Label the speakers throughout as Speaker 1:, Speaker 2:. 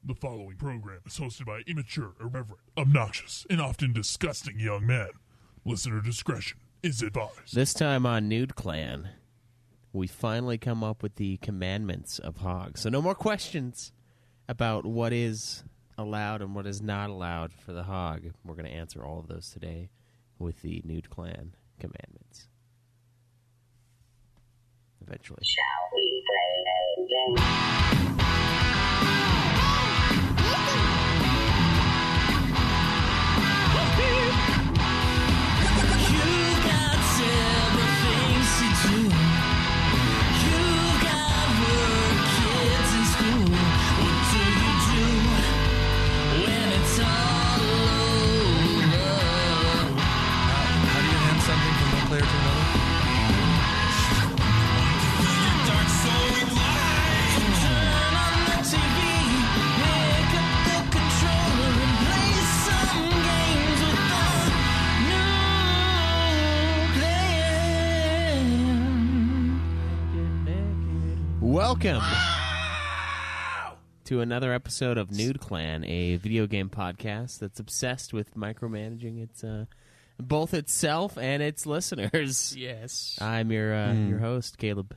Speaker 1: The following program is hosted by immature, irreverent, obnoxious, and often disgusting young men. Listener discretion is advised.
Speaker 2: This time on Nude Clan, we finally come up with the commandments of Hog. So no more questions about what is allowed and what is not allowed for the Hog. We're going to answer all of those today with the Nude Clan commandments. Eventually.
Speaker 3: Shall we play a game?
Speaker 2: Welcome to another episode of Nude Clan, a video game podcast that's obsessed with micromanaging its both itself and its listeners.
Speaker 4: Yes.
Speaker 2: I'm your host, Caleb.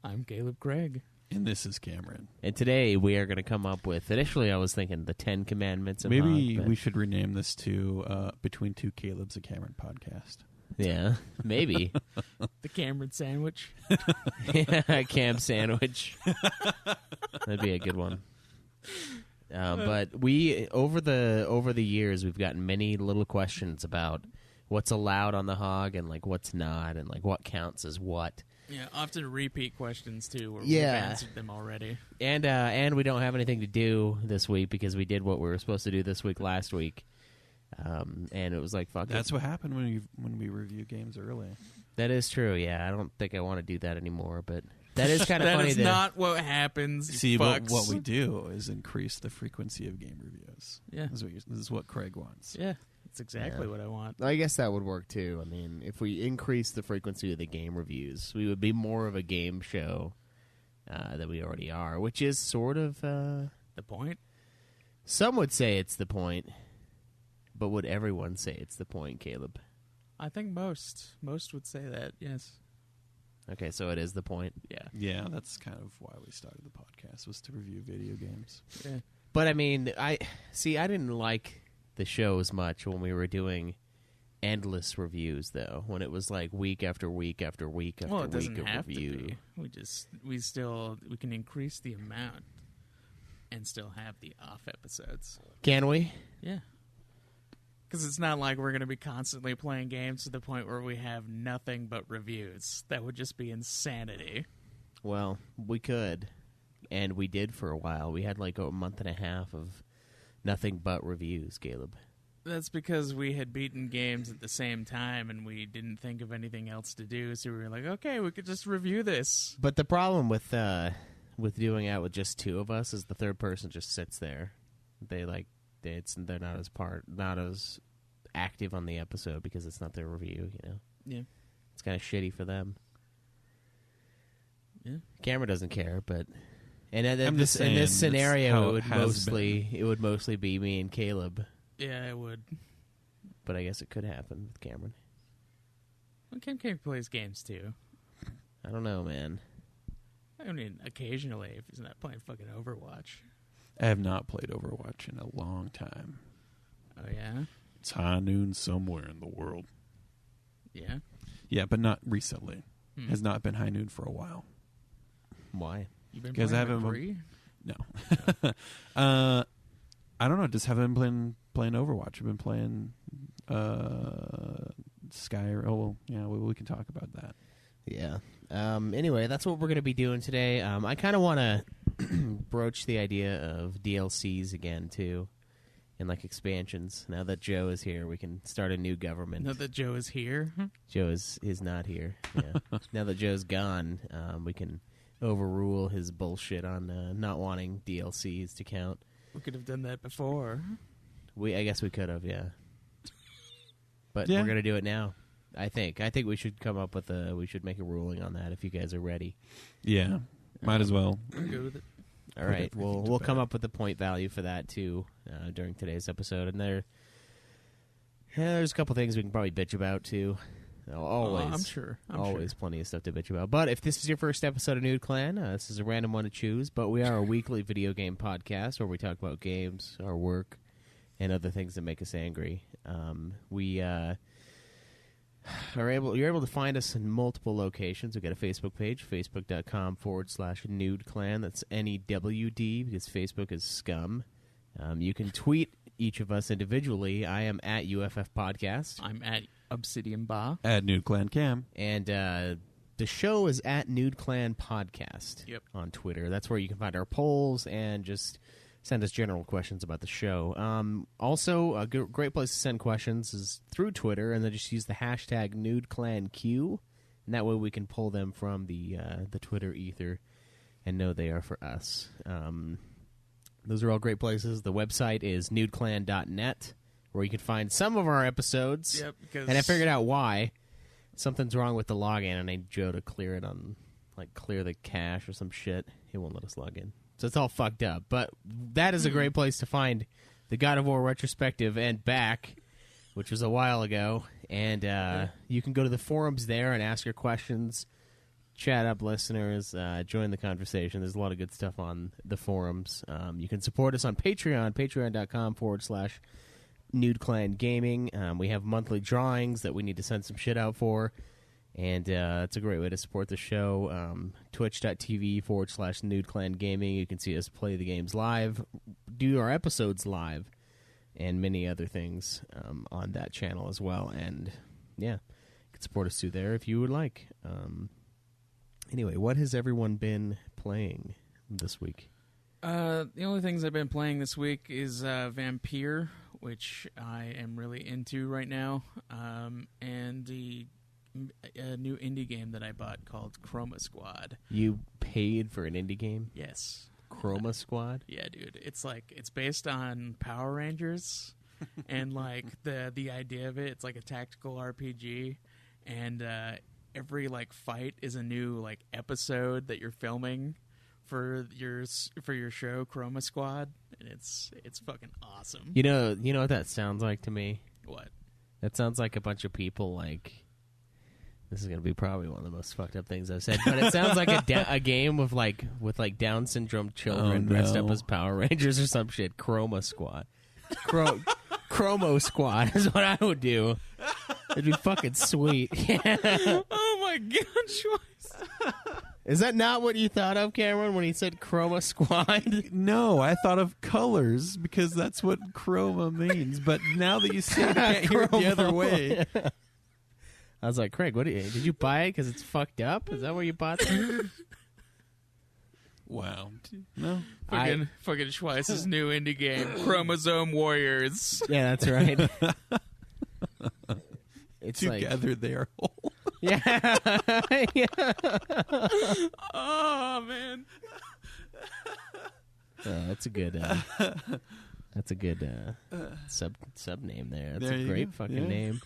Speaker 4: I'm Caleb Craig.
Speaker 5: And this is Cameron.
Speaker 2: And today we are going to come up with, initially I was thinking the 10 Commandments of
Speaker 5: Maybe
Speaker 2: Hog,
Speaker 5: we should rename this to Between Two Calebs and Cameron podcast.
Speaker 2: Yeah, maybe.
Speaker 4: The Cameron sandwich.
Speaker 2: Yeah, Cam sandwich. That'd be a good one. But we over the years we've gotten many little questions about what's allowed on the Hog and like what's not and like what counts as what.
Speaker 4: Yeah, often repeat questions too where
Speaker 2: Yeah.
Speaker 4: we've answered them already.
Speaker 2: And we don't have anything to do this week because we did what we were supposed to do this week last week. And it was like, fuck
Speaker 5: That's
Speaker 2: it.
Speaker 5: what happened when we review games early.
Speaker 2: That is true, yeah. I don't think I want to do that anymore, but that is kind of
Speaker 4: That
Speaker 2: funny.
Speaker 4: is not what happens.
Speaker 5: See, what
Speaker 4: fucks.
Speaker 5: we do is increase the frequency of game reviews.
Speaker 4: Yeah.
Speaker 5: This is what Craig wants.
Speaker 4: Yeah, that's exactly what I want.
Speaker 2: I guess that would work too. I mean, if we increase the frequency of the game reviews, we would be more of a game show than we already are, which is sort of...
Speaker 4: The point?
Speaker 2: Some would say it's the point, but would everyone say it's the point, Caleb?
Speaker 4: I think most would say that, yes.
Speaker 2: Okay, so it is the point.
Speaker 4: Yeah.
Speaker 5: Yeah, that's kind of why we started the podcast, was to review video games.
Speaker 4: Yeah.
Speaker 2: But I mean, I didn't like the show as much when we were doing endless reviews, though. When it was like week after week after week after
Speaker 4: Well, it
Speaker 2: week
Speaker 4: doesn't
Speaker 2: of
Speaker 4: have
Speaker 2: review.
Speaker 4: to be. We can increase the amount and still have the off episodes.
Speaker 2: Can we?
Speaker 4: Yeah. Because it's not like we're going to be constantly playing games to the point where we have nothing but reviews. That would just be insanity.
Speaker 2: Well, we could, and we did for a while. We had like a month and a half of nothing but reviews, Caleb.
Speaker 4: That's because we had beaten games at the same time and we didn't think of anything else to do, so we were like, okay, we could just review this.
Speaker 2: But the problem with doing it with just two of us is the third person just sits there. They're not as active on the episode because it's not their review, you know.
Speaker 4: Yeah.
Speaker 2: It's kind of shitty for them.
Speaker 4: Yeah.
Speaker 2: Camera doesn't care, but in
Speaker 5: I'm just saying,
Speaker 2: this scenario,
Speaker 5: that's how
Speaker 2: it would mostly be me and Caleb.
Speaker 4: Yeah, it would.
Speaker 2: But I guess it could happen with Cameron.
Speaker 4: Well, Cam plays games too.
Speaker 2: I don't know, man.
Speaker 4: I mean, occasionally, if he's not playing fucking Overwatch.
Speaker 5: I have not played Overwatch in a long time.
Speaker 4: Oh, yeah?
Speaker 5: It's high noon somewhere in the world.
Speaker 4: Yeah?
Speaker 5: Yeah, but not recently.
Speaker 4: Hmm.
Speaker 5: Has not been high noon for a while.
Speaker 2: Why?
Speaker 4: You been
Speaker 5: Because
Speaker 4: playing
Speaker 5: I haven't-
Speaker 4: McCree?
Speaker 5: No. I don't know. Just haven't been playing Overwatch. I've been playing Sky. Oh, well, yeah, we can talk about that.
Speaker 2: Yeah. Anyway, that's what we're going to be doing today. I kind of want to broach the idea of DLCs again, too, and like expansions. Now that Joe is here, we can start a new government.
Speaker 4: Now that Joe is here?
Speaker 2: Joe is not here. Yeah. Now that Joe's gone, we can overrule his bullshit on not wanting DLCs to count.
Speaker 4: We could have done that before.
Speaker 2: I guess we could have, yeah. But
Speaker 5: Yeah.
Speaker 2: we're going to do it now. I think we should come up with we should make a ruling on that if you guys are ready.
Speaker 5: Yeah, might as well.
Speaker 4: I'm good with it.
Speaker 2: All right,
Speaker 5: everything to
Speaker 2: we'll come
Speaker 5: bed.
Speaker 2: up with a point value for that too during today's episode, and there's a couple things we can probably bitch about too. Always,
Speaker 4: I'm sure.
Speaker 2: always plenty of stuff to bitch about. But if this is your first episode of Nude Clan, this is a random one to choose. But we are a weekly video game podcast where we talk about games, our work, and other things that make us angry. You're able to find us in multiple locations. We've got a Facebook page, facebook.com/Nude Clan. That's NEWD because Facebook is scum. You can tweet each of us individually. I am at UFF Podcast.
Speaker 4: I'm at Obsidian Ba.
Speaker 5: At Nude Clan Cam.
Speaker 2: And the show is at Nude Clan Podcast
Speaker 4: Yep.
Speaker 2: on Twitter. That's where you can find our polls and just send us general questions about the show. Also, a great place to send questions is through Twitter, and then just use the hashtag NudeClanQ, and that way we can pull them from the Twitter ether and know they are for us. Those are all great places. The website is nudeclan.net, where you can find some of our episodes.
Speaker 4: Yep. Because
Speaker 2: And I figured out why. Something's wrong with the login, and I need Joe to clear it clear the cache or some shit. He won't let us log in. So it's all fucked up. But that is a great place to find the God of War retrospective and back, which was a while ago. And you can go to the forums there and ask your questions, chat up listeners, join the conversation. There's a lot of good stuff on the forums. You can support us on Patreon, patreon.com/Nude Clan Gaming. We have monthly drawings that we need to send some shit out for. And it's a great way to support the show. Twitch.tv/Nude Clan Gaming. You can see us play the games live, do our episodes live, and many other things on that channel as well. And yeah, you can support us through there if you would like. Anyway, what has everyone been playing this week?
Speaker 4: The only things I've been playing this week is Vampire, which I am really into right now, and the new indie game that I bought called Chroma Squad.
Speaker 2: You paid for an indie game?
Speaker 4: Yes.
Speaker 2: Chroma Squad?
Speaker 4: Yeah, dude. It's based on Power Rangers, and the idea of it, it's like a tactical RPG, and every fight is a new episode that you're filming for your show Chroma Squad, and it's fucking awesome.
Speaker 2: You know what that sounds like to me?
Speaker 4: What?
Speaker 2: That sounds like a bunch of people this is going to be probably one of the most fucked up things I've said, but it sounds like a game with Down syndrome children dressed up as Power Rangers or some shit. Chroma Squad. Chromo Squad is what I would do. It'd be fucking sweet.
Speaker 4: Oh my god, Schweiss.
Speaker 2: Is that not what you thought of, Cameron, when he said Chroma Squad?
Speaker 5: No, I thought of colors because that's what chroma means. But now that you say it, I can't hear it the other way.
Speaker 2: I was like, Craig, did you buy it because it's fucked up? Is that where you bought that?
Speaker 5: Wow. No.
Speaker 4: Fucking Schweiss's new indie game, Chromosome Warriors.
Speaker 2: Yeah, that's right. It's
Speaker 5: Together they are whole.
Speaker 2: Yeah. Yeah.
Speaker 4: Oh man.
Speaker 2: That's a good sub name there. That's
Speaker 5: There
Speaker 2: a
Speaker 5: you
Speaker 2: great
Speaker 5: go.
Speaker 2: fucking
Speaker 5: Yeah.
Speaker 2: name.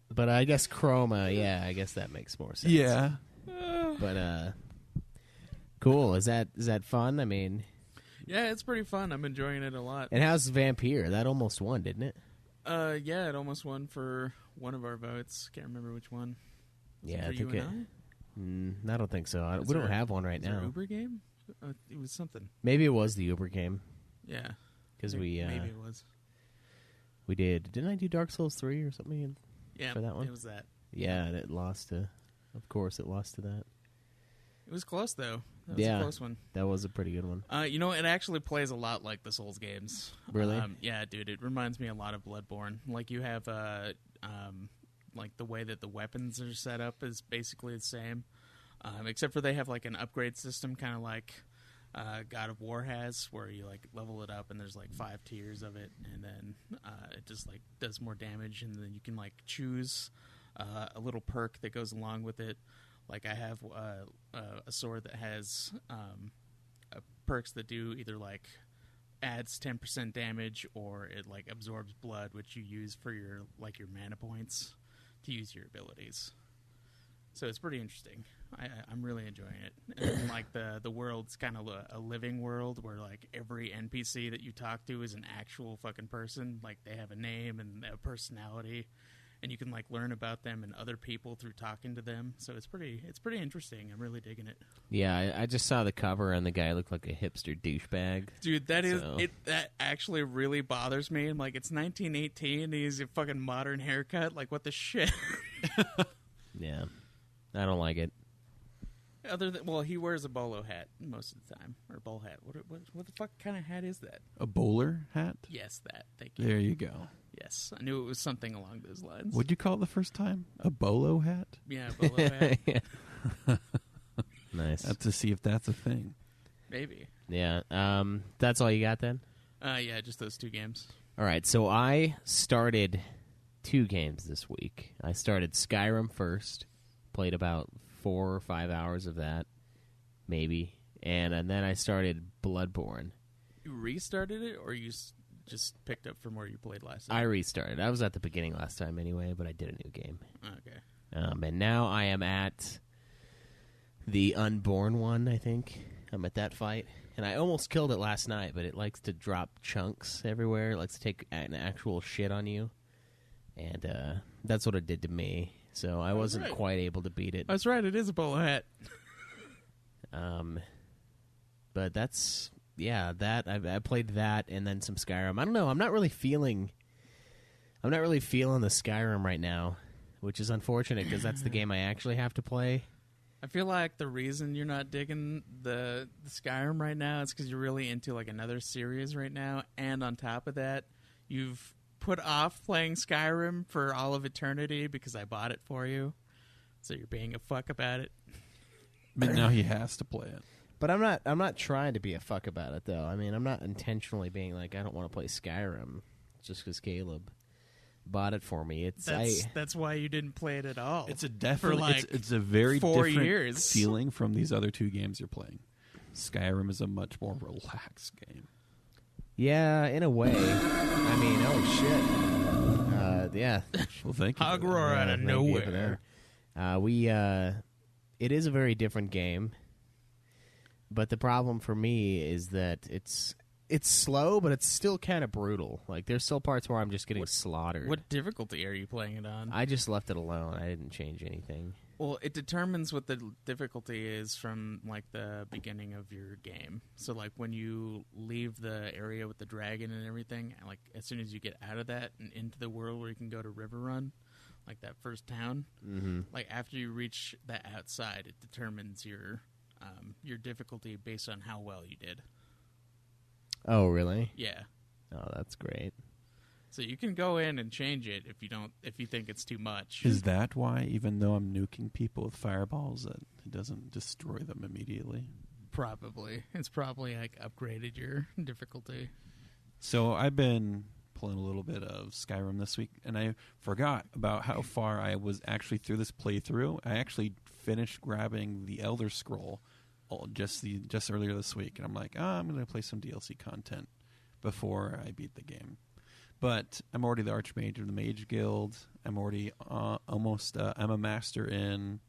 Speaker 2: But I guess Chroma, yeah, I guess that makes more sense.
Speaker 5: Yeah.
Speaker 2: But cool. Is that fun? I mean,
Speaker 4: Yeah, it's pretty fun. I'm enjoying it a lot.
Speaker 2: and how's Vampire? That almost won, didn't it?
Speaker 4: Yeah, it almost won for one of our votes. Can't remember which one.
Speaker 2: Yeah,
Speaker 4: for
Speaker 2: I think
Speaker 4: you
Speaker 2: it.
Speaker 4: and
Speaker 2: I don't think so.
Speaker 4: Is
Speaker 2: We don't
Speaker 4: there-
Speaker 2: have one right
Speaker 4: Is there
Speaker 2: now.
Speaker 4: Uber game? It was something.
Speaker 2: Maybe it was the Uber game
Speaker 4: Yeah,
Speaker 2: because
Speaker 4: maybe it was.
Speaker 2: we did. Didn't I do Dark Souls 3 or something?
Speaker 4: Yeah,
Speaker 2: for that one?
Speaker 4: It was that.
Speaker 2: Yeah, and it lost to. Of course, it lost to that.
Speaker 4: It was close though. That was
Speaker 2: Yeah.
Speaker 4: a close one.
Speaker 2: That was a pretty good one.
Speaker 4: It actually plays a lot like the Souls games.
Speaker 2: Really?
Speaker 4: Yeah, dude. It reminds me a lot of Bloodborne. Like you have, the way that the weapons are set up is basically the same, except for they have an upgrade system, kind of like God of War has, where you level it up and there's 5 tiers of it, and then it just does more damage, and then you can choose a little perk that goes along with it. Like I have a sword that has perks that do either adds 10% damage, or it absorbs blood, which you use for your your mana points to use your abilities. So it's pretty interesting. I'm really enjoying it. And, like the world's kind of a living world where like every NPC that you talk to is an actual fucking person. Like they have a name and a personality, and you can like learn about them and other people through talking to them. So it's pretty interesting. I'm really digging it.
Speaker 2: Yeah, I just saw the cover and the guy looked like a hipster douchebag.
Speaker 4: Dude, that actually really bothers me. I'm like, it's 1918 and he's a fucking modern haircut. Like, what the shit?
Speaker 2: Yeah, I don't like it.
Speaker 4: Other than, well, he wears a bolo hat most of the time, or bowl hat. What the fuck kind of hat is that?
Speaker 5: A bowler hat?
Speaker 4: Yes, that. Thank you.
Speaker 5: There you go.
Speaker 4: Yes, I knew it was something along those lines.
Speaker 5: What'd you call it the first time? A bolo hat?
Speaker 4: Yeah, bolo hat.
Speaker 2: Nice.
Speaker 5: That's to see if that's a thing.
Speaker 4: Maybe.
Speaker 2: Yeah. That's all you got then?
Speaker 4: Yeah, just those 2 games.
Speaker 2: All right. So I started 2 games this week. I started Skyrim first. Played about 4 or 5 hours of that, maybe, and then I started Bloodborne.
Speaker 4: You restarted it, or you just picked up from where you played last time?
Speaker 2: I restarted. I was at the beginning last time anyway, but I did a new game.
Speaker 4: Okay.
Speaker 2: And now I am at the Unborn one, I think. I'm at that fight. And I almost killed it last night, but it likes to drop chunks everywhere. It likes to take an actual shit on you. And that's what it did to me. So I wasn't quite able to beat it.
Speaker 4: That's right, it is a bolo hat.
Speaker 2: But that's... Yeah, that I played that and then some Skyrim. I don't know. I'm not really feeling the Skyrim right now, which is unfortunate because that's the game I actually have to play.
Speaker 4: I feel like the reason you're not digging the Skyrim right now is because you're really into like another series right now, and on top of that, you've put off playing Skyrim for all of eternity because I bought it for you. So you're being a fuck about it.
Speaker 5: But now he has to play it.
Speaker 2: But I'm not trying to be a fuck about it, though. I mean, I'm not intentionally being like, I don't want to play Skyrim just because Caleb bought it for me.
Speaker 4: That's why you didn't play it at all.
Speaker 5: It's a definitely
Speaker 4: like
Speaker 5: it's a very
Speaker 4: 4
Speaker 5: different
Speaker 4: years.
Speaker 5: feeling from these other 2 games you're playing. Skyrim is a much more relaxed game.
Speaker 2: Yeah, in a way. I mean, oh shit. Yeah.
Speaker 5: Well, thank you.
Speaker 4: Hog roar out of
Speaker 2: Thank you for
Speaker 4: nowhere.
Speaker 2: that. It is a very different game. But the problem for me is that it's slow, but it's still kind of brutal. Like, there's still parts where I'm just getting slaughtered.
Speaker 4: What difficulty are you playing it on?
Speaker 2: I just left it alone. I didn't change anything.
Speaker 4: Well, it determines what the difficulty is from, like, the beginning of your game. So, like, when you leave the area with the dragon and everything, like, as soon as you get out of that and into the world where you can go to River Run, like that first town, like, after you reach that outside, it determines your difficulty based on how well you did.
Speaker 2: Oh, really?
Speaker 4: Yeah.
Speaker 2: Oh, that's great.
Speaker 4: So you can go in and change it if you think it's too much.
Speaker 5: Is that why, even though I'm nuking people with fireballs, that it doesn't destroy them immediately?
Speaker 4: Probably. It's probably like upgraded your difficulty.
Speaker 5: So I've been playing a little bit of Skyrim this week, and I forgot about how far I was actually through this playthrough. I actually finished grabbing the Elder Scroll just earlier this week, and I'm like, I'm going to play some DLC content before I beat the game. But I'm already the Archmage of the Mage Guild. I'm already almost. I'm a master in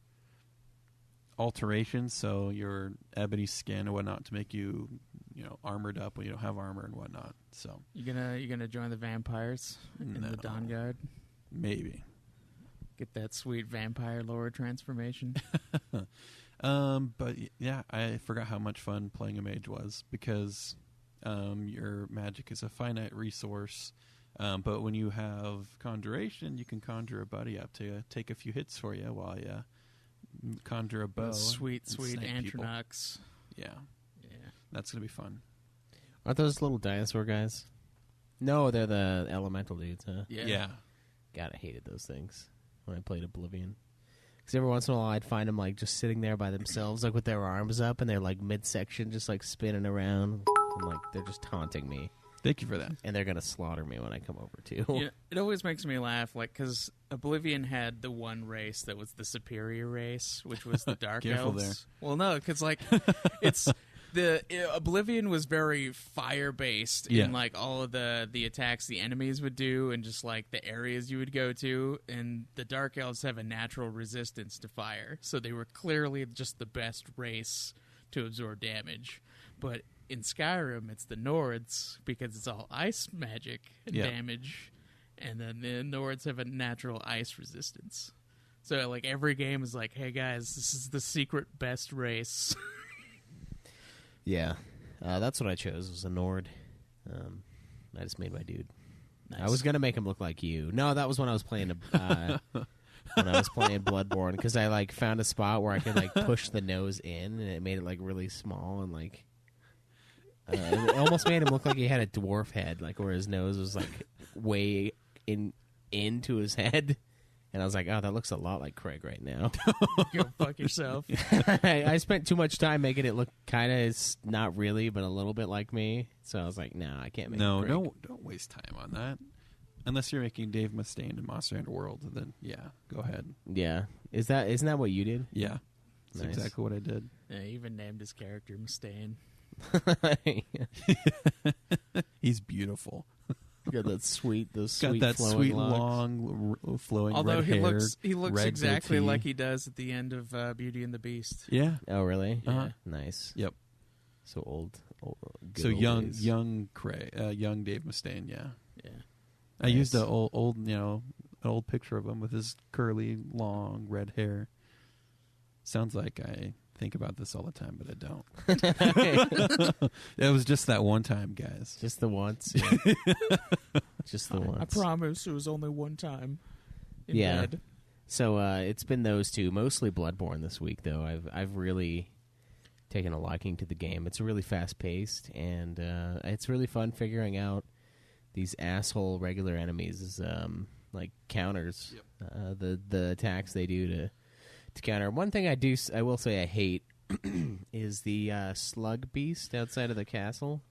Speaker 5: alteration, so your ebony skin and whatnot to make you, armored up when you don't have armor and whatnot. So
Speaker 4: you gonna join the vampires in the Dawn Guard?
Speaker 5: Maybe
Speaker 4: Get that sweet vampire lore transformation.
Speaker 5: But yeah, I forgot how much fun playing a mage was because your magic is a finite resource. But when you have conjuration, you can conjure a buddy up to take a few hits for you while you conjure a bow.
Speaker 4: Sweet
Speaker 5: snipe people.
Speaker 4: Antronox.
Speaker 5: Yeah, that's gonna be fun.
Speaker 2: Aren't those little dinosaur guys? No, they're the elemental dudes, huh?
Speaker 4: Yeah.
Speaker 2: God, I hated those things when I played Oblivion. Because every once in a while I'd find them like just sitting there by themselves, like with their arms up, and they're like midsection, just like spinning around. And like they're just taunting me.
Speaker 5: Thank you for that.
Speaker 2: And they're gonna slaughter me when I come over too.
Speaker 4: Yeah, it always makes me laugh, like, because Oblivion had the one race that was the superior race, which was the Dark
Speaker 5: Careful
Speaker 4: Elves.
Speaker 5: there.
Speaker 4: Well, no, because like it's the Oblivion was very fire based
Speaker 5: Yeah.
Speaker 4: in like all of the attacks the enemies would do and just like the areas you would go to, and the Dark Elves have a natural resistance to fire, so they were clearly just the best race to absorb damage. But in Skyrim, it's the Nords because it's all ice magic and
Speaker 5: Yeah.
Speaker 4: damage, and then the Nords have a natural ice resistance. So like every game is like, hey guys, this is the secret best race.
Speaker 2: Yeah, that's what I chose. Was a Nord. I just made my dude.
Speaker 4: Nice.
Speaker 2: I was gonna make him look like you. No, that was when I was playing when I was playing Bloodborne, because I like found a spot where I could like push the nose in, and it made it like really small, and like it almost made him look like he had a dwarf head, like where his nose was like way into his head. And I was like, oh, that looks a lot like Craig right now.
Speaker 4: Go fuck yourself.
Speaker 2: I spent too much time making it look kind of not really, but a little bit like me. So I was like, no, I can't make
Speaker 5: No,
Speaker 2: Craig.
Speaker 5: don't waste time on that. Unless you're making Dave Mustaine in Monster Hunter World, then yeah, go ahead.
Speaker 2: Yeah. Isn't that what you did?
Speaker 5: Yeah, that's
Speaker 2: Nice.
Speaker 5: exactly what I did.
Speaker 4: Yeah, he even named his character Mustaine.
Speaker 5: He's beautiful.
Speaker 2: Got that sweet, those
Speaker 5: Got
Speaker 2: sweet
Speaker 5: that
Speaker 2: flowing
Speaker 5: sweet,
Speaker 2: locks.
Speaker 5: long, flowing
Speaker 4: Although
Speaker 5: red
Speaker 4: he
Speaker 5: hair.
Speaker 4: looks
Speaker 5: red
Speaker 4: exactly
Speaker 5: goatee.
Speaker 4: like he does at the end of Beauty and the Beast.
Speaker 5: Yeah.
Speaker 2: Oh, really?
Speaker 5: Uh-huh.
Speaker 2: Nice.
Speaker 5: Yep.
Speaker 2: So old good
Speaker 5: So
Speaker 2: old
Speaker 5: young,
Speaker 2: days.
Speaker 5: young Dave Mustaine. Yeah.
Speaker 4: Yeah.
Speaker 5: I
Speaker 2: Nice.
Speaker 5: used an an old picture of him with his curly, long red hair. Sounds like I think about this all the time, but I don't. It was just that one time, guys.
Speaker 2: Just the once. Yeah. Just the once.
Speaker 4: I promise it was only one time. In
Speaker 2: Yeah.
Speaker 4: bed.
Speaker 2: So it's been those two, mostly Bloodborne this week. Though I've really taken a liking to the game. It's really fast paced, and it's really fun figuring out these asshole regular enemies, like counters. The attacks they do to counter. One thing I will say I hate is the slug beast outside of the castle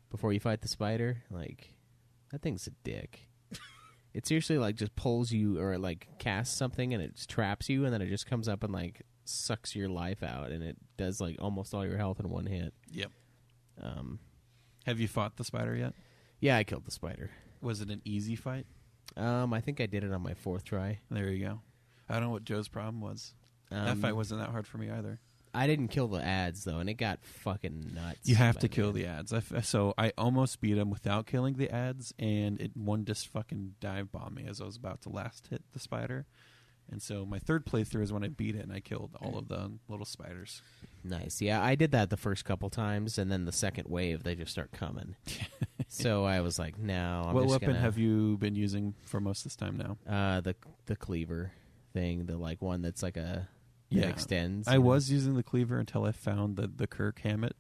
Speaker 2: before you fight the spider. Like, that thing's a dick. It seriously like just pulls you or like casts something and it just traps you, and then it just comes up and like sucks your life out, and it does like almost all your health in one hit.
Speaker 5: Yep. Have you fought the spider yet?
Speaker 2: Yeah, I killed the spider.
Speaker 5: Was it an easy fight?
Speaker 2: I think I did it on my 4th try.
Speaker 5: There you go. I don't know what Joe's problem was. That fight wasn't that hard for me either.
Speaker 2: I didn't kill the ads though, and it got fucking nuts.
Speaker 5: You have to
Speaker 2: by
Speaker 5: kill
Speaker 2: then.
Speaker 5: the ads. So I almost beat him without killing the ads, and one just fucking dive bombed me as I was about to last hit the spider. And so my 3rd playthrough is when I beat it, and I killed all of the little spiders.
Speaker 2: Nice. Yeah, I did that the first couple times, and then the second wave they just start coming. So I was like, no. I'm
Speaker 5: What
Speaker 2: just
Speaker 5: weapon
Speaker 2: gonna,
Speaker 5: have you been using for most of this time now?
Speaker 2: The cleaver thing, the like one that's like that extends.
Speaker 5: I was using the cleaver until I found the Kirk Hammett.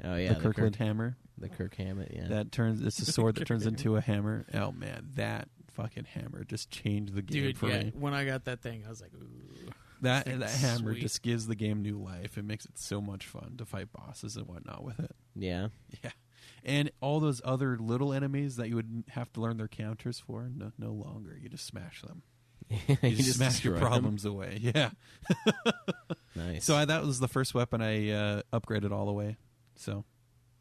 Speaker 2: Oh yeah,
Speaker 5: the Kirkland hammer.
Speaker 2: The Kirk Hammett. Yeah.
Speaker 5: It's a sword that turns into a hammer. Oh man, that fucking hammer just changed the game
Speaker 4: Dude,
Speaker 5: for
Speaker 4: yeah,
Speaker 5: me.
Speaker 4: when I got that thing, I was like, ooh.
Speaker 5: That
Speaker 4: That's
Speaker 5: hammer
Speaker 4: sweet.
Speaker 5: just gives the game new life. It makes it so much fun to fight bosses and whatnot with it.
Speaker 2: Yeah.
Speaker 5: Yeah. And all those other little enemies that you would have to learn their counters for, no longer. You just smash them. You just smash your
Speaker 2: destroy them.
Speaker 5: problems away. Yeah.
Speaker 2: Nice.
Speaker 5: So that was the first weapon I upgraded all the way. So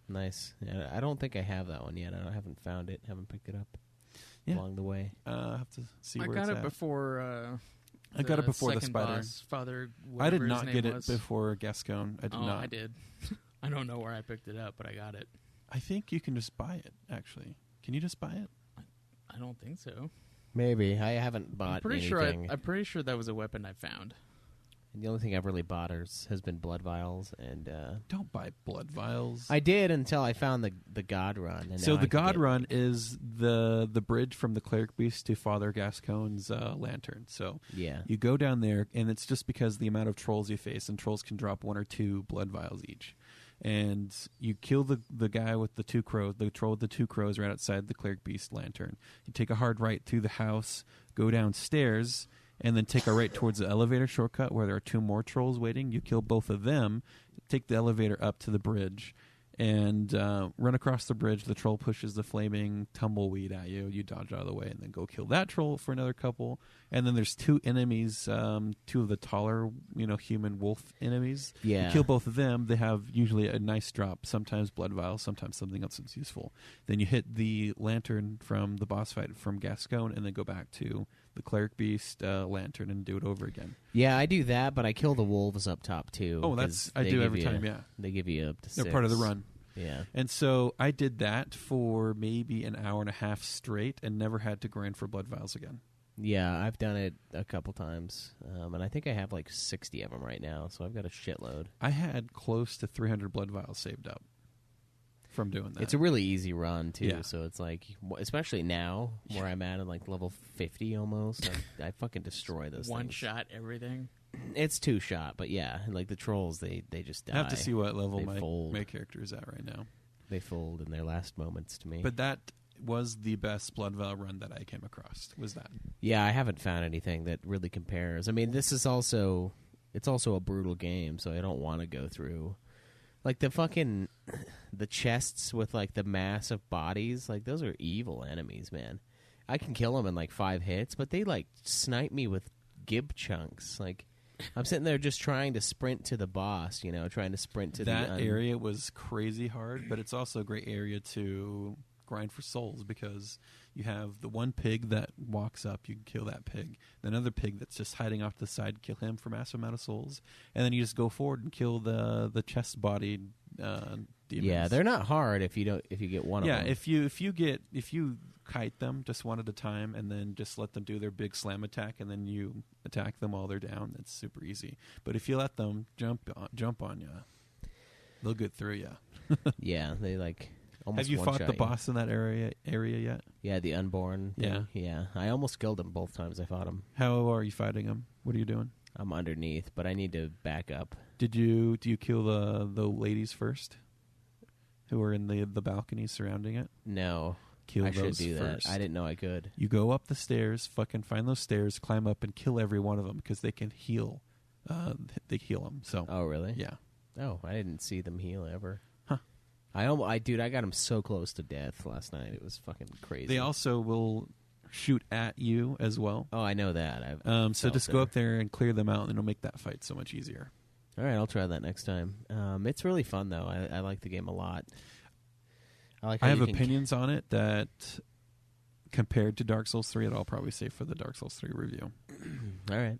Speaker 2: Nice. Yeah, I don't think I have that one yet. I haven't found it. Haven't picked it up
Speaker 5: Yeah.
Speaker 2: along the way.
Speaker 5: I have to see
Speaker 4: I
Speaker 5: where
Speaker 4: got
Speaker 5: it's
Speaker 4: it
Speaker 5: at.
Speaker 4: before.
Speaker 5: I got it before the
Speaker 4: second
Speaker 5: spider.
Speaker 4: boss, Father.
Speaker 5: I did
Speaker 4: whatever his
Speaker 5: not
Speaker 4: name
Speaker 5: get it
Speaker 4: was.
Speaker 5: before Gascon. I did
Speaker 4: Oh,
Speaker 5: not.
Speaker 4: I did. I don't know where I picked it up, but I got it.
Speaker 5: I think you can just buy it, actually. Can you just buy it?
Speaker 4: I don't think so.
Speaker 2: Maybe. I haven't bought
Speaker 4: I'm pretty
Speaker 2: anything.
Speaker 4: sure. I'm pretty sure that was a weapon I found.
Speaker 2: And the only thing I've really bought has been blood vials, and
Speaker 5: Don't buy blood vials.
Speaker 2: I did until I found the God Run. And
Speaker 5: So
Speaker 2: now
Speaker 5: the
Speaker 2: I can
Speaker 5: God
Speaker 2: get-
Speaker 5: Run is the bridge from the Cleric Beast to Father Gascon's lantern. So
Speaker 2: Yeah.
Speaker 5: you go down there, and it's just because the amount of trolls you face, and trolls can drop 1 or 2 blood vials each. And you kill the guy with the 2 crows, the troll with the 2 crows right outside the Cleric Beast lantern. You take a hard right through the house, go downstairs, and then take a right towards the elevator shortcut where there are 2 more trolls waiting. You kill both of them, take the elevator up to the bridge, and run across the bridge. The troll pushes the flaming tumbleweed at you. You dodge out of the way and then go kill that troll for another couple. And then there's 2 enemies, 2 of the taller, human wolf enemies.
Speaker 2: Yeah.
Speaker 5: You kill both of them. They have usually a nice drop, sometimes blood vials, sometimes something else that's useful. Then you hit the lantern from the boss fight from Gascon and then go back to the cleric beast lantern and do it over again.
Speaker 2: Yeah, I do that, but I kill the wolves up top too.
Speaker 5: Oh,
Speaker 2: 'cause
Speaker 5: I
Speaker 2: they
Speaker 5: do
Speaker 2: give
Speaker 5: every
Speaker 2: you-
Speaker 5: time, yeah.
Speaker 2: They give you up to 6.
Speaker 5: They're part of the run.
Speaker 2: Yeah.
Speaker 5: And so I did that for maybe an hour and a half straight and never had to grind for blood vials again.
Speaker 2: Yeah, I've done it a couple times, and I think I have like 60 of them right now, so I've got a shitload.
Speaker 5: I had close to 300 blood vials saved up from doing that.
Speaker 2: It's a really easy run too,
Speaker 5: Yeah.
Speaker 2: so it's like, especially now where I'm at like level 50 almost, I fucking destroy those
Speaker 4: One
Speaker 2: things.
Speaker 4: shot everything.
Speaker 2: It's 2 shot, but yeah, like the trolls, they just die.
Speaker 5: I have to see what level
Speaker 2: They fold.
Speaker 5: my character is at right now.
Speaker 2: They fold in their last moments to me.
Speaker 5: But that was the best blood vial run that I came across. Was that?
Speaker 2: Yeah, I haven't found anything that really compares. I mean, this is also a brutal game, so I don't want to go through like the chests with like the massive bodies. Like those are evil enemies, man. I can kill them in like 5 hits, but they like snipe me with gib chunks. Like I'm sitting there just trying to sprint to the boss, trying to sprint to
Speaker 5: That area was crazy hard, but it's also a great area to grind for souls because you have the one pig that walks up, you can kill that pig. Then another pig that's just hiding off to the side, kill him for massive amount of souls, and then you just go forward and kill the chest bodied demons.
Speaker 2: Yeah, they're not hard if you get one of them.
Speaker 5: Yeah, if you kite them just one at a time and then just let them do their big slam attack and then you attack them while they're down, it's super easy. But if you let them jump on you, they'll get through you.
Speaker 2: Yeah, they like almost
Speaker 5: Have you fought
Speaker 2: one-shot
Speaker 5: the
Speaker 2: you.
Speaker 5: boss in that area yet?
Speaker 2: Yeah, the unborn thing. Yeah. I almost killed him both times I fought him.
Speaker 5: How are you fighting him? What are you doing?
Speaker 2: I'm underneath, but I need to back up.
Speaker 5: Do you kill the ladies first, who are in the balcony surrounding it?
Speaker 2: No,
Speaker 5: Kill
Speaker 2: I should
Speaker 5: those
Speaker 2: do
Speaker 5: first.
Speaker 2: that. I didn't know I could.
Speaker 5: You go up the stairs, fucking find those stairs, climb up, and kill every one of them because they can heal. They heal them. So
Speaker 2: Oh, really?
Speaker 5: yeah.
Speaker 2: Oh, I didn't see them heal ever.
Speaker 5: Huh.
Speaker 2: I got him so close to death last night. It was fucking crazy.
Speaker 5: They also will shoot at you as well.
Speaker 2: Oh, I know that.
Speaker 5: So just go up there and clear them out, and it'll make that fight so much easier.
Speaker 2: All right, I'll try that next time. It's really fun though. I like the game a lot. I
Speaker 5: have opinions on it that, compared to Dark Souls 3, that I'll probably save for the Dark Souls 3 review.
Speaker 2: All right.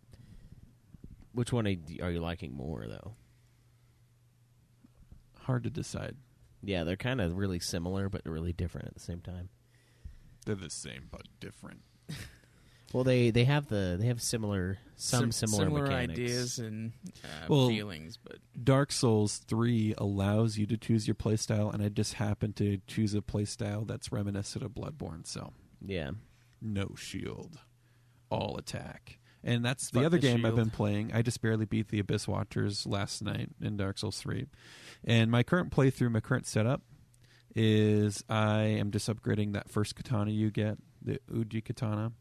Speaker 2: Which one are you liking more though?
Speaker 5: Hard to decide.
Speaker 2: Yeah, they're kind of really similar, but really different at the same time.
Speaker 5: They're the same but different.
Speaker 2: Well, they have similar
Speaker 4: similar
Speaker 2: mechanics.
Speaker 4: ideas and
Speaker 5: Well,
Speaker 4: feelings, but
Speaker 5: Dark Souls 3 allows you to choose your playstyle, and I just happened to choose a playstyle that's reminiscent of Bloodborne, so
Speaker 2: Yeah.
Speaker 5: no shield, all attack. And that's
Speaker 4: Fuck
Speaker 5: the other
Speaker 4: the
Speaker 5: game I've
Speaker 4: shield.
Speaker 5: been playing. I just barely beat the Abyss Watchers last night in Dark Souls 3. And my current playthrough, my current setup, is I am just upgrading that first katana you get, the Uchi Katana.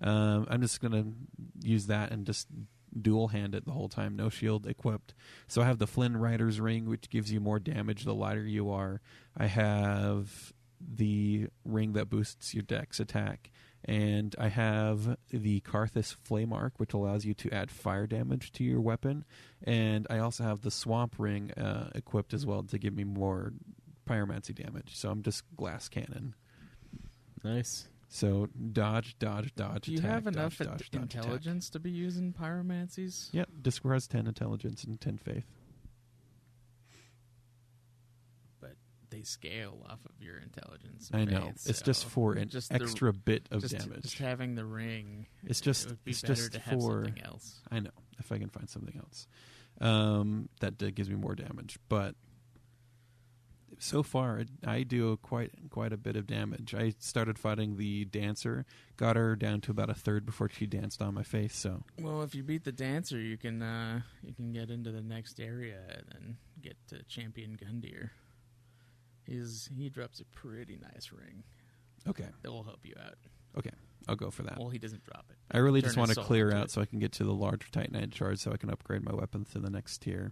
Speaker 5: I'm just going to use that and just dual hand it the whole time, no shield equipped. So I have the Flynn Rider's Ring, which gives you more damage the lighter you are. I have the ring that boosts your dex attack. And I have the Karthus Flame Arc, which allows you to add fire damage to your weapon. And I also have the Swamp Ring equipped as well to give me more pyromancy damage. So I'm just glass cannon.
Speaker 2: Nice.
Speaker 5: So dodge,
Speaker 4: do
Speaker 5: attack,
Speaker 4: you have enough
Speaker 5: dodge,
Speaker 4: intelligence to be using pyromancies?
Speaker 5: Yep, Discord has 10 intelligence and 10 faith.
Speaker 4: But they scale off of your intelligence.
Speaker 5: I know.
Speaker 4: faith,
Speaker 5: It's
Speaker 4: so
Speaker 5: just for an
Speaker 4: just the-
Speaker 5: extra bit of
Speaker 4: just,
Speaker 5: damage.
Speaker 4: Just having the ring.
Speaker 5: It's just
Speaker 4: it would be
Speaker 5: it's
Speaker 4: better
Speaker 5: just
Speaker 4: to have
Speaker 5: for
Speaker 4: something else.
Speaker 5: I know, if I can find something else. That gives me more damage, but so far I do quite a bit of damage. I started fighting the dancer, got her down to about a third before she danced on my face. So
Speaker 4: Well, if you beat the dancer, you can get into the next area and then get to Champion Gundyr. He drops a pretty nice ring
Speaker 5: okay,
Speaker 4: that will help you out.
Speaker 5: I'll go for that.
Speaker 4: Well, he doesn't drop it.
Speaker 5: I really
Speaker 4: Turn
Speaker 5: just want
Speaker 4: his
Speaker 5: to
Speaker 4: soul
Speaker 5: clear
Speaker 4: into
Speaker 5: out
Speaker 4: it.
Speaker 5: so I can get to the larger Titanite charge so I can upgrade my weapons to the next tier.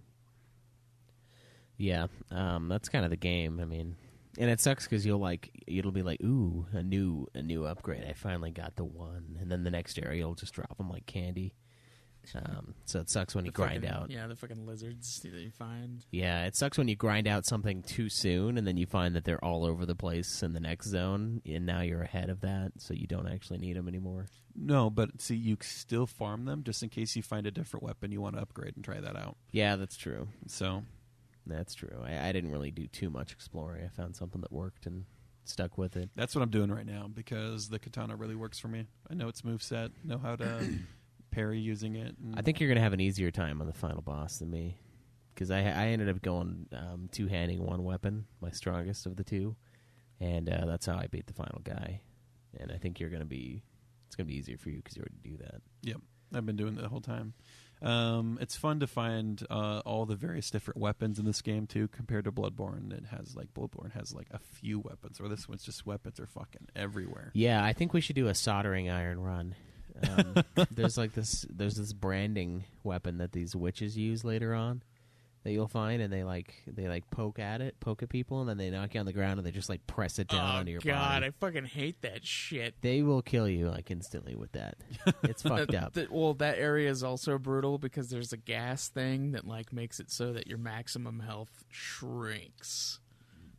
Speaker 2: Yeah, that's kind of the game. I mean, and it sucks because it'll be like, ooh, a new upgrade. I finally got the one, and then the next area you'll just drop them like candy. So it sucks when you grind out.
Speaker 4: Yeah, the fucking lizards that you find.
Speaker 2: Yeah, it sucks when you grind out something too soon, and then you find that they're all over the place in the next zone, and now you're ahead of that, so you don't actually need them anymore.
Speaker 5: No, but see, you still farm them just in case you find a different weapon you want to upgrade and try that out.
Speaker 2: Yeah, that's true.
Speaker 5: So
Speaker 2: That's true. I didn't really do too much exploring. I found something that worked and stuck with it.
Speaker 5: that's what I'm doing right now because the katana really works for me. I know its moveset, know how to parry using it.
Speaker 2: I think you're going to have an easier time on the final boss than me, because I ended up going two-handing one weapon, my strongest of the two, and that's how I beat the final guy. And I think it's going to be easier for you because you already do that.
Speaker 5: Yep, I've been doing it the whole time. It's fun to find all the various different weapons in this game too, compared to Bloodborne. Bloodborne has like a few weapons, or this one's just weapons are fucking everywhere.
Speaker 2: Yeah, I think we should do a soldering iron run. There's this branding weapon that these witches use later on that you'll find, and they poke at people, and then they knock you on the ground, and they just like press it down onto your body.
Speaker 4: God, I fucking hate that shit.
Speaker 2: They will kill you like instantly with that. It's fucked up.
Speaker 4: That area is also brutal because there's a gas thing that like makes it so that your maximum health shrinks.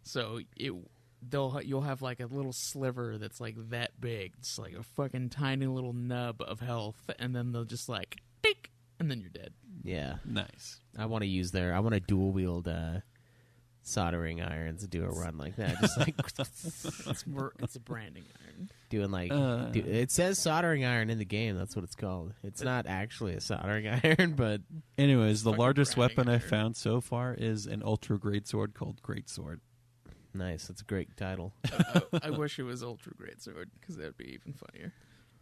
Speaker 4: So you'll have like a little sliver that's like that big. It's like a fucking tiny little nub of health, and then they'll just like tick, and then you're dead.
Speaker 2: Yeah,
Speaker 5: Nice.
Speaker 2: I want to dual wield soldering irons and do a run like that. Just like
Speaker 4: It's a branding iron.
Speaker 2: doing like it says soldering iron in the game. That's what it's called. It's not actually a soldering iron, but
Speaker 5: Anyways, the
Speaker 4: Fucking
Speaker 5: largest
Speaker 4: branding
Speaker 5: weapon I
Speaker 4: iron.
Speaker 5: found so far is an ultra greatsword called Greatsword.
Speaker 2: nice. That's a great title.
Speaker 4: I wish it was Ultra Great Sword because that'd be even funnier.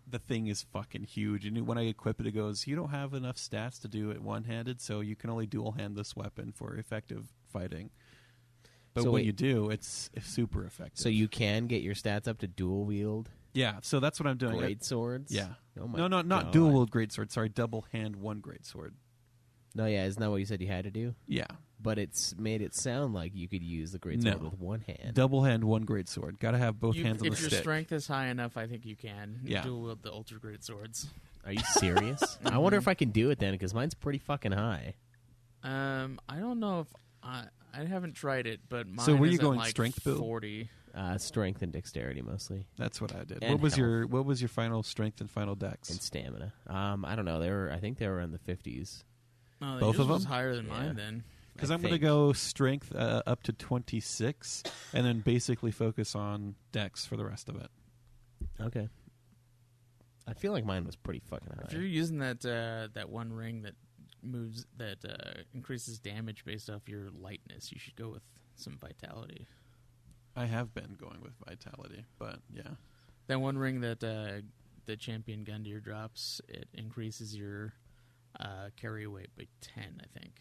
Speaker 5: The thing is fucking huge, and when I equip it, it goes, you don't have enough stats to do it one-handed, so you can only dual-hand this weapon for effective fighting. But
Speaker 2: So
Speaker 5: when
Speaker 2: wait.
Speaker 5: you do, it's super effective.
Speaker 2: So you can get your stats up to dual wield
Speaker 5: yeah, so that's what I'm doing.
Speaker 2: great swords.
Speaker 5: Yeah.
Speaker 2: Oh my
Speaker 5: No, not
Speaker 2: God.
Speaker 5: dual wield greatsword. Sorry, double hand one greatsword.
Speaker 2: No, yeah, isn't that what you said you had to do?
Speaker 5: Yeah,
Speaker 2: But it's made it sound like you could use the great
Speaker 5: No.
Speaker 2: sword with one hand.
Speaker 5: double hand one greatsword. Got to have both hands on the
Speaker 4: If your
Speaker 5: stick.
Speaker 4: strength is high enough, I think you can
Speaker 5: Yeah.
Speaker 4: dual wield the Ultra Great Swords.
Speaker 2: Are you serious? I wonder if I can do it then, because mine's pretty fucking high.
Speaker 4: I don't know if I haven't tried it, but mine
Speaker 5: So were
Speaker 4: is
Speaker 5: you
Speaker 4: at,
Speaker 5: going
Speaker 4: like
Speaker 5: strength build?
Speaker 4: 40.
Speaker 2: Strength and dexterity mostly,
Speaker 5: That's what I did.
Speaker 2: And
Speaker 5: What was your final strength and final dex?
Speaker 2: and stamina. I don't know. I think they were in the 50s.
Speaker 4: No,
Speaker 5: Both of
Speaker 4: yours was
Speaker 5: them?
Speaker 4: higher than
Speaker 2: Yeah.
Speaker 4: mine then.
Speaker 5: Because
Speaker 2: I
Speaker 5: I'm going to
Speaker 2: think.
Speaker 5: go strength up to 26, and then basically focus on dex for the rest of it.
Speaker 2: Okay. I feel like mine was pretty fucking high.
Speaker 4: If you're using that one ring that moves increases damage based off your lightness, you should go with some vitality.
Speaker 5: I have been going with vitality, but yeah.
Speaker 4: That one ring that the champion Gundyr drops, it increases your carry weight by 10, I think.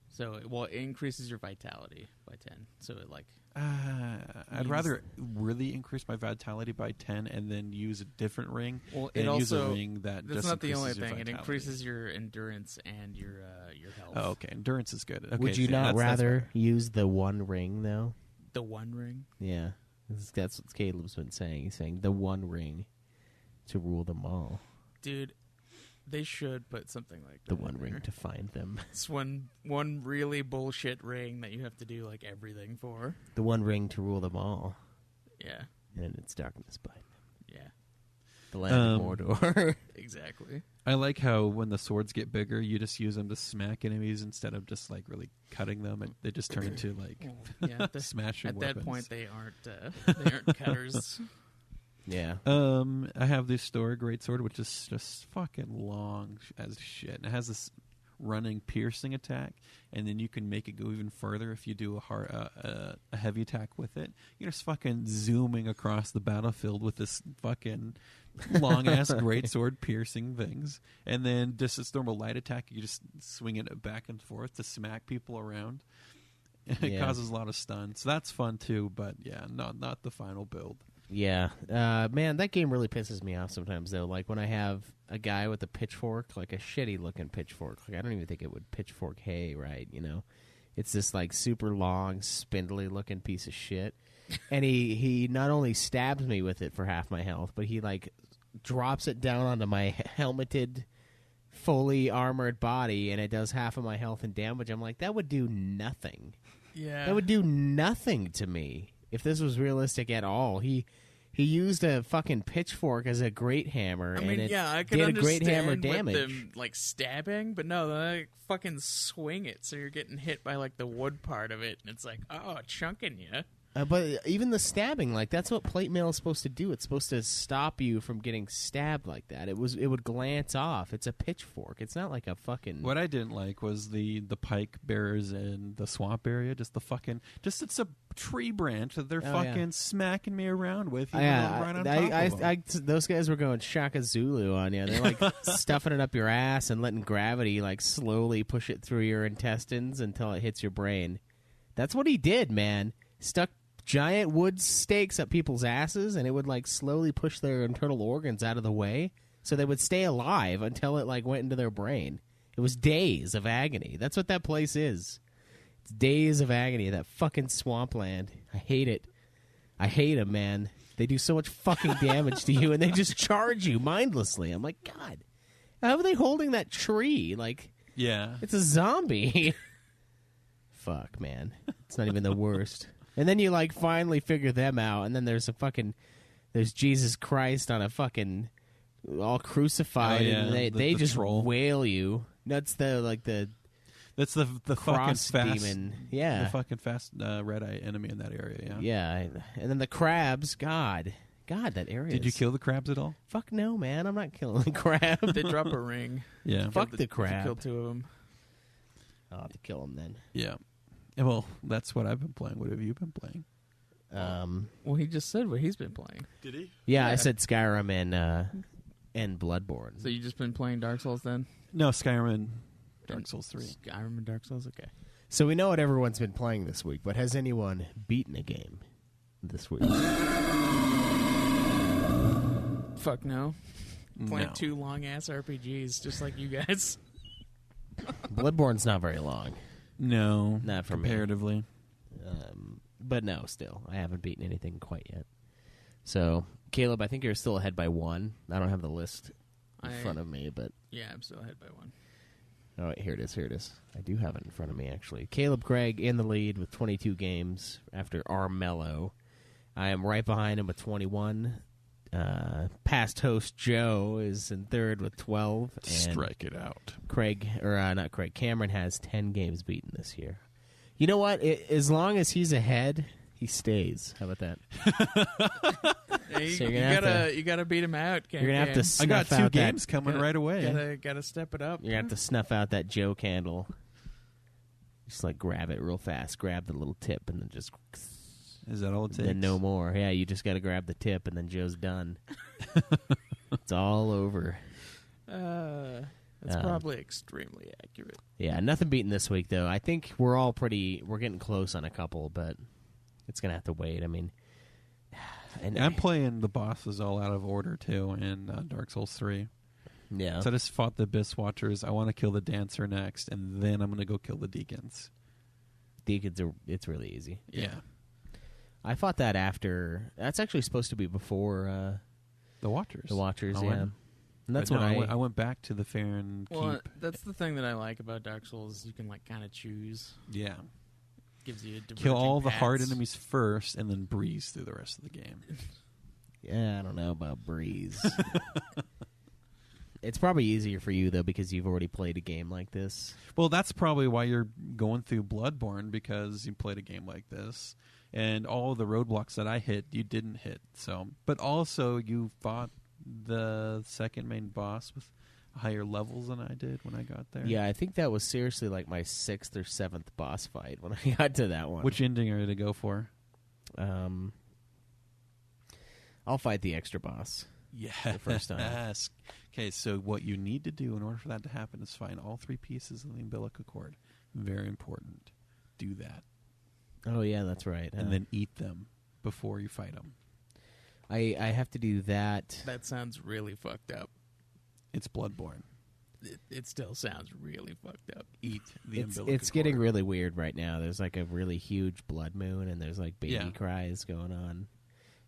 Speaker 4: So, it increases your vitality by 10. So it
Speaker 5: I'd
Speaker 4: Means-
Speaker 5: rather really increase my vitality by 10 and then use a different ring
Speaker 4: Well,
Speaker 5: than
Speaker 4: it
Speaker 5: use a
Speaker 4: also
Speaker 5: ring that
Speaker 4: that's
Speaker 5: just
Speaker 4: not the only
Speaker 5: increases your
Speaker 4: thing. It
Speaker 5: vitality.
Speaker 4: increases your endurance and your health.
Speaker 5: Oh, okay. Endurance is good. Okay,
Speaker 2: Would you
Speaker 5: so
Speaker 2: not
Speaker 5: that's
Speaker 2: rather
Speaker 5: better.
Speaker 2: use the one ring, though?
Speaker 4: The one ring.
Speaker 2: Yeah. That's what Caleb's been saying. He's saying the one ring to rule them all.
Speaker 4: Dude, they should put something like that.
Speaker 2: The one
Speaker 4: in
Speaker 2: ring
Speaker 4: there.
Speaker 2: to find them.
Speaker 4: It's one really bullshit ring that you have to do like everything for.
Speaker 2: The one ring to rule them all.
Speaker 4: Yeah.
Speaker 2: And it's darkness by them.
Speaker 4: Yeah.
Speaker 2: The land of Mordor.
Speaker 4: Exactly.
Speaker 5: I like how when the swords get bigger, you just use them to smack enemies instead of just like really cutting them. And they just turn into like
Speaker 4: Well, yeah.
Speaker 5: smashing
Speaker 4: At
Speaker 5: weapons.
Speaker 4: that point, they aren't cutters.
Speaker 2: Yeah.
Speaker 5: I have this Story Greatsword, which is just fucking long as shit. And it has this running piercing attack, and then you can make it go even further if you do a heavy attack with it. You're just fucking zooming across the battlefield with this fucking long ass greatsword piercing things, and then just its normal light attack, you just swing it back and forth to smack people around. It
Speaker 2: Yeah.
Speaker 5: causes a lot of stun, so that's fun too. But yeah, not the final build.
Speaker 2: Yeah. Man, that game really pisses me off sometimes, though. Like, when I have a guy with a pitchfork, like a shitty-looking pitchfork. Like, I don't even think it would pitchfork hay right, you know? It's this like super long, spindly looking piece of shit. And he not only stabs me with it for half my health, but he like drops it down onto my helmeted, fully armored body, and it does half of my health and damage. I'm like, that would do nothing.
Speaker 4: Yeah.
Speaker 2: That would do nothing to me if this was realistic at all. He used a fucking pitchfork as a great hammer,
Speaker 4: I mean,
Speaker 2: and it
Speaker 4: I can
Speaker 2: did a
Speaker 4: understand
Speaker 2: great hammer
Speaker 4: with
Speaker 2: damage.
Speaker 4: them, like, stabbing, but no, they like, fucking swing it, so you're getting hit by, like, the wood part of it, and it's like, oh, chunking you.
Speaker 2: But even the stabbing, like, that's what plate mail is supposed to do. It's supposed to stop you from getting stabbed like that. It would glance off. It's a pitchfork. It's not like a fucking...
Speaker 5: What I didn't like was the pike bearers in the swamp area. Just it's a tree branch that they're fucking smacking me around with.
Speaker 2: Yeah,
Speaker 5: right on top of them.
Speaker 2: those guys were going Shaka Zulu on you. They're like stuffing it up your ass and letting gravity like slowly push it through your intestines until it hits your brain. That's what he did, man. Stuck giant wood stakes up people's asses, and it would like slowly push their internal organs out of the way so they would stay alive until it like went into their brain. It was days of agony. That's what that place is. It's days of agony. That fucking swampland. I hate it. I hate them, man. They do so much fucking damage to you, and they just charge you mindlessly. I'm like, God, how are they holding that tree? Like,
Speaker 5: Yeah.
Speaker 2: it's a zombie. Fuck, man. It's not even the worst. And then you like finally figure them out, and then there's Jesus Christ on a fucking all crucified, and they just
Speaker 5: troll.
Speaker 2: wail you. That's the
Speaker 5: That's the fucking
Speaker 2: cross
Speaker 5: fast
Speaker 2: demon. Yeah,
Speaker 5: the fucking fast red eye enemy in that area. Yeah.
Speaker 2: yeah. And then the crabs. God, that area.
Speaker 5: Did you kill the crabs at all?
Speaker 2: Fuck no, man. I'm not killing the crab.
Speaker 4: They drop a ring.
Speaker 5: Yeah.
Speaker 2: Fuck the
Speaker 4: Kill
Speaker 2: crab.
Speaker 4: 2 of them.
Speaker 2: I'll have to kill him then.
Speaker 5: Yeah. Well, that's what I've been playing. What have you been playing?
Speaker 4: Well, he just said what he's been playing.
Speaker 5: Did he?
Speaker 2: Yeah, I said Skyrim and Bloodborne.
Speaker 4: So you just been playing Dark Souls then?
Speaker 5: No, Skyrim and Dark Souls 3.
Speaker 4: Skyrim and Dark Souls? Okay.
Speaker 2: So we know what everyone's been playing this week, but has anyone beaten a game this week?
Speaker 4: Fuck no. Playing
Speaker 5: No.
Speaker 4: 2 long-ass RPGs, just like you guys.
Speaker 2: Bloodborne's not very long.
Speaker 5: No.
Speaker 2: Not for me.
Speaker 5: comparatively.
Speaker 2: But no, still. I haven't beaten anything quite yet. So, Caleb, I think you're still ahead by 1. I don't have the list in front of me, but...
Speaker 4: Yeah, I'm still ahead by 1.
Speaker 2: Oh, wait, here it is. I do have it in front of me, actually. Caleb Craig in the lead with 22 games after Armello. I am right behind him with 21. Past host Joe is in third with 12. And
Speaker 5: Strike it out.
Speaker 2: Cameron has 10 games beaten this year. You know what? As long as he's ahead, he stays. How about that?
Speaker 4: Yeah,
Speaker 2: So you're
Speaker 4: you gotta beat him out.
Speaker 2: You're going to have to
Speaker 5: I
Speaker 2: snuff
Speaker 5: got 2
Speaker 2: out
Speaker 5: games
Speaker 2: that...
Speaker 5: coming right away.
Speaker 4: Gotta step it up.
Speaker 2: You're going to have to snuff out that Joe candle. Just like grab it real fast. Grab the little tip and then just...
Speaker 5: Is that all it takes?
Speaker 2: Then no more. Yeah, you just got to grab the tip, and then Joe's done. It's all over.
Speaker 4: That's probably extremely accurate.
Speaker 2: Yeah, nothing beaten this week, though. I think we're getting close on a couple, but it's going to have to wait. I mean... And
Speaker 5: I'm playing the bosses all out of order, too, in Dark Souls 3.
Speaker 2: Yeah.
Speaker 5: So I just fought the Abyss Watchers. I want to kill the Dancer next, and then I'm going to go kill the Deacons.
Speaker 2: Deacons it's really easy.
Speaker 5: Yeah.
Speaker 2: I fought that after... That's actually supposed to be before...
Speaker 5: The Watchers.
Speaker 2: The Watchers,
Speaker 5: Oh,
Speaker 2: yeah.
Speaker 5: I-
Speaker 2: And that's
Speaker 5: But
Speaker 2: what
Speaker 5: no, I went back to the Farron
Speaker 4: Well,
Speaker 5: Keep.
Speaker 4: that's the thing that I like about Dark Souls. You can like kind of choose.
Speaker 5: Yeah.
Speaker 4: Gives you a
Speaker 5: Kill all the
Speaker 4: paths.
Speaker 5: hard enemies first, and then breeze through the rest of the game.
Speaker 2: Yeah, I don't know about Breeze. It's probably easier for you, though, because you've already played a game like this.
Speaker 5: Well, that's probably why you're going through Bloodborne, because you played a game like this. And all the roadblocks that I hit, you didn't hit. So, but also, you fought the second main boss with higher levels than I did when I got there.
Speaker 2: Yeah, I think that was seriously like my 6th or 7th boss fight when I got to that one.
Speaker 5: Which ending are you to go for?
Speaker 2: I'll fight the extra boss.
Speaker 5: Yeah.
Speaker 2: The first time.
Speaker 5: Yes. Okay, so what you need to do in order for that to happen is find all 3 pieces of the umbilical cord. Very important. Do that.
Speaker 2: Oh, yeah, that's right.
Speaker 5: And then eat them before you fight them.
Speaker 2: I have to do that.
Speaker 4: That sounds really fucked up.
Speaker 5: It's Bloodborne.
Speaker 4: it still sounds really fucked up.
Speaker 5: Eat the umbilical
Speaker 2: It's getting
Speaker 5: cord.
Speaker 2: really weird right now. There's like a really huge blood moon, and there's like baby
Speaker 5: Yeah.
Speaker 2: cries going on.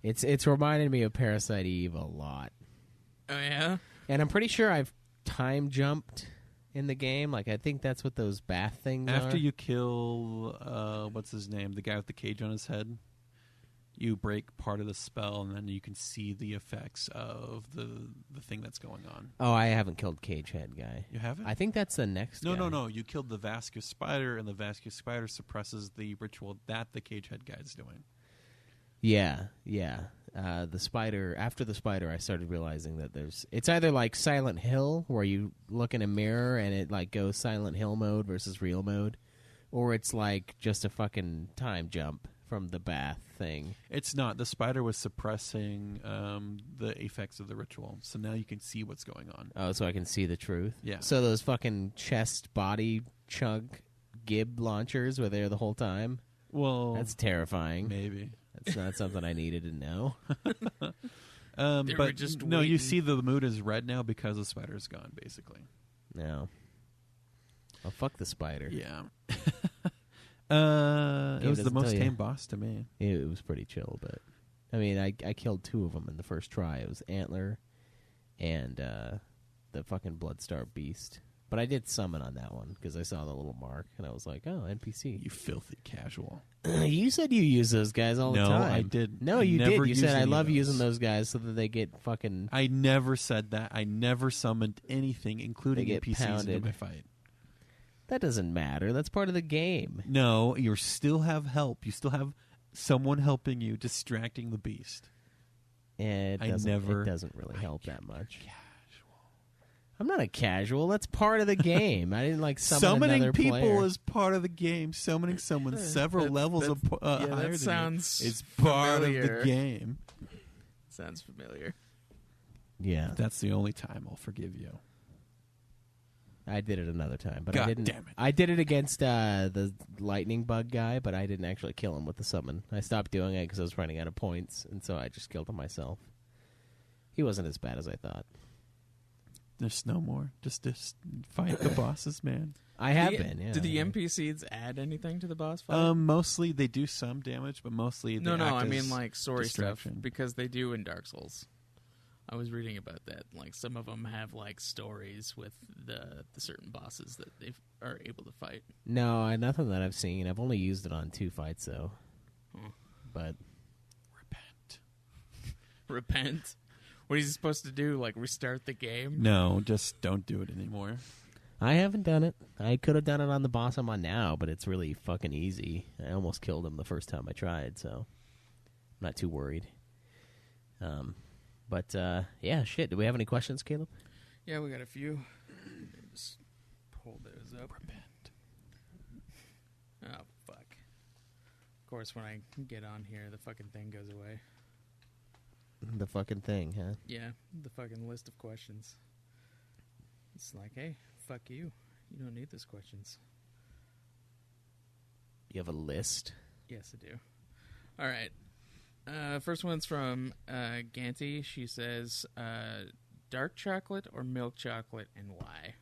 Speaker 2: It's reminding me of Parasite Eve a lot,
Speaker 4: Oh yeah.
Speaker 2: and I'm pretty sure I've time jumped in the game. Like I think that's what those bath things
Speaker 5: After
Speaker 2: are.
Speaker 5: you kill, what's his name? The guy with the cage on his head. You break part of the spell, and then you can see the effects of the thing that's going on.
Speaker 2: Oh, I haven't killed Cage Head guy.
Speaker 5: You haven't?
Speaker 2: I think that's the next.
Speaker 5: No,
Speaker 2: guy.
Speaker 5: no, no. You killed the vascular spider, and the vascular spider suppresses the ritual that the cage head guy's doing.
Speaker 2: Yeah. The spider. After the spider, I started realizing that it's either like Silent Hill, where you look in a mirror and it like goes Silent Hill mode versus real mode, or it's like just a fucking time jump from the bath thing.
Speaker 5: It's not. The spider was suppressing the effects of the ritual, so now you can see what's going on.
Speaker 2: Oh, so I can see the truth.
Speaker 5: Yeah.
Speaker 2: So those fucking chest body chunk gib launchers were there the whole time.
Speaker 5: Well,
Speaker 2: That's terrifying.
Speaker 5: maybe.
Speaker 2: That's not something I needed to know.
Speaker 4: They were
Speaker 5: But
Speaker 4: just
Speaker 5: no, you
Speaker 4: waiting.
Speaker 5: see the mood is red now because the spider's gone, basically.
Speaker 2: No. Oh, fuck the spider.
Speaker 5: Yeah.
Speaker 2: Game
Speaker 5: It was the
Speaker 2: doesn't
Speaker 5: most
Speaker 2: tell you.
Speaker 5: tame boss to me.
Speaker 2: It was pretty chill, but I mean, I killed 2 of them in the first try. It was Antler and the fucking Bloodstar Beast. But I did summon on that one because I saw the little mark and I was like, oh, NPC.
Speaker 5: You filthy casual.
Speaker 2: You said you use those guys all the
Speaker 5: No,
Speaker 2: time.
Speaker 5: I did
Speaker 2: No, you
Speaker 5: never
Speaker 2: did. You
Speaker 5: use
Speaker 2: said I
Speaker 5: any of
Speaker 2: love
Speaker 5: those."
Speaker 2: using those guys so that they get fucking.
Speaker 5: I never said that. I never summoned anything, including
Speaker 2: They get
Speaker 5: NPCs
Speaker 2: pounded.
Speaker 5: into my fight.
Speaker 2: That doesn't matter. That's part of the game.
Speaker 5: No, you still have help. You still have someone helping you, distracting the beast.
Speaker 2: It
Speaker 5: I
Speaker 2: doesn't,
Speaker 5: never-
Speaker 2: It doesn't really help that much. I'm not a casual. That's part of the game. I didn't like
Speaker 5: Summoning
Speaker 2: another
Speaker 5: people
Speaker 2: player.
Speaker 5: is part of the game. Summoning someone several levels
Speaker 4: that's-
Speaker 5: higher
Speaker 4: that
Speaker 5: than you
Speaker 4: sounds
Speaker 5: is part of
Speaker 4: familiar.
Speaker 5: the game.
Speaker 4: Sounds familiar.
Speaker 2: Yeah,
Speaker 5: That's the only time I'll forgive you.
Speaker 2: I did it another time, but
Speaker 5: God
Speaker 2: I didn't.
Speaker 5: damn it.
Speaker 2: I did it against the lightning bug guy, but I didn't actually kill him with the summon. I stopped doing it because I was running out of points, and so I just killed him myself. He wasn't as bad as I thought.
Speaker 5: There's no more. Just fight the bosses, man.
Speaker 2: I have
Speaker 4: Did the-
Speaker 2: been. Yeah.
Speaker 4: Did the NPCs add anything to the boss fight?
Speaker 5: Mostly they do some damage, but mostly they
Speaker 4: no,
Speaker 5: act
Speaker 4: I
Speaker 5: as
Speaker 4: mean like story stuff
Speaker 5: distraction.
Speaker 4: because they do in Dark Souls. I was reading about that. Like some of them have like stories with the certain bosses that they are able to fight.
Speaker 2: No, nothing that I've seen. I've only used it on 2 fights though.
Speaker 4: Huh.
Speaker 2: But
Speaker 5: Repent.
Speaker 4: Repent. What is he supposed to do? Like restart the game?
Speaker 5: No, just don't do it anymore.
Speaker 2: I haven't done it. I could have done it on the boss I'm on now, but it's really fucking easy. I almost killed him the first time I tried, so I'm not too worried. But yeah, shit. Do we have any questions, Caleb?
Speaker 4: Yeah, we got a few. Just pull those up.
Speaker 5: Repent.
Speaker 4: Oh fuck. Of course, when I get on here, the fucking thing goes away.
Speaker 2: The fucking thing, huh?
Speaker 4: Yeah, the fucking list of questions. It's like, hey, fuck you. You don't need those questions.
Speaker 2: You have a list?
Speaker 4: Yes, I do. All right. First one's from Ganty. She says, dark chocolate or milk chocolate and why?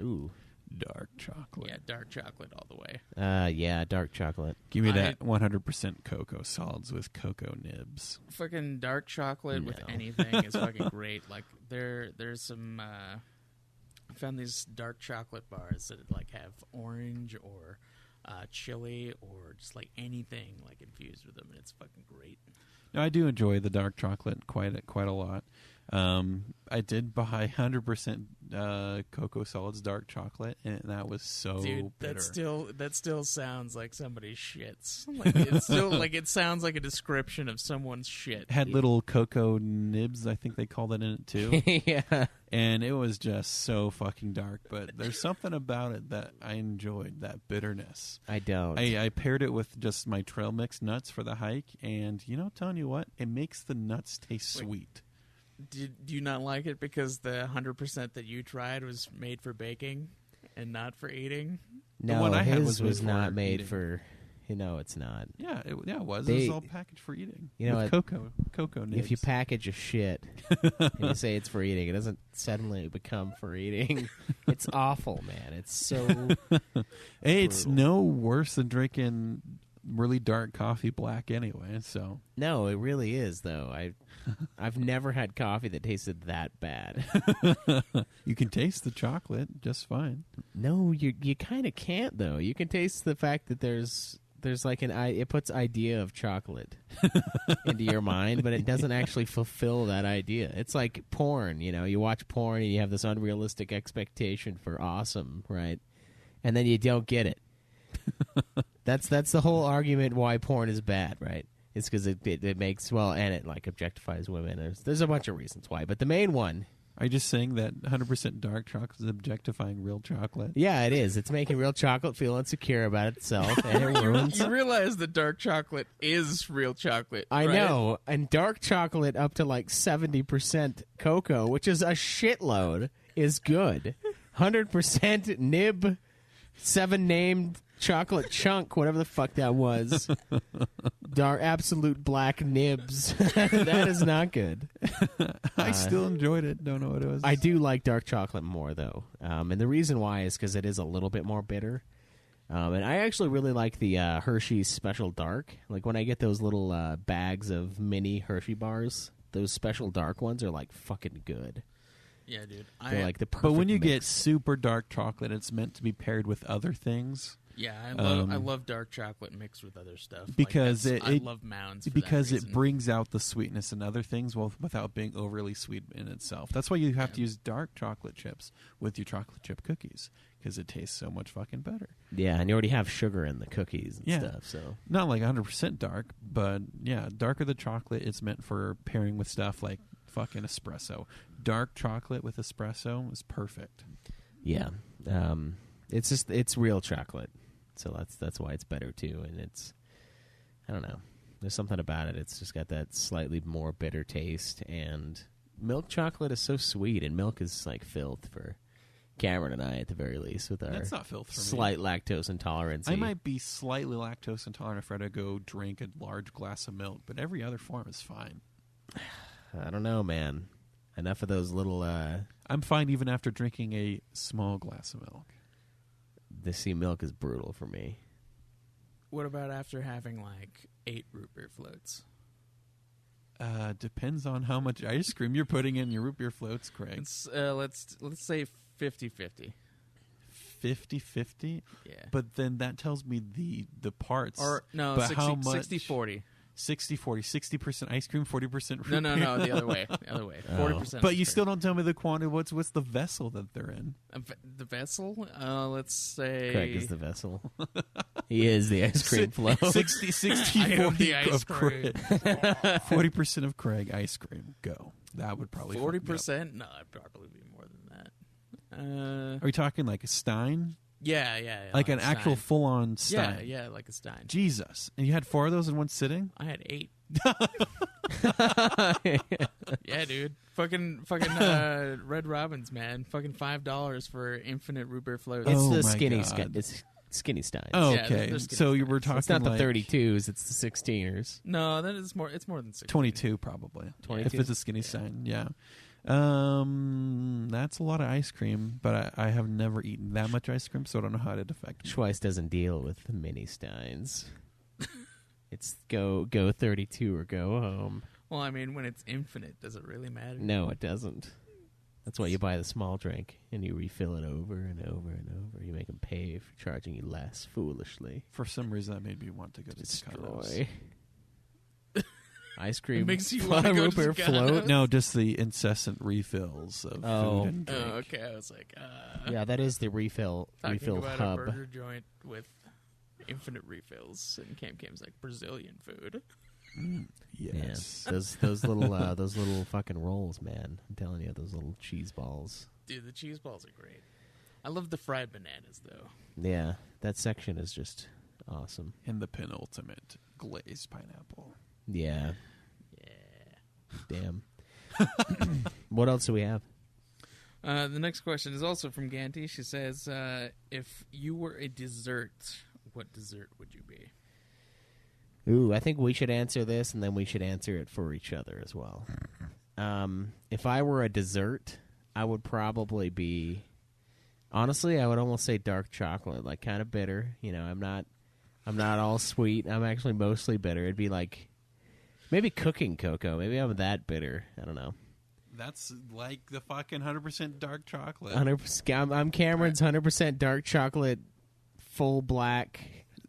Speaker 2: Ooh.
Speaker 5: Dark chocolate.
Speaker 4: Yeah, dark chocolate all the way.
Speaker 2: Yeah, dark chocolate.
Speaker 5: Give me
Speaker 4: I-
Speaker 5: that 100% cocoa solids with cocoa nibs.
Speaker 4: Fucking dark chocolate with
Speaker 2: No.
Speaker 4: anything is fucking great. Like there's some I found these dark chocolate bars that like have orange or chili or just like anything like infused with them, and it's fucking great.
Speaker 5: No, I do enjoy the dark chocolate quite a lot. I did buy 100% cocoa solids dark chocolate, and that was so
Speaker 4: Dude,
Speaker 5: bitter.
Speaker 4: that still sounds like somebody's shits. Like it's still like it sounds like a description of someone's shit.
Speaker 5: Had little cocoa nibs, I think they called it in it too.
Speaker 2: Yeah.
Speaker 5: And it was just so fucking dark. But there's something about it that I enjoyed, that bitterness.
Speaker 2: I don't.
Speaker 5: I paired it with just my trail mix nuts for the hike, and telling you what, it makes the nuts taste
Speaker 4: Wait.
Speaker 5: sweet.
Speaker 4: Do you not like it because the 100% that you tried was made for baking and not for eating?
Speaker 2: no,
Speaker 5: one I had
Speaker 2: his
Speaker 5: was
Speaker 2: was
Speaker 5: made for
Speaker 2: not made
Speaker 5: eating.
Speaker 2: for No, it's not.
Speaker 5: Yeah, it was.
Speaker 2: They-
Speaker 5: It was all packaged for eating.
Speaker 2: You know
Speaker 5: with cocoa nibs.
Speaker 2: If you package a shit and you say it's for eating, it doesn't suddenly become for eating. It's awful, man. It's so
Speaker 5: Hey, it's
Speaker 2: brutal.
Speaker 5: no worse than drinking really dark coffee black anyway. So
Speaker 2: No, it really is though. I've never had coffee that tasted that bad.
Speaker 5: you can taste the chocolate just fine.
Speaker 2: No, you kind of can't though. You can taste the fact that there's like it puts idea of chocolate into your mind, but it doesn't actually fulfill that idea. It's like porn, you watch porn and you have this unrealistic expectation for awesome, right? And then you don't get it. That's the whole argument why porn is bad, right? It's because it makes and it like objectifies women. There's a bunch of reasons why, but the main one.
Speaker 5: Are you just saying that 100% dark chocolate is objectifying real chocolate?
Speaker 2: Yeah, it is. It's making real chocolate feel insecure about itself, and it ruins.
Speaker 4: You realize that dark chocolate is real chocolate.
Speaker 2: I
Speaker 4: right?
Speaker 2: know, and dark chocolate up to like 70% cocoa, which is a shitload, is good. 100% nib, 7 named chocolate chunk, whatever the fuck that was. Dark absolute black nibs. That is not good.
Speaker 5: I still enjoyed it. Don't know what it was.
Speaker 2: I do like dark chocolate more, though. And the reason why is because it is a little bit more bitter. And I actually really like the Hershey's Special Dark. Like when I get those little bags of mini Hershey bars, those Special Dark ones are like fucking good.
Speaker 4: Yeah, dude.
Speaker 2: They're like the perfect
Speaker 5: But when you get
Speaker 2: mix.
Speaker 5: super dark chocolate, it's meant to be paired with other things.
Speaker 4: Yeah, I love dark chocolate mixed with other stuff.
Speaker 5: Because
Speaker 4: I love mounds for
Speaker 5: because
Speaker 4: that
Speaker 5: it
Speaker 4: reason.
Speaker 5: brings out the sweetness in other things without being overly sweet in itself. That's why you have to use dark chocolate chips with your chocolate chip cookies because it tastes so much fucking better.
Speaker 2: Yeah, and you already have sugar in the cookies and stuff, so.
Speaker 5: Not like 100% dark, but yeah, darker the chocolate, it's meant for pairing with stuff like fucking espresso. Dark chocolate with espresso is perfect.
Speaker 2: Yeah. It's real chocolate. So that's why it's better too, and I don't know. There's something about it. It's just got that slightly more bitter taste, and milk chocolate is so sweet, and milk is like filth for Cameron and I at the very least with our
Speaker 5: That's not filth for me.
Speaker 2: slight lactose intolerance.
Speaker 5: I might be slightly lactose intolerant if I had to go drink a large glass of milk, but every other form is fine.
Speaker 2: I don't know, man. Enough of those little
Speaker 5: I'm fine even after drinking a small glass of milk.
Speaker 2: the sea milk is brutal for me.
Speaker 4: What about after having like 8 root beer floats?
Speaker 5: Depends on how much ice cream you're putting in your root beer floats, Craig.
Speaker 4: It's, let's say 50-50.
Speaker 5: 50-50?
Speaker 4: Yeah.
Speaker 5: But then that tells me the parts.
Speaker 4: Or no,
Speaker 5: but
Speaker 4: 60,
Speaker 5: how much?
Speaker 4: 60-40.
Speaker 5: 60-40. 60% ice cream, 40% root
Speaker 4: No,
Speaker 5: beer.
Speaker 4: the other way. The other way. 40%.
Speaker 5: But you
Speaker 4: ice
Speaker 5: still
Speaker 4: cream.
Speaker 5: don't tell me the quantity. What's the vessel that they're in?
Speaker 4: The vessel? Let's say...
Speaker 2: Craig is the vessel. He is the ice cream float.
Speaker 5: 60
Speaker 4: I am
Speaker 5: 40
Speaker 4: the ice
Speaker 5: of Craig.
Speaker 4: cream.
Speaker 5: 40% of Craig ice cream. Go. That would probably
Speaker 4: 40%? No, I'd probably be more than that.
Speaker 5: Are we talking like a Stein?
Speaker 4: Yeah.
Speaker 5: Like an
Speaker 4: a
Speaker 5: actual
Speaker 4: Stein.
Speaker 5: full-on Stein?
Speaker 4: Yeah, like a Stein.
Speaker 5: Jesus. And you had 4 of those in one sitting?
Speaker 4: I had 8. Yeah, dude. Fucking Red Robin's, man. Fucking $5 for infinite root beer floats.
Speaker 2: It's
Speaker 5: Oh
Speaker 2: the
Speaker 5: my
Speaker 2: skinny
Speaker 5: God.
Speaker 2: It's skinny Steins.
Speaker 5: Oh,
Speaker 4: Yeah,
Speaker 5: okay.
Speaker 4: they're skinny
Speaker 5: So you were
Speaker 4: Steins.
Speaker 5: talking
Speaker 2: It's not the
Speaker 5: like
Speaker 2: 32s, it's the 16ers.
Speaker 4: No, that is more. It's more than 6.
Speaker 5: 22 probably.
Speaker 2: 22?
Speaker 5: If it's a skinny Stein, yeah. That's a lot of ice cream, but I have never eaten that much ice cream, so I don't know how it'd affect me.
Speaker 2: Schweiss doesn't deal with the mini Steins. It's go 32 or go home.
Speaker 4: Well, I mean, when it's infinite, does it really matter?
Speaker 2: No, it doesn't. That's why you buy the small drink and you refill it over and over and over. You make them pay for charging you less foolishly.
Speaker 5: For some reason, that made me want to go to Chicago's.
Speaker 2: Destroy. Ice cream.
Speaker 4: It makes you wanna go
Speaker 2: root
Speaker 4: to
Speaker 2: beer
Speaker 4: Chicago's?
Speaker 2: float.
Speaker 5: No, just the incessant refills of
Speaker 2: Oh.
Speaker 5: food and drink.
Speaker 4: Oh, okay. I was like,
Speaker 2: Yeah, that is the refill
Speaker 4: talking about
Speaker 2: hub.
Speaker 4: a burger joint with infinite refills, and Cam's like Brazilian food.
Speaker 5: Yes.
Speaker 2: Yeah. Those little fucking rolls, man. I'm telling you, those little cheese balls.
Speaker 4: Dude, the cheese balls are great. I love the fried bananas, though.
Speaker 2: Yeah, that section is just awesome.
Speaker 5: And the penultimate glazed pineapple.
Speaker 2: Yeah,
Speaker 4: Yeah.
Speaker 2: damn. What else do we have?
Speaker 4: The next question is also from Ganti. She says, if you were a dessert, what dessert would you be?
Speaker 2: Ooh, I think we should answer this, and then we should answer it for each other as well. If I were a dessert, I would probably be... Honestly, I would almost say dark chocolate, like kind of bitter. You know, I'm not all sweet. I'm actually mostly bitter. It'd be like maybe cooking cocoa. Maybe I'm that bitter. I don't know.
Speaker 5: That's like the fucking 100% dark chocolate.
Speaker 2: 100%. I'm Cameron's 100% dark chocolate, full black.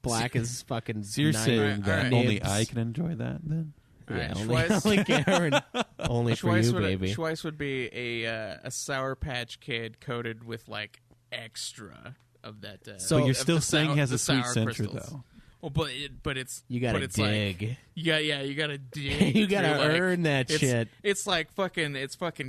Speaker 2: Black is fucking.
Speaker 5: So you're saying that
Speaker 4: right.
Speaker 5: only I can enjoy that then?
Speaker 4: All
Speaker 2: Yeah,
Speaker 4: right,
Speaker 2: only Cameron. Only for you,
Speaker 4: would,
Speaker 2: baby.
Speaker 4: Schweiss would be a Sour Patch Kid coated with like extra of that.
Speaker 2: So
Speaker 5: But you're
Speaker 4: of
Speaker 5: still
Speaker 4: the
Speaker 5: saying he has a sweet
Speaker 4: sour
Speaker 5: center,
Speaker 4: crystals.
Speaker 5: though.
Speaker 4: Well, but it's
Speaker 2: You gotta
Speaker 4: but it's
Speaker 2: dig.
Speaker 4: Like, you gotta dig.
Speaker 2: You gotta
Speaker 4: through, like,
Speaker 2: earn that shit.
Speaker 4: It's like fucking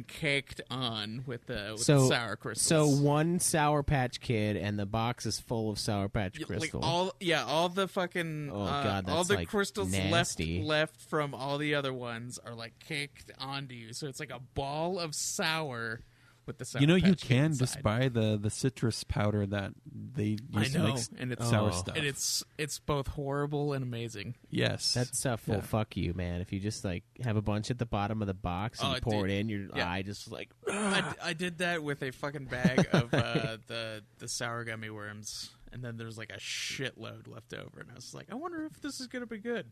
Speaker 4: caked on with the sour crystals.
Speaker 2: So one Sour Patch Kid, and the box is full of Sour Patch crystals.
Speaker 4: Like all the fucking
Speaker 2: Oh, God,
Speaker 4: all
Speaker 2: that's,
Speaker 4: the
Speaker 2: like,
Speaker 4: crystals
Speaker 2: nasty.
Speaker 4: left from all the other ones are like caked onto you. So it's like a ball of sour with the sour.
Speaker 5: You know, you
Speaker 4: Patch Kid
Speaker 5: can
Speaker 4: inside.
Speaker 5: just buy the citrus powder that they
Speaker 4: I
Speaker 5: use to
Speaker 4: know,
Speaker 5: make
Speaker 4: and it's
Speaker 5: sour
Speaker 2: Oh.
Speaker 5: stuff.
Speaker 4: and it's both horrible and amazing.
Speaker 5: Yes.
Speaker 2: That stuff will
Speaker 5: Yeah.
Speaker 2: fuck you, man. If you just like have a bunch at the bottom of the box and
Speaker 4: Oh,
Speaker 2: you pour
Speaker 4: dude.
Speaker 2: it in, your
Speaker 4: Yeah.
Speaker 2: eye just like.
Speaker 4: I did that with a fucking bag of the sour gummy worms, and then there's like a shitload left over, and I was like, I wonder if this is gonna be good.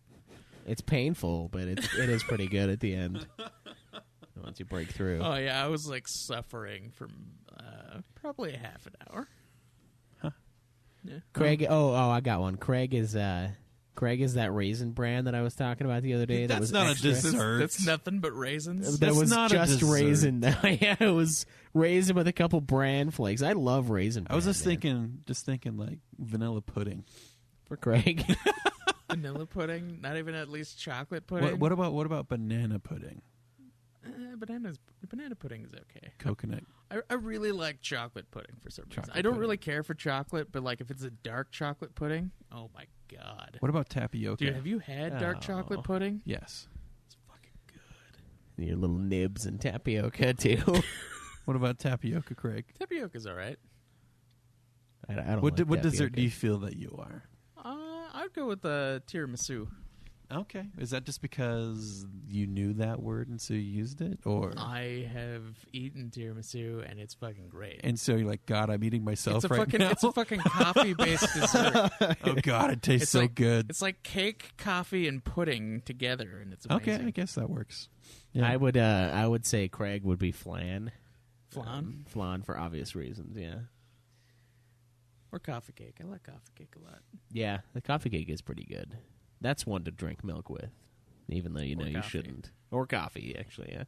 Speaker 2: It's painful, but it is pretty good at the end. Once you break through.
Speaker 4: Oh yeah, I was like suffering from probably a half an hour.
Speaker 5: Huh.
Speaker 4: Yeah.
Speaker 2: Craig, I got one. Craig is that raisin brand that I was talking about the other day. That
Speaker 5: That's
Speaker 2: was
Speaker 5: not a
Speaker 2: extra.
Speaker 5: dessert.
Speaker 4: That's nothing but raisins.
Speaker 2: That
Speaker 5: That's
Speaker 2: was
Speaker 5: not a
Speaker 2: just
Speaker 5: dessert.
Speaker 2: raisin. Yeah, it was raisin with a couple bran flakes. I love raisin.
Speaker 5: I was
Speaker 2: bran,
Speaker 5: just thinking like vanilla pudding.
Speaker 2: for Craig.
Speaker 4: Vanilla pudding, not even at least chocolate pudding.
Speaker 5: What about banana pudding?
Speaker 4: Banana pudding is okay.
Speaker 5: Coconut.
Speaker 4: I really like chocolate pudding for some reason.
Speaker 5: Chocolate
Speaker 4: I don't
Speaker 5: pudding.
Speaker 4: really care for chocolate, but like if it's a dark chocolate pudding, oh my god.
Speaker 5: What about tapioca?
Speaker 4: Dude, have you had dark
Speaker 2: Oh.
Speaker 4: chocolate pudding?
Speaker 5: Yes.
Speaker 4: It's fucking good.
Speaker 2: Your little nibs and tapioca too.
Speaker 5: What about tapioca, Craig?
Speaker 4: Tapioca's all right.
Speaker 2: I don't.
Speaker 5: What
Speaker 2: like
Speaker 5: what dessert
Speaker 2: tapioca.
Speaker 5: do you feel that you are?
Speaker 4: I'd go with the tiramisu.
Speaker 5: Okay. Is that just because you knew that word and so you used it, or
Speaker 4: I have eaten tiramisu and it's fucking great.
Speaker 5: and so you're like, God, I'm eating myself
Speaker 4: It's a
Speaker 5: right
Speaker 4: fucking
Speaker 5: now.
Speaker 4: it's a fucking coffee based dessert.
Speaker 5: Oh God, it tastes
Speaker 4: It's
Speaker 5: so
Speaker 4: like,
Speaker 5: good.
Speaker 4: It's like cake, coffee, and pudding together, and it's amazing.
Speaker 5: Okay, I guess that works.
Speaker 2: I would say Craig would be flan.
Speaker 4: Flan
Speaker 2: Flan for obvious reasons. Yeah.
Speaker 4: or coffee cake. I like coffee cake a lot.
Speaker 2: Yeah, the coffee cake is pretty good. That's one to drink milk with, even though you know
Speaker 4: Or
Speaker 2: you
Speaker 4: coffee.
Speaker 2: shouldn't. Or coffee, actually. Yeah,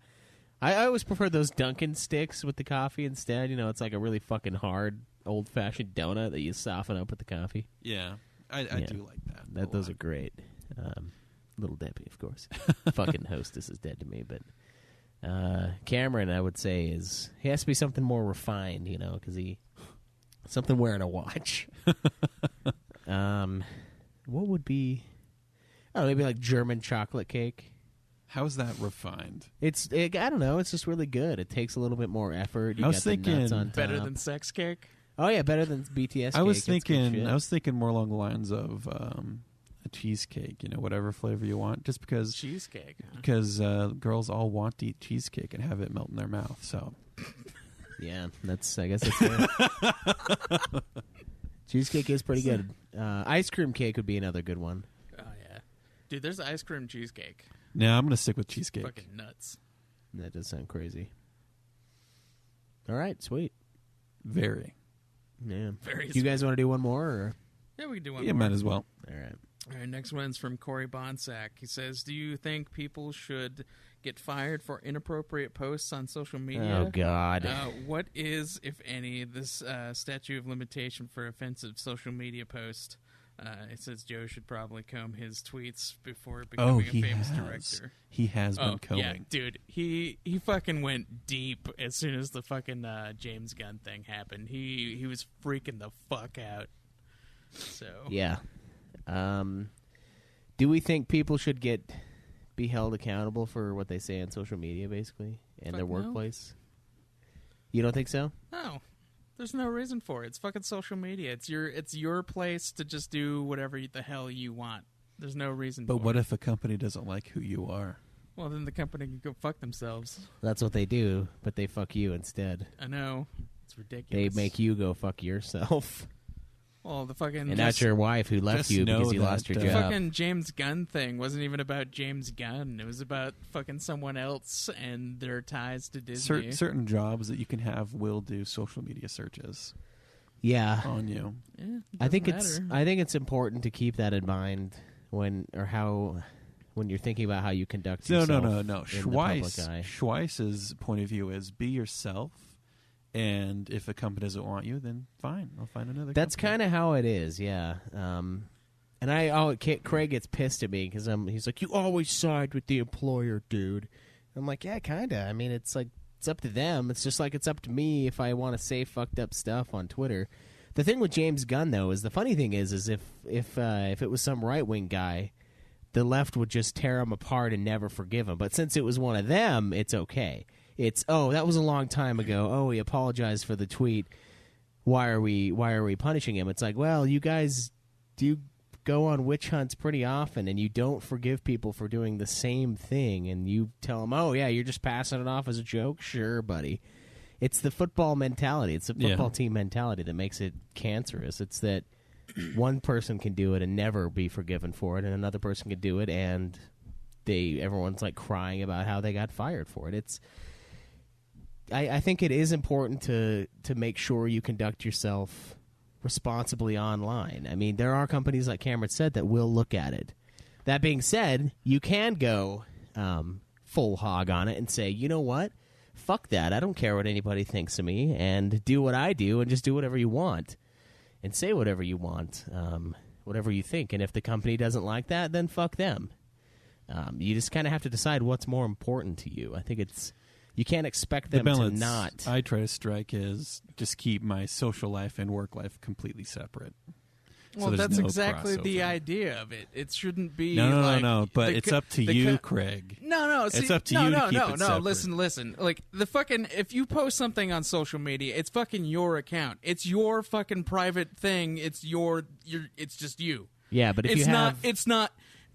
Speaker 2: I always prefer those Dunkin' sticks with the coffee instead. You know, it's like a really fucking hard old fashioned donut that you soften up with the coffee.
Speaker 5: Yeah, I
Speaker 2: Yeah.
Speaker 5: do like that.
Speaker 2: Those are great. Little Debbie, of course. Fucking hostess is dead to me, but Cameron, I would say, he has to be something more refined, you know, because something wearing a watch. What would be? I don't know, maybe like German chocolate cake.
Speaker 5: How's that refined?
Speaker 2: I don't know. It's just really good. It takes a little bit more effort. You
Speaker 5: I was
Speaker 2: got the nuts
Speaker 5: thinking
Speaker 2: on
Speaker 4: Better
Speaker 2: top.
Speaker 4: than sex cake.
Speaker 2: Oh yeah, better than BTS.
Speaker 5: I was
Speaker 2: cake. It's good
Speaker 5: thinking.
Speaker 2: shit.
Speaker 5: I was thinking more along the lines of a cheesecake. You know, whatever flavor you want, just because
Speaker 4: Cheesecake. Huh?
Speaker 5: because girls all want to eat cheesecake and have it melt in their mouth. So
Speaker 2: Yeah, I guess that's fair. Cheesecake is pretty good. Ice cream cake would be another good one.
Speaker 4: Oh yeah, dude. There's ice cream cheesecake.
Speaker 5: now I'm gonna stick with cheesecake.
Speaker 4: Fucking nuts.
Speaker 2: That does sound crazy. All right, sweet.
Speaker 5: Very.
Speaker 2: Yeah.
Speaker 4: Very
Speaker 2: You guys want to do one more? Or?
Speaker 4: Yeah, we can do one
Speaker 5: Yeah,
Speaker 4: more.
Speaker 5: might as well.
Speaker 2: All right.
Speaker 4: All right, next one's from Corey Bonsack. He says, "Do you think people should get fired for inappropriate posts on social media?
Speaker 2: Oh God.
Speaker 4: What is, if any, this statute of limitation for offensive social media post?" It says Joe should probably comb his tweets before becoming a famous director.
Speaker 5: He has been combing.
Speaker 4: Yeah, dude. He fucking went deep as soon as the fucking James Gunn thing happened. He was freaking the fuck out. So
Speaker 2: Yeah. Do we think people should be held accountable for what they say on social media, basically, in
Speaker 4: Fuck
Speaker 2: their
Speaker 4: no.
Speaker 2: workplace? You don't think so?
Speaker 4: No, there's no reason for it. It's fucking social media. It's your place to just do whatever the hell you want. There's no reason.
Speaker 5: But
Speaker 4: for
Speaker 5: what
Speaker 4: it.
Speaker 5: if a company doesn't like who you are?
Speaker 4: Well, then the company can go fuck themselves.
Speaker 2: That's what they do, but they fuck you instead.
Speaker 4: I know. It's ridiculous.
Speaker 2: They make you go fuck yourself.
Speaker 4: Well, the fucking
Speaker 2: And not your wife who left
Speaker 5: just
Speaker 2: you because
Speaker 5: know
Speaker 2: you lost your
Speaker 5: that,
Speaker 4: the
Speaker 2: job.
Speaker 4: fucking James Gunn thing wasn't even about James Gunn. It was about fucking someone else and their ties to Disney.
Speaker 5: Certain jobs that you can have will do social media searches
Speaker 2: Yeah.
Speaker 5: on you.
Speaker 4: Yeah, it
Speaker 2: I think
Speaker 4: doesn't matter.
Speaker 2: I think it's important to keep that in mind when you're thinking about how you conduct
Speaker 5: No.
Speaker 2: yourself. in the public eye.
Speaker 5: Schweiss's point of view is be yourself, and if a company doesn't want you, then fine, I'll find another.
Speaker 2: That's
Speaker 5: company.
Speaker 2: kind of how it is, yeah. And Craig gets pissed at me because he's like, "You always side with the employer, dude." I'm like, "Yeah, kinda. I mean, it's like it's up to them. It's just like it's up to me if I want to say fucked up stuff on Twitter." The thing with James Gunn though is the funny thing is if it was some right wing guy, the left would just tear him apart and never forgive him. But since it was one of them, it's okay. It's that was a long time ago. Oh, he apologized for the tweet. Why are we punishing him? It's like, well, you guys do go on witch hunts pretty often, and you don't forgive people for doing the same thing, and you tell them, oh yeah, you're just passing it off as a joke. Sure, buddy. It's the football mentality. It's the football team mentality that makes it cancerous. It's that one person can do it and never be forgiven for it, and another person can do it, and everyone's like crying about how they got fired for it. I think it is important to make sure you conduct yourself responsibly online. I mean, there are companies, like Cameron said, that will look at it. That being said, you can go full hog on it and say, you know what? Fuck that. I don't care what anybody thinks of me, and do what I do and just do whatever you want and say whatever you want, whatever you think. And if the company doesn't like that, then fuck them. You just kind of have to decide what's more important to you. I think you can't expect them to not.
Speaker 5: I try to strike is just keep my social life and work life completely separate.
Speaker 4: Well,
Speaker 5: so
Speaker 4: that's
Speaker 5: no
Speaker 4: exactly the
Speaker 5: crossover.
Speaker 4: idea of it. It shouldn't be
Speaker 5: No. But it's up to you, Craig.
Speaker 4: No.
Speaker 5: It's up to you to keep it separate.
Speaker 4: Listen. Like the fucking, if you post something on social media, it's fucking your account. It's your fucking private thing. It's it's just you.
Speaker 2: Yeah, but if
Speaker 4: it's
Speaker 2: you have,
Speaker 4: it's not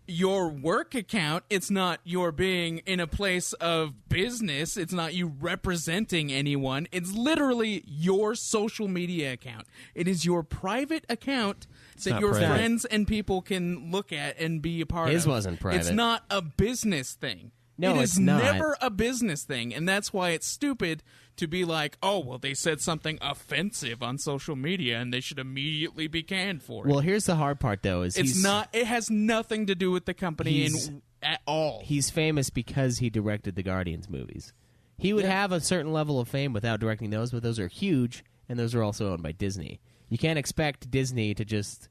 Speaker 4: your work account. It's not your being in a place of business. It's not you representing anyone. It's literally your social media account. It is your private account that
Speaker 5: not
Speaker 4: your
Speaker 5: private.
Speaker 4: friends and people can look at and be a part of.
Speaker 2: His wasn't private.
Speaker 4: It's not a business thing.
Speaker 2: No,
Speaker 4: it
Speaker 2: it's
Speaker 4: is
Speaker 2: not.
Speaker 4: never a business thing, and that's why it's stupid to be like, oh, well, they said something offensive on social media, and they should immediately be canned for it.
Speaker 2: well, here's the hard part, though, is
Speaker 4: It's not. It has nothing to do with the company
Speaker 2: He's-
Speaker 4: at all.
Speaker 2: he's famous because he directed the Guardians movies. He would have a certain level of fame without directing those, but those are huge, and those are also owned by Disney. You can't expect Disney to just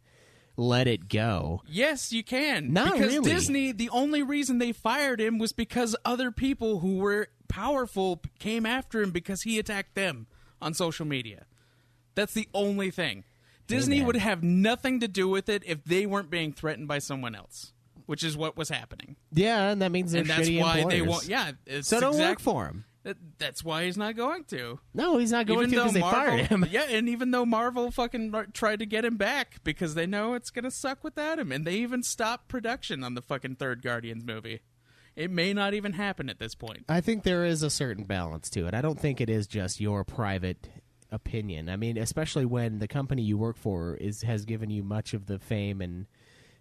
Speaker 2: let it go.
Speaker 4: Yes, you can.
Speaker 2: Not
Speaker 4: because
Speaker 2: really.
Speaker 4: Disney, the only reason they fired him was because other people who were powerful came after him because he attacked them on social media. That's the only thing. Disney
Speaker 2: man.
Speaker 4: would have nothing to do with it if they weren't being threatened by someone else, which is what was happening.
Speaker 2: Yeah, and that means they're
Speaker 4: And that's
Speaker 2: shitty
Speaker 4: why
Speaker 2: employers.
Speaker 4: they won't. Yeah, it's
Speaker 2: So don't work for him.
Speaker 4: That's why he's not going to.
Speaker 2: No, he's not going
Speaker 4: Even
Speaker 2: to
Speaker 4: though
Speaker 2: because they fired him.
Speaker 4: Yeah, and even though Marvel fucking tried to get him back because they know it's gonna suck without him, and they even stopped production on the fucking third Guardians movie. It may not even happen at this point.
Speaker 2: I think there is a certain balance to it. I don't think it is just your private opinion. I mean, especially when the company you work for has given you much of the fame and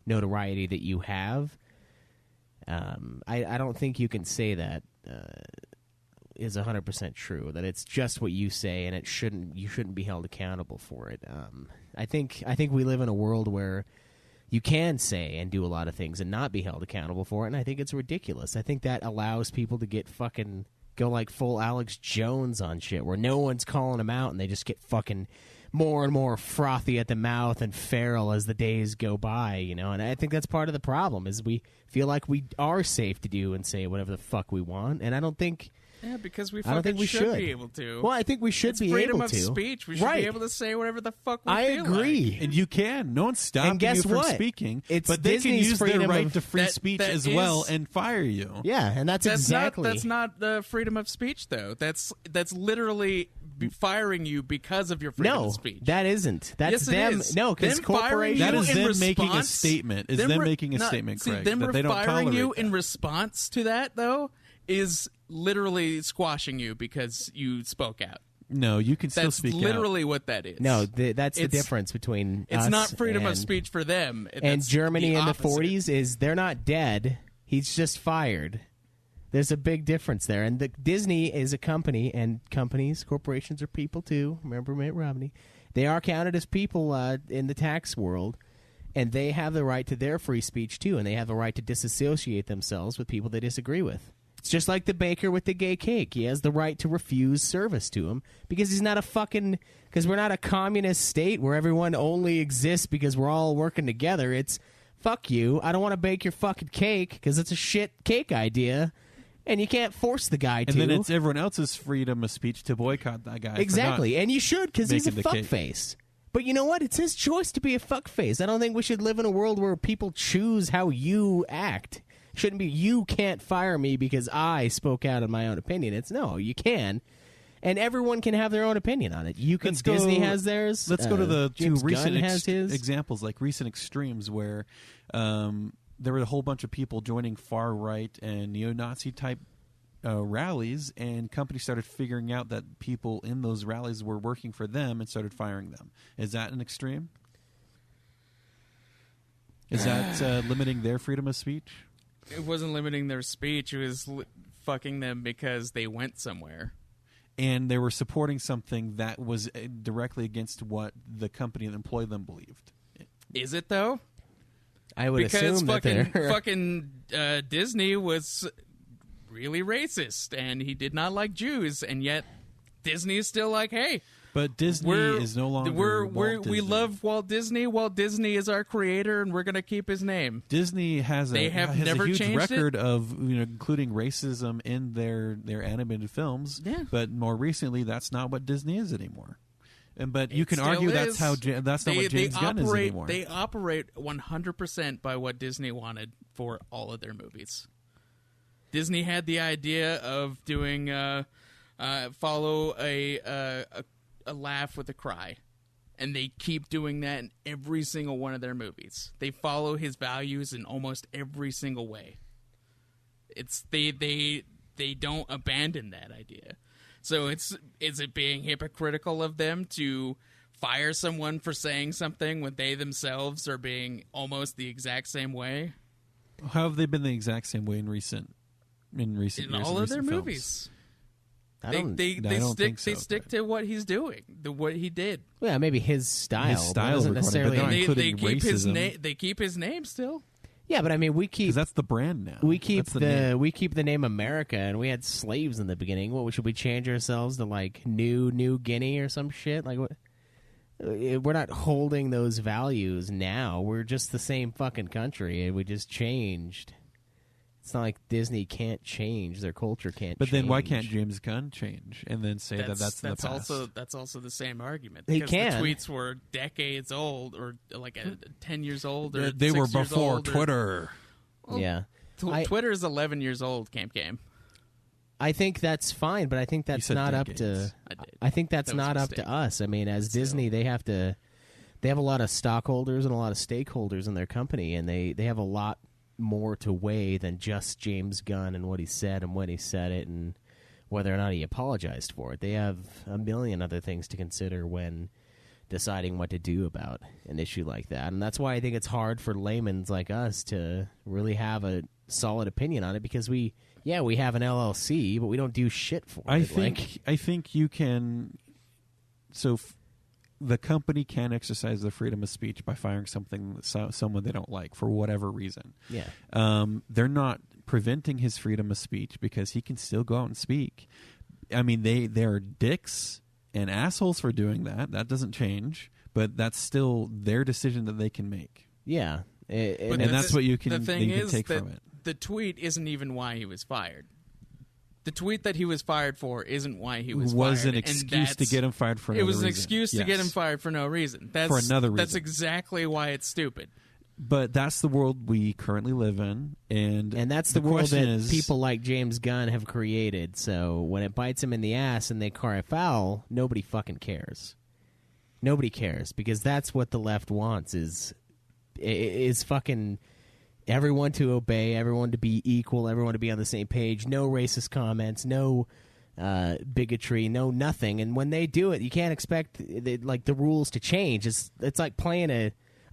Speaker 2: notoriety that you have. I don't think you can say that is 100% true. That it's just what you say, and you shouldn't be held accountable for it. I think we live in a world where you can say and do a lot of things and not be held accountable for it, and I think it's ridiculous. I think that allows people to get go like full Alex Jones on shit, where no one's calling them out, and they just get fucking more and more frothy at the mouth and feral as the days go by, and I think that's part of the problem, is we feel like we are safe to do and say whatever the fuck we want, and I don't think...
Speaker 4: Yeah, because we
Speaker 2: I don't think we
Speaker 4: should be able to.
Speaker 2: Well, I think we should
Speaker 4: it's
Speaker 2: be
Speaker 4: freedom
Speaker 2: able
Speaker 4: of
Speaker 2: to.
Speaker 4: speech. We should
Speaker 2: Right.
Speaker 4: be able to say whatever the fuck we
Speaker 2: I
Speaker 4: feel
Speaker 2: agree.
Speaker 4: like.
Speaker 5: And you can. No one's stopping
Speaker 2: And guess
Speaker 5: you from
Speaker 2: what?
Speaker 5: speaking.
Speaker 2: It's
Speaker 5: but they
Speaker 2: Disney's
Speaker 5: can use their
Speaker 2: freedom
Speaker 5: right
Speaker 2: of-
Speaker 5: to free
Speaker 4: That-
Speaker 5: speech
Speaker 4: that
Speaker 5: as well
Speaker 4: is-
Speaker 5: and fire you.
Speaker 2: Yeah, and that's exactly...
Speaker 4: That's not the freedom of speech, though. That's literally firing you because of your freedom
Speaker 2: No,
Speaker 4: of speech.
Speaker 2: that isn't. That's
Speaker 4: Yes, it
Speaker 2: them.
Speaker 4: is.
Speaker 2: No, because
Speaker 4: Them firing
Speaker 2: corporations.
Speaker 5: That
Speaker 4: you
Speaker 5: is
Speaker 4: in
Speaker 5: them making a
Speaker 4: response-
Speaker 5: statement. Is
Speaker 4: them
Speaker 5: them
Speaker 4: re-
Speaker 5: making a
Speaker 4: no,
Speaker 5: statement,
Speaker 4: see,
Speaker 5: Craig,
Speaker 4: them
Speaker 5: that they don't
Speaker 4: firing you
Speaker 5: tolerate
Speaker 4: in
Speaker 5: that.
Speaker 4: response to that, though, is literally squashing you because you spoke out.
Speaker 5: No, you can still
Speaker 4: That's
Speaker 5: speak
Speaker 4: literally what that is.
Speaker 2: No, that's the
Speaker 4: It's-
Speaker 2: difference between
Speaker 4: It's
Speaker 2: us
Speaker 4: not freedom of
Speaker 2: and-
Speaker 4: speech for them.
Speaker 2: And
Speaker 4: That's
Speaker 2: Germany in the
Speaker 4: opposite.
Speaker 2: 40s is they're not dead. He's just fired. There's a big difference there. And Disney is a company, and corporations are people too. Remember Mitt Romney? They are counted as people in the tax world, and they have the right to their free speech too, and they have the right to disassociate themselves with people they disagree with. It's just like the baker with the gay cake. He has the right to refuse service to him because he's not because we're not a communist state where everyone only exists because we're all working together. It's fuck you. I don't want to bake your fucking cake because it's a shit cake idea. And you can't force the guy to.
Speaker 5: And then it's everyone else's freedom of speech to boycott that guy.
Speaker 2: Exactly. And you should, because he's a
Speaker 5: making the cake.
Speaker 2: fuckface. But you know what? It's his choice to be a fuckface. I don't think we should live in a world where people choose how you act. Shouldn't be, you can't fire me because I spoke out in my own opinion. It's no, you can. And everyone can have their own opinion on it. You can. Disney has theirs.
Speaker 5: Let's go to the two
Speaker 2: James
Speaker 5: recent
Speaker 2: Gunn has his.
Speaker 5: examples, like recent extremes, where there were a whole bunch of people joining far right and neo-Nazi type rallies, and companies started figuring out that people in those rallies were working for them and started firing them. Is that an extreme? Is that limiting their freedom of speech?
Speaker 4: It wasn't limiting their speech. It was fucking them because they went somewhere.
Speaker 5: And they were supporting something that was directly against what the company that employed them believed.
Speaker 4: Is it, though?
Speaker 2: I would
Speaker 4: Because
Speaker 2: assume that they're
Speaker 4: fucking Disney was really racist, and he did not like Jews, and yet Disney is still like, hey,
Speaker 5: But Disney is no longer Walt
Speaker 4: we
Speaker 5: Disney.
Speaker 4: love Walt Disney. Walt Disney is our creator, and we're going to keep his name.
Speaker 5: Disney has
Speaker 4: They have never
Speaker 5: a huge
Speaker 4: changed
Speaker 5: record of including racism in their animated films.
Speaker 4: Yeah.
Speaker 5: But more recently, that's not what Disney is anymore. But you
Speaker 4: It
Speaker 5: can
Speaker 4: still
Speaker 5: argue
Speaker 4: is.
Speaker 5: that's not what James Gunn is anymore.
Speaker 4: They operate 100% by what Disney wanted for all of their movies. Disney had the idea of doing follow a laugh with a cry, and they keep doing that in every single one of their movies. They follow his values in almost every single way. It's they don't abandon that idea. So is it being hypocritical of them to fire someone for saying something when they themselves are being almost the exact same way?
Speaker 5: How have they been the exact same way in recent
Speaker 4: In
Speaker 5: years?
Speaker 4: all of their
Speaker 5: recent films?
Speaker 4: movies.
Speaker 2: I
Speaker 4: They
Speaker 2: don't.
Speaker 5: think so,
Speaker 4: stick
Speaker 5: but-
Speaker 4: to what he's doing, what he did.
Speaker 2: Yeah, maybe his style.
Speaker 5: His style
Speaker 2: doesn't
Speaker 5: of recording, but
Speaker 2: necessarily.
Speaker 5: not
Speaker 4: They
Speaker 5: including
Speaker 4: keep his
Speaker 5: racism.
Speaker 4: name. They keep his name still.
Speaker 2: Yeah, but I mean, we keep
Speaker 5: Because that's the brand now.
Speaker 2: we keep
Speaker 5: That's the name.
Speaker 2: we keep the name America, and we had slaves in the beginning. What should we change ourselves to, like New Guinea or some shit? Like what? We're not holding those values now. We're just the same fucking country, and we just changed. It's not like Disney can't change; their culture can't.
Speaker 5: But then why can't
Speaker 2: change.
Speaker 5: James Gunn change and then say that's in the past?
Speaker 4: That's also the same argument.
Speaker 2: He
Speaker 4: Because
Speaker 2: can.
Speaker 4: the tweets were decades old, or like 10 years old, or
Speaker 5: They were
Speaker 4: 6 years
Speaker 5: before
Speaker 4: old, or-
Speaker 5: Twitter.
Speaker 4: Well,
Speaker 2: Yeah,
Speaker 4: Twitter is 11 years old. Camp Game.
Speaker 2: I think that's fine, but I think that's
Speaker 5: said
Speaker 2: not
Speaker 5: decades.
Speaker 2: up to.
Speaker 4: I did.
Speaker 2: I think that's
Speaker 4: That was a
Speaker 2: not up
Speaker 4: mistake.
Speaker 2: to us. I mean, as Disney, they have to. They have a lot of stockholders and a lot of stakeholders in their company, and they have a lot more to weigh than just James Gunn and what he said and when he said it and whether or not he apologized for it. They have a million other things to consider when deciding what to do about an issue like that. And that's why I think it's hard for laymen's like us to really have a solid opinion on it, because we have an LLC, but we don't do shit for
Speaker 5: I
Speaker 2: it.
Speaker 5: think you can. So the company can exercise their freedom of speech by firing someone they don't like for whatever reason.
Speaker 2: Yeah.
Speaker 5: They're not preventing his freedom of speech because he can still go out and speak. I mean, they're dicks and assholes for doing that. That doesn't change, but that's still their decision that they can make.
Speaker 2: Yeah.
Speaker 5: And that's what you can,
Speaker 4: The thing
Speaker 5: you can
Speaker 4: is
Speaker 5: take
Speaker 4: that
Speaker 5: from it.
Speaker 4: the tweet isn't even why he was fired. The tweet that he was fired for isn't why he was fired.
Speaker 5: an
Speaker 4: and
Speaker 5: excuse to
Speaker 4: that's-
Speaker 5: get him fired for another
Speaker 4: It was an
Speaker 5: reason.
Speaker 4: excuse to
Speaker 5: Yes.
Speaker 4: get him fired for no reason. That's,
Speaker 5: For another
Speaker 4: That's
Speaker 5: reason.
Speaker 4: exactly why it's stupid.
Speaker 5: But that's the world we currently live in, and
Speaker 2: that's the world that
Speaker 5: is,
Speaker 2: people like James Gunn have created. So when it bites them in the ass and they cry foul, nobody fucking cares. Nobody cares, because that's what the left wants is fucking everyone to obey, everyone to be equal, everyone to be on the same page. No racist comments, no bigotry, no nothing. And when they do it, you can't expect the rules to change. It's like playing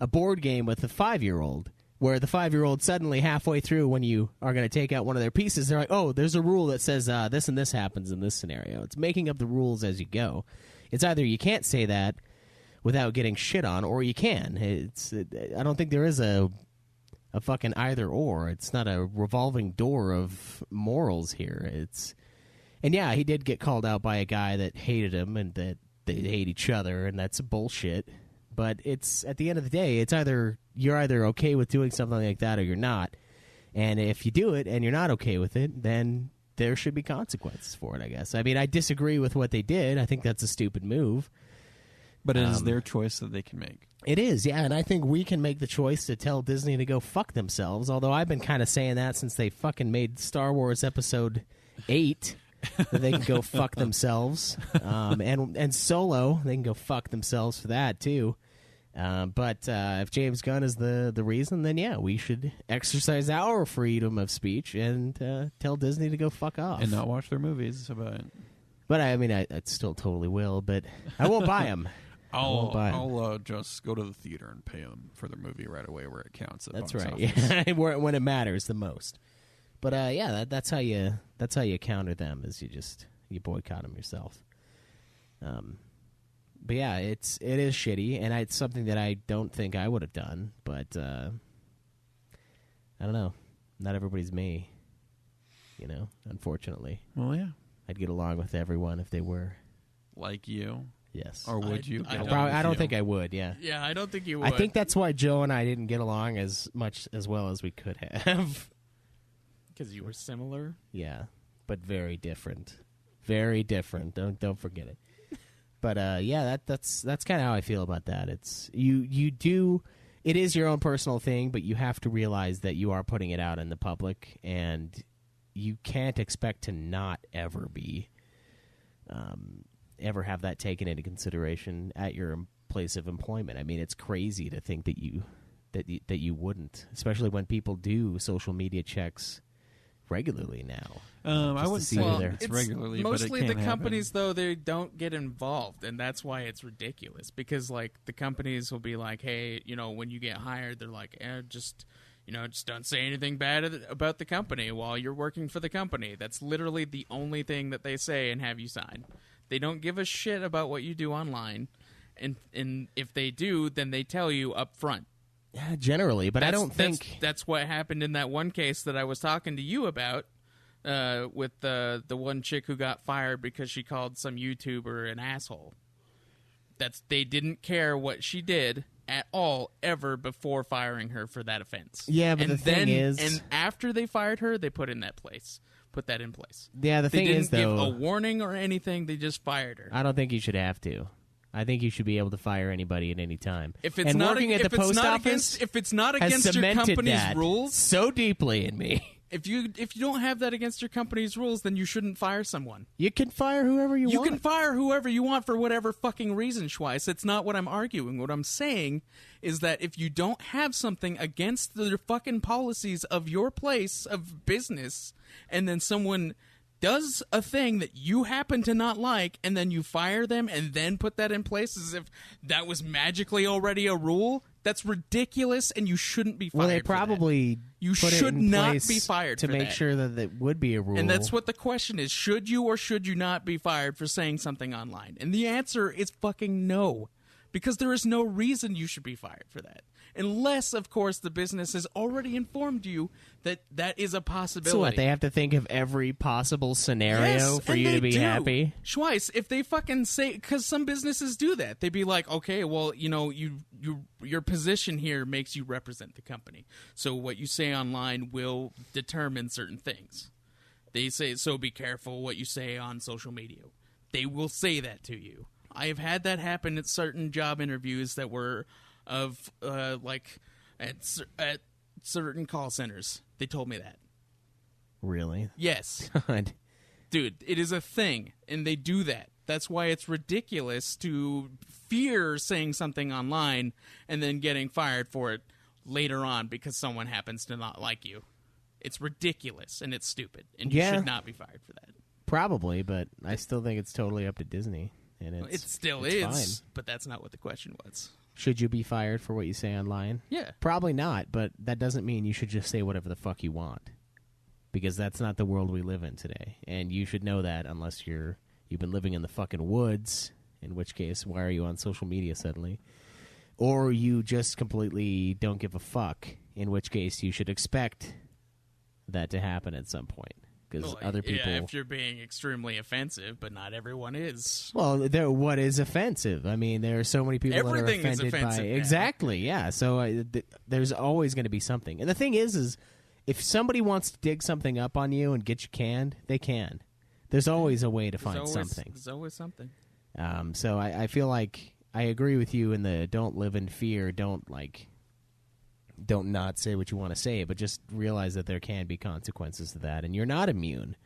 Speaker 2: a board game with a 5-year-old, where the 5-year-old suddenly halfway through, when you are going to take out one of their pieces, they're like, oh, there's a rule that says this and this happens in this scenario. It's making up the rules as you go. It's either you can't say that without getting shit on, or you can. I don't think there is a fucking either or. It's not a revolving door of morals here. And yeah, he did get called out by a guy that hated him and that they hate each other, and that's bullshit. But it's at the end of the day, you're either okay with doing something like that or you're not. And if you do it and you're not okay with it, then there should be consequences for it, I guess. I mean, I disagree with what they did. I think that's a stupid move.
Speaker 5: But it is their choice that they can make.
Speaker 2: It is, yeah, and I think we can make the choice to tell Disney to go fuck themselves, although I've been kind of saying that since they fucking made Star Wars Episode 8, that they can go fuck themselves. And Solo, they can go fuck themselves for that, too. But if James Gunn is the reason, then yeah, we should exercise our freedom of speech and tell Disney to go fuck off.
Speaker 5: And not watch their movies about it.
Speaker 2: But I mean, I still totally will, but I won't buy them.
Speaker 5: I'll just go to the theater and pay them for their movie right away where it counts.
Speaker 2: That's right. Yeah. When it matters the most. But yeah, that's how you counter them, is you boycott them yourself. But yeah, it is shitty, and it's something that I don't think I would have done. But I don't know. Not everybody's me, unfortunately.
Speaker 5: Well, yeah.
Speaker 2: I'd get along with everyone if they were
Speaker 5: like you.
Speaker 2: Yes.
Speaker 5: Or would you?
Speaker 2: I don't think I would. Yeah.
Speaker 4: Yeah, I don't think you would.
Speaker 2: I think that's why Joe and I didn't get along as well as we could have.
Speaker 4: Because you were similar.
Speaker 2: Yeah, but very different. Very different. Don't forget it. But yeah, that's kind of how I feel about that. It's you do. It is your own personal thing, but you have to realize that you are putting it out in the public, and you can't expect to not ever be, ever have that taken into consideration at your place of employment. I mean, it's crazy to think that you wouldn't, especially when people do social media checks regularly now.
Speaker 5: I wouldn't say it's regularly,
Speaker 4: mostly
Speaker 5: but it can
Speaker 4: the companies
Speaker 5: happen.
Speaker 4: though, they don't get involved, and that's why it's ridiculous. Because like the companies will be like, hey, when you get hired, they're like, just don't say anything bad about the company while you're working for the company. That's literally the only thing that they say and have you sign. They don't give a shit about what you do online, and if they do, then they tell you up front.
Speaker 2: Yeah, generally, but I don't think
Speaker 4: that's what happened in that one case that I was talking to you about with the one chick who got fired because she called some YouTuber an asshole. They didn't care what she did at all ever before firing her for that offense.
Speaker 2: Yeah, but the thing is,
Speaker 4: and after they fired her, they put that in place.
Speaker 2: Yeah, the thing is, though,
Speaker 4: they didn't give a warning or anything. They just fired her.
Speaker 2: I don't think you should have to. I think you should be able to fire anybody at any time.
Speaker 4: If it's not against your company's rules,
Speaker 2: so deeply in me.
Speaker 4: If you don't have that against your company's rules, then you shouldn't fire someone.
Speaker 2: You can fire whoever you want.
Speaker 4: You can fire whoever you want for whatever fucking reason, Schweiss. That's not what I'm arguing. What I'm saying is that if you don't have something against the fucking policies of your place of business, and then someone does a thing that you happen to not like, and then you fire them and then put that in place as if that was magically already a rule, that's ridiculous, and you shouldn't be fired.
Speaker 2: Well, they probably
Speaker 4: you should not be fired
Speaker 2: to make sure that it would be a rule.
Speaker 4: And that's what the question is: should you or should you not be fired for saying something online? And the answer is fucking no, because there is no reason you should be fired for that. Unless, of course, the business has already informed you that that is a possibility.
Speaker 2: So what, they have to think of every possible scenario for you to be happy?
Speaker 4: Schweiss, if they fucking say... Because some businesses do that. They'd be like, okay, well, your position here makes you represent the company. So what you say online will determine certain things. They say, so be careful what you say on social media. They will say that to you. I have had that happen at certain job interviews that were... of at certain call centers. They told me that.
Speaker 2: Really?
Speaker 4: Yes.
Speaker 2: God.
Speaker 4: Dude, it is a thing, and they do that. That's why it's ridiculous to fear saying something online and then getting fired for it later on because someone happens to not like you. It's ridiculous, and it's stupid, and you
Speaker 2: Yeah.
Speaker 4: should not be fired for that.
Speaker 2: Probably, but I still think it's totally up to Disney. And
Speaker 4: It still
Speaker 2: it's
Speaker 4: is,
Speaker 2: fine.
Speaker 4: but that's not what the question was.
Speaker 2: Should you be fired for what you say online?
Speaker 4: Yeah.
Speaker 2: Probably not, but that doesn't mean you should just say whatever the fuck you want. Because that's not the world we live in today. And you should know that unless you've been living in the fucking woods, in which case, why are you on social media suddenly? Or you just completely don't give a fuck, in which case you should expect that to happen at some point. Because
Speaker 4: Well,
Speaker 2: other people...
Speaker 4: Yeah, if you're being extremely offensive, but not everyone is.
Speaker 2: Well, what is offensive? I mean, there are so many people
Speaker 4: Everything
Speaker 2: that are
Speaker 4: is
Speaker 2: offended
Speaker 4: offensive
Speaker 2: by...
Speaker 4: now.
Speaker 2: Exactly, yeah. So there's always going to be something. And the thing is if somebody wants to dig something up on you and get you canned, they can. There's always a way to find something.
Speaker 4: There's always something.
Speaker 2: So I feel like I agree with you in the don't live in fear, don't not say what you want to say, but just realize that there can be consequences to that, and you're not immune.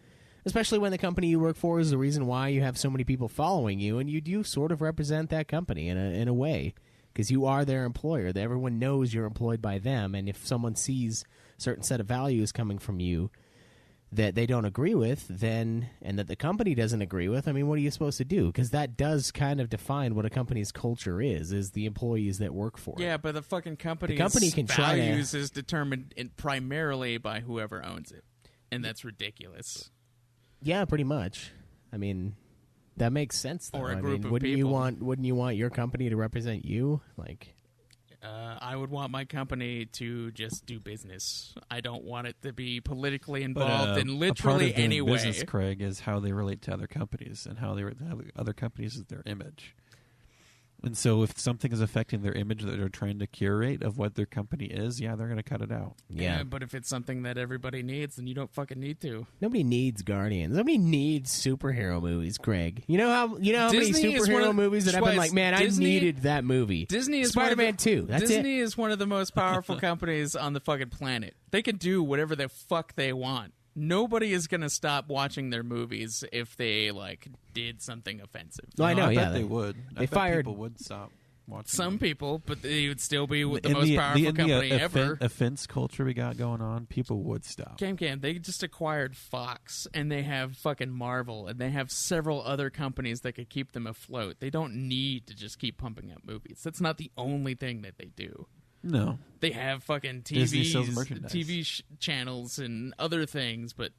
Speaker 2: Especially when the company you work for is the reason why you have so many people following you, and you do sort of represent that company in a way, because you are their employer. Everyone knows you're employed by them, and if someone sees a certain set of values coming from you that they don't agree with, then and that the company doesn't agree with, I mean, what are you supposed to do? Because that does kind of define what a company's culture is the employees that work for it.
Speaker 4: Yeah, but the fucking company's
Speaker 2: company can try to-
Speaker 4: values is determined primarily by whoever owns it, and that's ridiculous.
Speaker 2: Yeah, pretty much. I mean, that makes sense. Though.
Speaker 4: Or a
Speaker 2: I
Speaker 4: group
Speaker 2: mean,
Speaker 4: of
Speaker 2: wouldn't
Speaker 4: people.
Speaker 2: Wouldn't you want your company to represent you? Like,
Speaker 4: I would want my company to just do business. I don't want it to be politically
Speaker 5: But,
Speaker 4: involved in
Speaker 5: a part
Speaker 4: literally
Speaker 5: of doing
Speaker 4: any way.
Speaker 5: business, Craig, is how they relate to other companies and how other companies is their image. And so if something is affecting their image that they're trying to curate of what their company is, yeah, they're going to cut it out.
Speaker 2: yeah.
Speaker 4: But if it's something that everybody needs, then you don't fucking need to.
Speaker 2: Nobody needs Guardians. Nobody needs superhero movies, Craig. You know how many
Speaker 4: Disney is one
Speaker 2: superhero
Speaker 4: of-
Speaker 2: movies that I've been
Speaker 4: Schweiss,
Speaker 2: like, man,
Speaker 4: Disney-
Speaker 2: I needed that movie.
Speaker 4: Disney is
Speaker 2: Spider-Man 2. That's
Speaker 4: Disney
Speaker 2: it.
Speaker 4: is one of the most powerful companies on the fucking planet. They can do whatever the fuck they want. Nobody is going to stop watching their movies if they did something offensive.
Speaker 2: No, I know.
Speaker 5: I
Speaker 2: yeah,
Speaker 5: bet they would. I bet
Speaker 2: fired-
Speaker 5: people would stop watching
Speaker 4: Some
Speaker 5: them.
Speaker 4: people, but they would still be the
Speaker 5: In
Speaker 4: most powerful company ever.
Speaker 5: Offense culture we got going on, people would stop.
Speaker 4: Cam, they just acquired Fox, and they have fucking Marvel, and they have several other companies that could keep them afloat. They don't need to just keep pumping out movies. That's not the only thing that they do.
Speaker 5: No.
Speaker 4: They have fucking
Speaker 5: Disney
Speaker 4: TVs,
Speaker 5: sells merchandise.
Speaker 4: TV channels and other things, but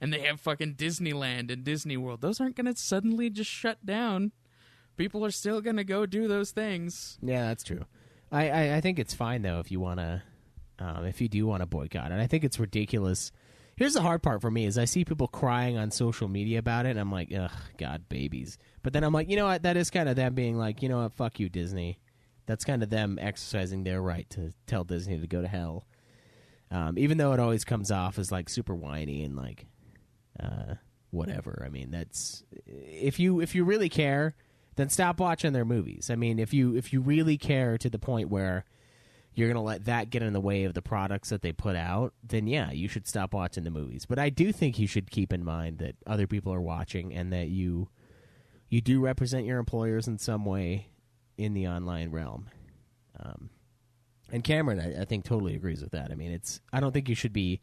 Speaker 4: and they have fucking Disneyland and Disney World. Those aren't going to suddenly just shut down. People are still going to go do those things.
Speaker 2: Yeah, that's true. I think it's fine though if you do want to boycott it. I think it's ridiculous. Here's the hard part for me is I see people crying on social media about it, and I'm like, ugh, God, babies. But then I'm like, you know what? That is kind of them being like, you know what? Fuck you, Disney. That's kind of them exercising their right to tell Disney to go to hell. Even though it always comes off as super whiny and whatever. I mean, that's if you really care, then stop watching their movies. I mean, if you really care to the point where you're going to let that get in the way of the products that they put out, then yeah, you should stop watching the movies. But I do think you should keep in mind that other people are watching and that you do represent your employers in some way in the online realm. And Cameron, I think, totally agrees with that. I mean, I don't think you should be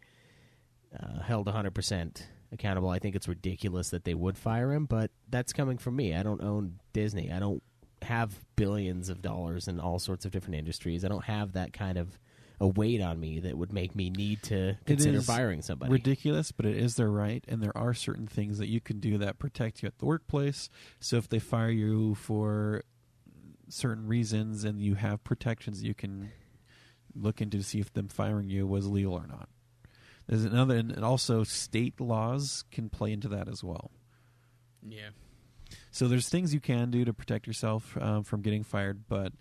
Speaker 2: held 100% accountable. I think it's ridiculous that they would fire him, but that's coming from me. I don't own Disney. I don't have billions of dollars in all sorts of different industries. I don't have that kind of a weight on me that would make me need to consider firing somebody.
Speaker 5: Ridiculous, but it is their right, and there are certain things that you can do that protect you at the workplace. So if they fire you for certain reasons and you have protections, you can look into to see if them firing you was legal or not. There's another, and also state laws can play into that as well.
Speaker 4: Yeah.
Speaker 5: So there's things you can do to protect yourself from getting fired, but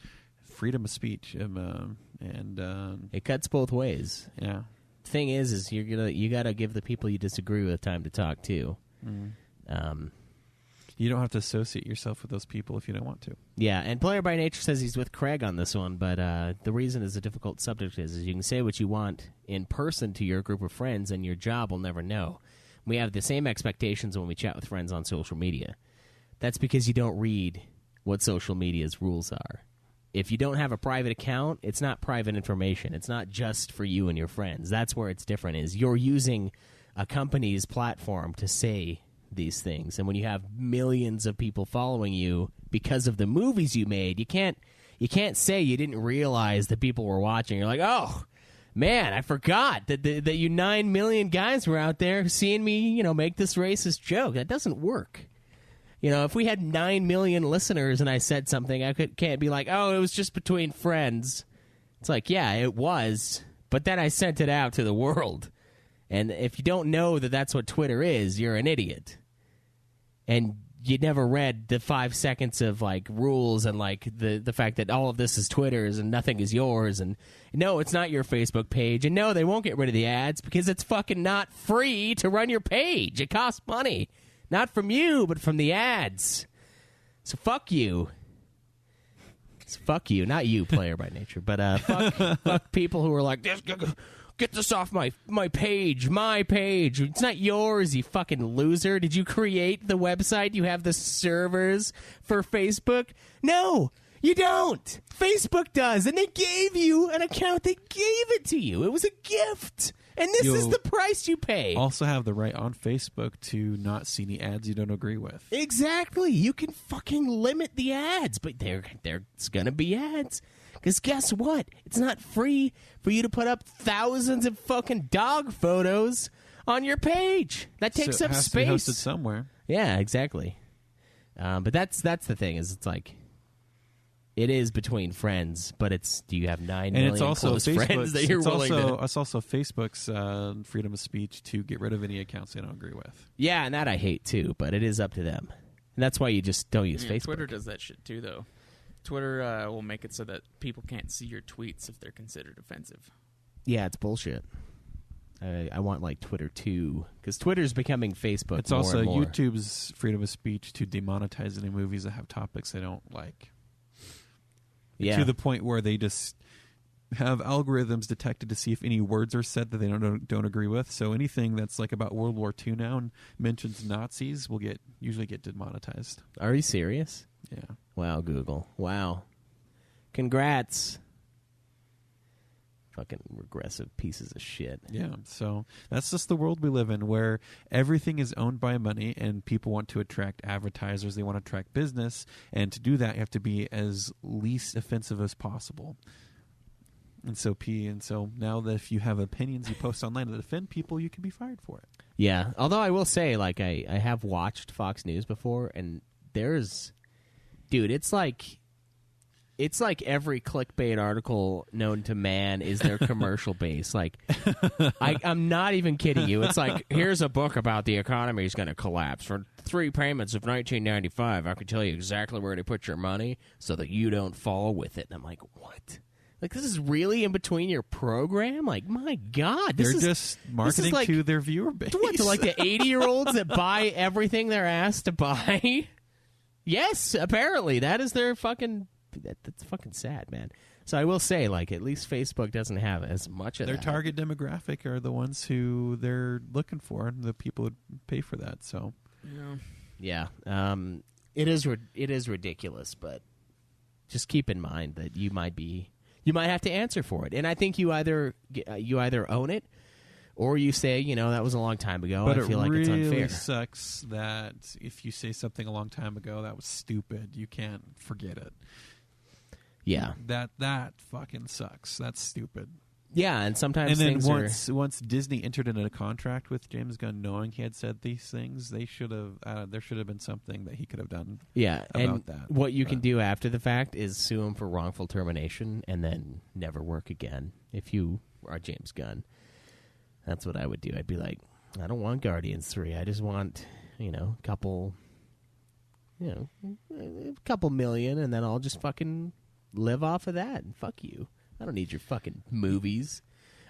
Speaker 5: freedom of speech
Speaker 2: It cuts both ways.
Speaker 5: yeah.
Speaker 2: Thing is you gotta give the people you disagree with time to talk too.
Speaker 5: You don't have to associate yourself with those people if you don't want to.
Speaker 2: Yeah, and Player by Nature says he's with Craig on this one, but the reason is a difficult subject is you can say what you want in person to your group of friends, and your job will never know. We have the same expectations when we chat with friends on social media. That's because you don't read what social media's rules are. If you don't have a private account, it's not private information. It's not just for you and your friends. That's where it's different is you're using a company's platform to say these things. And when you have millions of people following you because of the movies you made, you can't say you didn't realize that people were watching. You're like, oh, man, I forgot that you 9 million guys were out there seeing me, make this racist joke. That doesn't work. If we had 9 million listeners and I said something, can't be like, oh, it was just between friends. It's like, yeah, it was, but then I sent it out to the world. And if you don't know that that's what Twitter is, you're an idiot. And you never read the 5 seconds of, rules and, the fact that all of this is Twitter's and nothing is yours. And, no, it's not your Facebook page. And, no, they won't get rid of the ads because it's fucking not free to run your page. It costs money. Not from you, but from the ads. So fuck you. Fuck you. Not you, Player by Nature. But fuck people who are like, get this off my page. My page. It's not yours, you fucking loser. Did you create the website? You have the servers for Facebook? No, you don't. Facebook does. And they gave you an account. They gave it to you. It was a gift. And this is the price you pay.
Speaker 5: Also have the right on Facebook to not see any ads you don't agree with.
Speaker 2: Exactly. You can fucking limit the ads, but there's going to be ads. Because guess what? It's not free for you to put up thousands of fucking dog photos on your page. That takes up
Speaker 5: space.
Speaker 2: space.
Speaker 5: To be hosted somewhere.
Speaker 2: Yeah, exactly. But that's the thing is it's like it is between friends, but do you have 9 million
Speaker 5: it's also
Speaker 2: close friends that you're willing to...
Speaker 5: It's also Facebook's freedom of speech to get rid of any accounts they don't agree with.
Speaker 2: Yeah, and that I hate too, but it is up to them. And that's why you just don't use Facebook.
Speaker 4: Twitter does that shit too, though. Twitter will make it so that people can't see your tweets if they're considered offensive.
Speaker 2: Yeah, it's bullshit. I want Twitter too, because Twitter's becoming Facebook.
Speaker 5: It's
Speaker 2: more
Speaker 5: also
Speaker 2: and more.
Speaker 5: YouTube's freedom of speech to demonetize any movies that have topics they don't like.
Speaker 2: Yeah.
Speaker 5: To the point where they just have algorithms detected to see if any words are said that they don't agree with. So anything that's about World War II now and mentions Nazis will usually get demonetized.
Speaker 2: Are you serious?
Speaker 5: Yeah.
Speaker 2: Wow, Google. Wow. Congrats. Fucking regressive pieces of shit.
Speaker 5: Yeah, so that's just the world we live in, where everything is owned by money and people want to attract advertisers, they want to attract business, and to do that you have to be as least offensive as possible. And so now that if you have opinions you post online to defend people, you can be fired for it.
Speaker 2: Yeah, although I will say, I have watched Fox News before, and dude, it's like every clickbait article known to man is their commercial base. I'm not even kidding you. It's here's a book about the economy is going to collapse. For 3 payments of $19.95, I can tell you exactly where to put your money so that you don't fall with it. And I'm like, what? This is really in between your program? My God.
Speaker 5: They're just marketing to their viewer base.
Speaker 2: What, to the 80-year-olds that buy everything they're asked to buy? Yes, apparently. That is their fucking... That's fucking sad, man. So I will say, at least Facebook doesn't have as much of
Speaker 5: their
Speaker 2: that.
Speaker 5: target demographic are the ones who they're looking for, the people who pay for that. So,
Speaker 2: yeah, it is ridiculous, but just keep in mind that you might have to answer for it, and I think you either own it or you say, that was a long time ago.
Speaker 5: But
Speaker 2: I feel like
Speaker 5: really
Speaker 2: it's unfair.
Speaker 5: It sucks that if you say something a long time ago that was stupid, you can't forget it.
Speaker 2: Yeah,
Speaker 5: that fucking sucks. That's stupid.
Speaker 2: Yeah, and sometimes
Speaker 5: once Disney entered into a contract with James Gunn, knowing he had said these things, there should have been something that he could have done.
Speaker 2: Yeah,
Speaker 5: about
Speaker 2: and
Speaker 5: that.
Speaker 2: What you can do after the fact is sue him for wrongful termination and then never work again. If you are James Gunn, that's what I would do. I'd be like, I don't want Guardians 3. I just want a couple million, and then I'll just fucking live off of that, and fuck you. I don't need your fucking movies.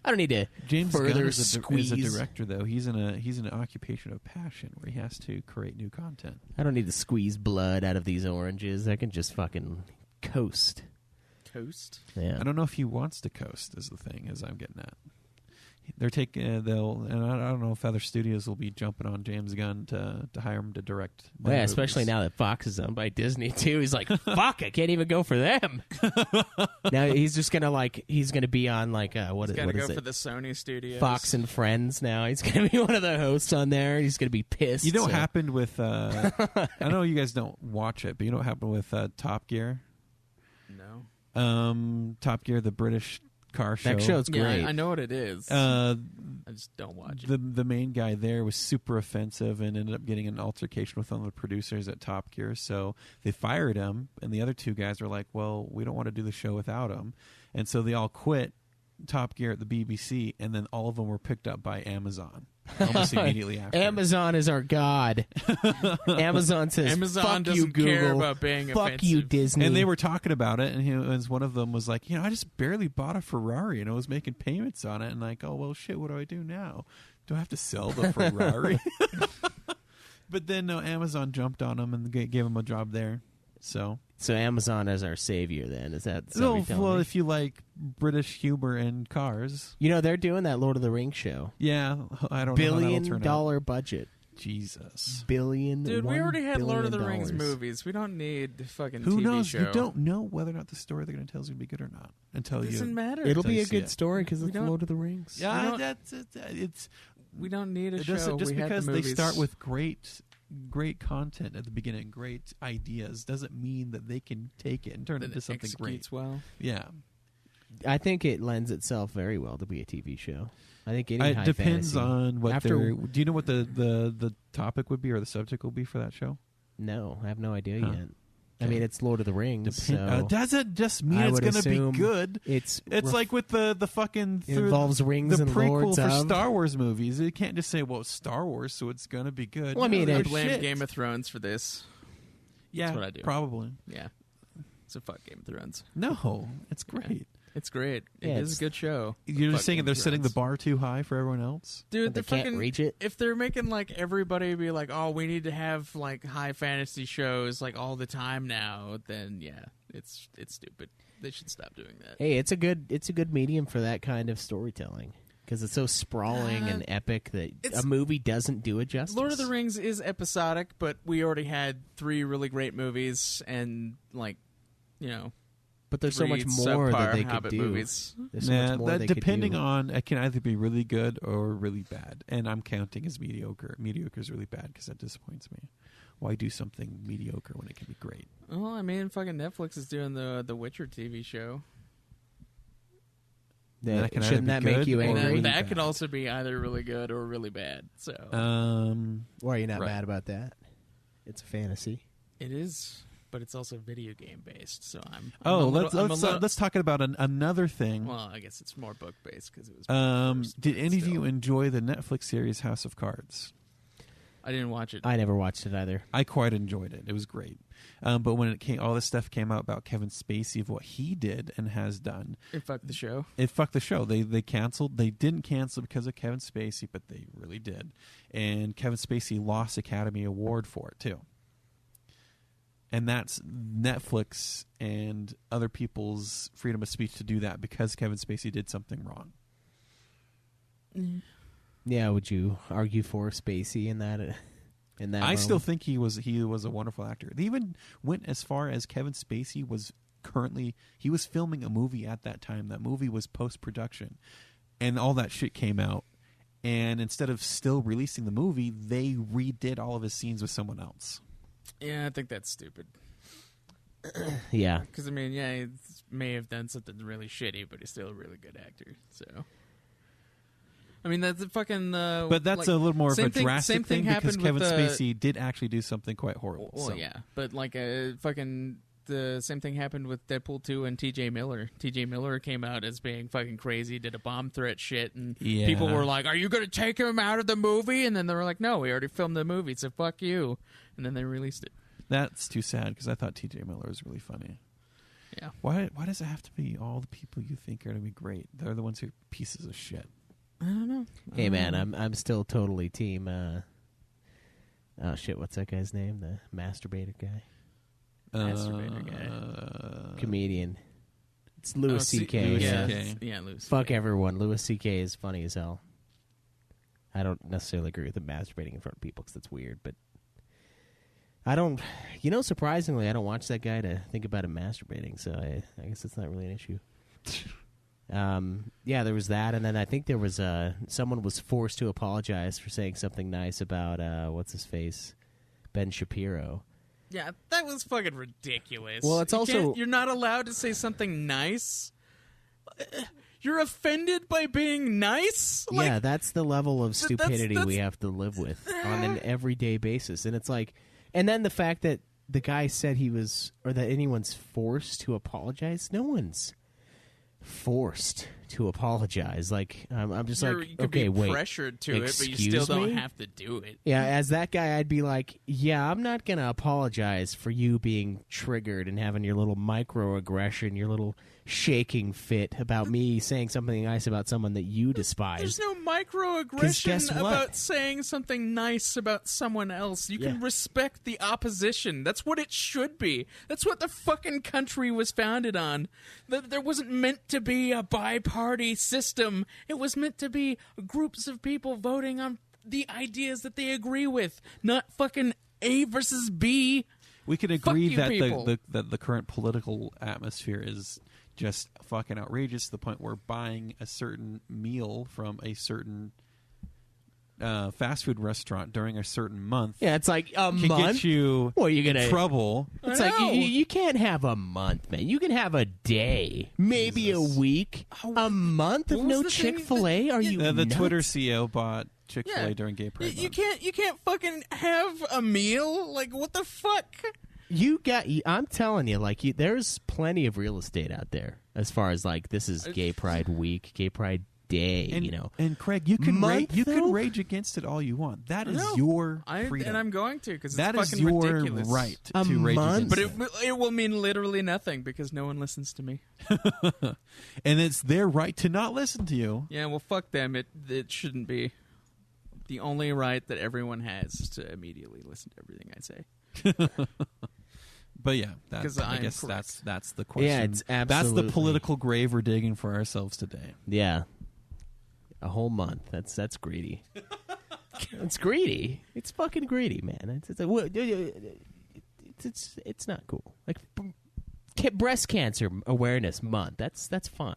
Speaker 2: I don't need to
Speaker 5: James
Speaker 2: further
Speaker 5: Gunn is a
Speaker 2: squeeze.
Speaker 5: director, though. He's in an occupation of passion where he has to create new content.
Speaker 2: I don't need to squeeze blood out of these oranges. I can just fucking coast.
Speaker 4: Coast.
Speaker 2: Yeah.
Speaker 5: I don't know if he wants to coast. Is the thing as I'm getting at. They're taking they'll, and I don't know if other studios will be jumping on James Gunn to hire him to direct.
Speaker 2: Well, yeah, especially now that Fox is owned by Disney too. He's like, fuck, I can't even go for them. Now he's just gonna he's gonna be on what
Speaker 4: Gotta
Speaker 2: is
Speaker 4: go
Speaker 2: it?
Speaker 4: for the Sony studios.
Speaker 2: Fox and Friends. Now he's gonna be one of the hosts on there. He's gonna be pissed.
Speaker 5: You know what happened with? I know you guys don't watch it, but you know what happened with Top Gear?
Speaker 4: No.
Speaker 5: Top Gear, the British car show.
Speaker 2: That show's great.
Speaker 4: Yeah, I know what it is. I just don't watch it.
Speaker 5: The main guy there was super offensive and ended up getting an altercation with one of the producers at Top Gear. So they fired him, and the other two guys were like, "Well, we don't want to do the show without him," and so they all quit Top Gear at the BBC, and then all of them were picked up by Amazon almost immediately after.
Speaker 2: Amazon is our god. Amazon says,
Speaker 4: Amazon
Speaker 2: "Fuck
Speaker 4: doesn't
Speaker 2: you, Google.
Speaker 4: care about being
Speaker 2: Fuck
Speaker 4: offensive.
Speaker 2: you, Disney."
Speaker 5: And they were talking about it, and one of them was like, I just barely bought a Ferrari, and I was making payments on it, and like, oh, well, shit, what do I do now? Do I have to sell the Ferrari? But then Amazon jumped on him and gave him a job there. So
Speaker 2: Amazon is our savior. Then is that?
Speaker 5: well, if you like British humor and cars,
Speaker 2: they're doing that Lord of the Rings show.
Speaker 5: yeah, I don't know how that'll
Speaker 2: $1
Speaker 5: turn
Speaker 2: billion
Speaker 5: out.
Speaker 2: budget.
Speaker 5: Jesus,
Speaker 2: Billion.
Speaker 4: Dude, we already had
Speaker 2: $1
Speaker 4: Lord of the
Speaker 2: billion.
Speaker 4: Rings movies. We don't need the fucking
Speaker 5: who
Speaker 4: TV
Speaker 5: knows?
Speaker 4: show.
Speaker 5: You don't know whether or not the story they're going to tell is going to be good or not until
Speaker 4: It doesn't
Speaker 5: you.
Speaker 4: matter.
Speaker 2: It'll be
Speaker 5: I
Speaker 2: a
Speaker 5: see
Speaker 2: good
Speaker 5: it.
Speaker 2: story because
Speaker 4: We
Speaker 2: it's
Speaker 4: don't-
Speaker 2: Lord of the Rings.
Speaker 4: We
Speaker 5: Yeah,
Speaker 4: don't-
Speaker 5: that's it's.
Speaker 4: We don't need a
Speaker 5: It
Speaker 4: show.
Speaker 5: doesn't, just
Speaker 4: we had
Speaker 5: because
Speaker 4: the
Speaker 5: they
Speaker 4: movies.
Speaker 5: start with great content at the beginning, great ideas, doesn't mean that they can take it and turn it
Speaker 4: Then
Speaker 5: into something great.
Speaker 4: executes well.
Speaker 5: Yeah,
Speaker 2: I think it lends itself very well to be a TV show. I think any high
Speaker 5: it depends
Speaker 2: fantasy.
Speaker 5: on what.
Speaker 2: After-
Speaker 5: Do you know what the topic would be or the subject will be for that show?
Speaker 2: No, I have no idea
Speaker 5: Huh.
Speaker 2: yet. I
Speaker 5: Okay.
Speaker 2: mean, it's Lord of the Rings.
Speaker 5: Doesn't just mean
Speaker 2: I
Speaker 5: it's
Speaker 2: would
Speaker 5: going to be
Speaker 2: assume
Speaker 5: good.
Speaker 2: It's
Speaker 5: Like with the fucking
Speaker 2: it involves rings
Speaker 5: the
Speaker 2: and
Speaker 5: prequel
Speaker 2: lords
Speaker 5: for
Speaker 2: of.
Speaker 5: Star Wars movies. You can't just say, "Well, it's Star Wars, so it's going to be good."
Speaker 2: Well, I mean,
Speaker 5: No,
Speaker 4: I
Speaker 2: it-
Speaker 4: blame
Speaker 5: shit.
Speaker 4: Game of Thrones for this.
Speaker 5: Yeah,
Speaker 4: That's what I do.
Speaker 5: probably.
Speaker 4: Yeah. So fuck Game of Thrones.
Speaker 5: No, it's great.
Speaker 4: It's great.
Speaker 2: Yeah,
Speaker 4: It is a good show.
Speaker 5: You're
Speaker 4: Fuck
Speaker 5: just saying
Speaker 4: Game
Speaker 5: they're
Speaker 4: of
Speaker 5: setting the
Speaker 4: Thrones.
Speaker 5: bar too high for everyone else.
Speaker 4: Dude,
Speaker 2: They
Speaker 4: the
Speaker 2: can't
Speaker 4: fucking
Speaker 2: reach it.
Speaker 4: if they're making like everybody be like, oh, we need to have like high fantasy shows like all the time now, then yeah, it's stupid. They should stop doing that.
Speaker 2: Hey, it's a good medium for that kind of storytelling because it's so sprawling and epic that
Speaker 4: it's-
Speaker 2: a movie doesn't do it justice.
Speaker 4: Lord of the Rings is episodic, but we already had 3 really great movies and like,
Speaker 2: but there's so
Speaker 4: 3
Speaker 2: much more that
Speaker 4: subpar
Speaker 2: they could
Speaker 4: Hobbit
Speaker 2: do.
Speaker 4: movies.
Speaker 2: There's so much more
Speaker 5: that
Speaker 2: they could
Speaker 5: depending
Speaker 2: do.
Speaker 5: on it can either be really good or really bad, and I'm counting as mediocre. Mediocre is really bad because that disappoints me. Why do something mediocre when it can be great?
Speaker 4: Well, I mean, fucking Netflix is doing the Witcher TV show.
Speaker 5: That can either
Speaker 2: Shouldn't
Speaker 5: be
Speaker 2: that make
Speaker 5: good
Speaker 2: you
Speaker 5: or
Speaker 4: And
Speaker 2: angry?
Speaker 4: then
Speaker 5: really
Speaker 4: that
Speaker 5: bad.
Speaker 4: could also be either really good or really bad. So
Speaker 2: Why are you not
Speaker 5: Right.
Speaker 2: mad about that? It's a fantasy.
Speaker 4: it is, but it's also video game based. So I'm
Speaker 5: Oh,
Speaker 4: a little-
Speaker 5: let's talk about another thing.
Speaker 4: Well, I guess it's more book based because it was. first,
Speaker 5: Did
Speaker 4: but
Speaker 5: any of you
Speaker 4: still.
Speaker 5: enjoy the Netflix series House of Cards?
Speaker 4: I didn't watch it.
Speaker 2: I never watched it either.
Speaker 5: I quite enjoyed it. It was great. But when all this stuff came out about Kevin Spacey of what he did and has done,
Speaker 4: It fucked the show.
Speaker 5: it fucked the show. They canceled. They didn't cancel because of Kevin Spacey, but they really did. And Kevin Spacey lost Academy Award for it too. And that's Netflix and other people's freedom of speech to do that because Kevin Spacey did something wrong.
Speaker 2: Yeah, would you argue for Spacey in that?
Speaker 5: I still think he was a wonderful actor. They even went as far as Kevin Spacey was he was filming a movie at that time. That movie was post-production, and all that shit came out. And instead of still releasing the movie, they redid all of his scenes with someone else.
Speaker 4: Yeah, I think that's stupid.
Speaker 2: Yeah.
Speaker 4: Because I mean, yeah, he may have done something really shitty, but he's still a really good actor. So, I mean, that's a fucking.
Speaker 5: But that's
Speaker 4: like,
Speaker 5: a little more of
Speaker 4: same
Speaker 5: a
Speaker 4: thing-
Speaker 5: drastic
Speaker 4: same thing
Speaker 5: thing because
Speaker 4: happened
Speaker 5: Kevin
Speaker 4: with,
Speaker 5: Spacey did actually do something quite horrible.
Speaker 4: Well,
Speaker 5: so.
Speaker 4: yeah, but like fucking the same thing happened with Deadpool 2 and T.J. Miller. T.J. Miller came out as being fucking crazy, did a bomb threat shit, and
Speaker 5: Yeah.
Speaker 4: people were like, "Are you going to take him out of the movie?" And then they were like, "No, we already filmed the movie, so fuck you." And then they released it.
Speaker 5: That's too sad because I thought T.J. Miller was really funny.
Speaker 4: Yeah.
Speaker 5: Why does it have to be all the people you think are going to be great? They're the ones who are pieces of shit.
Speaker 4: I don't know.
Speaker 2: Hey man, I'm still totally team. Oh shit, what's that guy's name? The masturbator guy,
Speaker 4: Masturbator guy.
Speaker 2: comedian. It's Louis C.K.
Speaker 5: Louis
Speaker 2: yeah.
Speaker 5: C.K.
Speaker 4: Yeah, Louis.
Speaker 2: Fuck everyone. Louis C.K. is funny as hell. I don't necessarily agree with him masturbating in front of people because that's weird, but I don't. You know, surprisingly, I don't watch that guy to think about him masturbating, so I guess it's not really an issue. Yeah, there was that, and then I think there was someone was forced to apologize for saying something nice about what's his face, Ben Shapiro.
Speaker 4: Yeah, that was fucking ridiculous.
Speaker 2: Well, it's
Speaker 4: you're not allowed to say something nice. You're offended by being nice?
Speaker 2: Yeah, that's the level of stupidity
Speaker 4: that's-
Speaker 2: we have to live with on an everyday basis. And it's like, and then the fact that the guy said he was, or that anyone's forced to apologize. No one's forced to apologize. Like, I'm just
Speaker 4: you
Speaker 2: like,
Speaker 4: could
Speaker 2: okay,
Speaker 4: be
Speaker 2: wait.
Speaker 4: pressured to it, but you
Speaker 2: excuse
Speaker 4: still don't
Speaker 2: me?
Speaker 4: have to do it.
Speaker 2: Yeah, as that guy, I'd be like, yeah, I'm not going to apologize for you being triggered and having your little microaggression, your little shaking fit about me saying something nice about someone that you despise.
Speaker 4: There's no
Speaker 2: 'Cause guess
Speaker 4: microaggression
Speaker 2: what?
Speaker 4: about saying something nice about someone else. You can
Speaker 2: Yeah.
Speaker 4: respect the opposition. That's what it should be. That's what the fucking country was founded on. There wasn't meant to be a bi-party system. It was meant to be groups of people voting on the ideas that they agree with, not fucking A versus B.
Speaker 5: We can
Speaker 4: Fuck
Speaker 5: agree
Speaker 4: you
Speaker 5: that
Speaker 4: people.
Speaker 5: the current political atmosphere is just fucking outrageous to the point where buying a certain meal from a certain fast food restaurant during a certain month
Speaker 2: Yeah, it's like a
Speaker 5: can
Speaker 2: month.
Speaker 5: get you
Speaker 2: Well, you're gonna
Speaker 5: trouble.
Speaker 2: It's
Speaker 4: I
Speaker 2: like
Speaker 4: know.
Speaker 2: you can't have a month, man. You can have a day, maybe
Speaker 5: Jesus.
Speaker 2: a week, a month of
Speaker 4: What was
Speaker 2: no
Speaker 4: the thing
Speaker 2: Chick-fil-A. Are
Speaker 4: that-
Speaker 2: you
Speaker 5: The
Speaker 2: nuts?
Speaker 5: Twitter CEO bought Chick-fil-A
Speaker 4: Yeah.
Speaker 5: during Gay Pride
Speaker 4: You
Speaker 5: Month.
Speaker 4: can't fucking have a meal. Like, what the fuck?
Speaker 2: I'm telling you, like, there's plenty of real estate out there as far as like this is Gay Pride Week, Gay Pride Day.
Speaker 5: And,
Speaker 2: you know,
Speaker 5: and Craig, you can
Speaker 2: Month,
Speaker 5: you
Speaker 2: though?
Speaker 5: can rage against it all you want. That is
Speaker 4: No.
Speaker 5: your freedom.
Speaker 4: And I'm going to, because it's
Speaker 5: That is
Speaker 4: fucking
Speaker 5: your
Speaker 4: ridiculous.
Speaker 5: right
Speaker 2: A
Speaker 5: to rage
Speaker 2: month?
Speaker 5: against
Speaker 4: But it will mean literally nothing because no one listens to me.
Speaker 5: and it's their right to not listen to you.
Speaker 4: Yeah, well, fuck them. It shouldn't be. The only right that everyone has is to immediately listen to everything I say.
Speaker 5: But yeah,
Speaker 4: 'Cause
Speaker 5: I
Speaker 4: I'm
Speaker 5: guess
Speaker 4: correct.
Speaker 5: that's the question.
Speaker 2: Yeah, it's
Speaker 5: that's the
Speaker 2: absolutely-
Speaker 5: political grave we're digging for ourselves today.
Speaker 2: yeah, a whole month. That's greedy. It's greedy. It's fucking greedy, man. It's not cool. Like breast cancer awareness month. That's fine.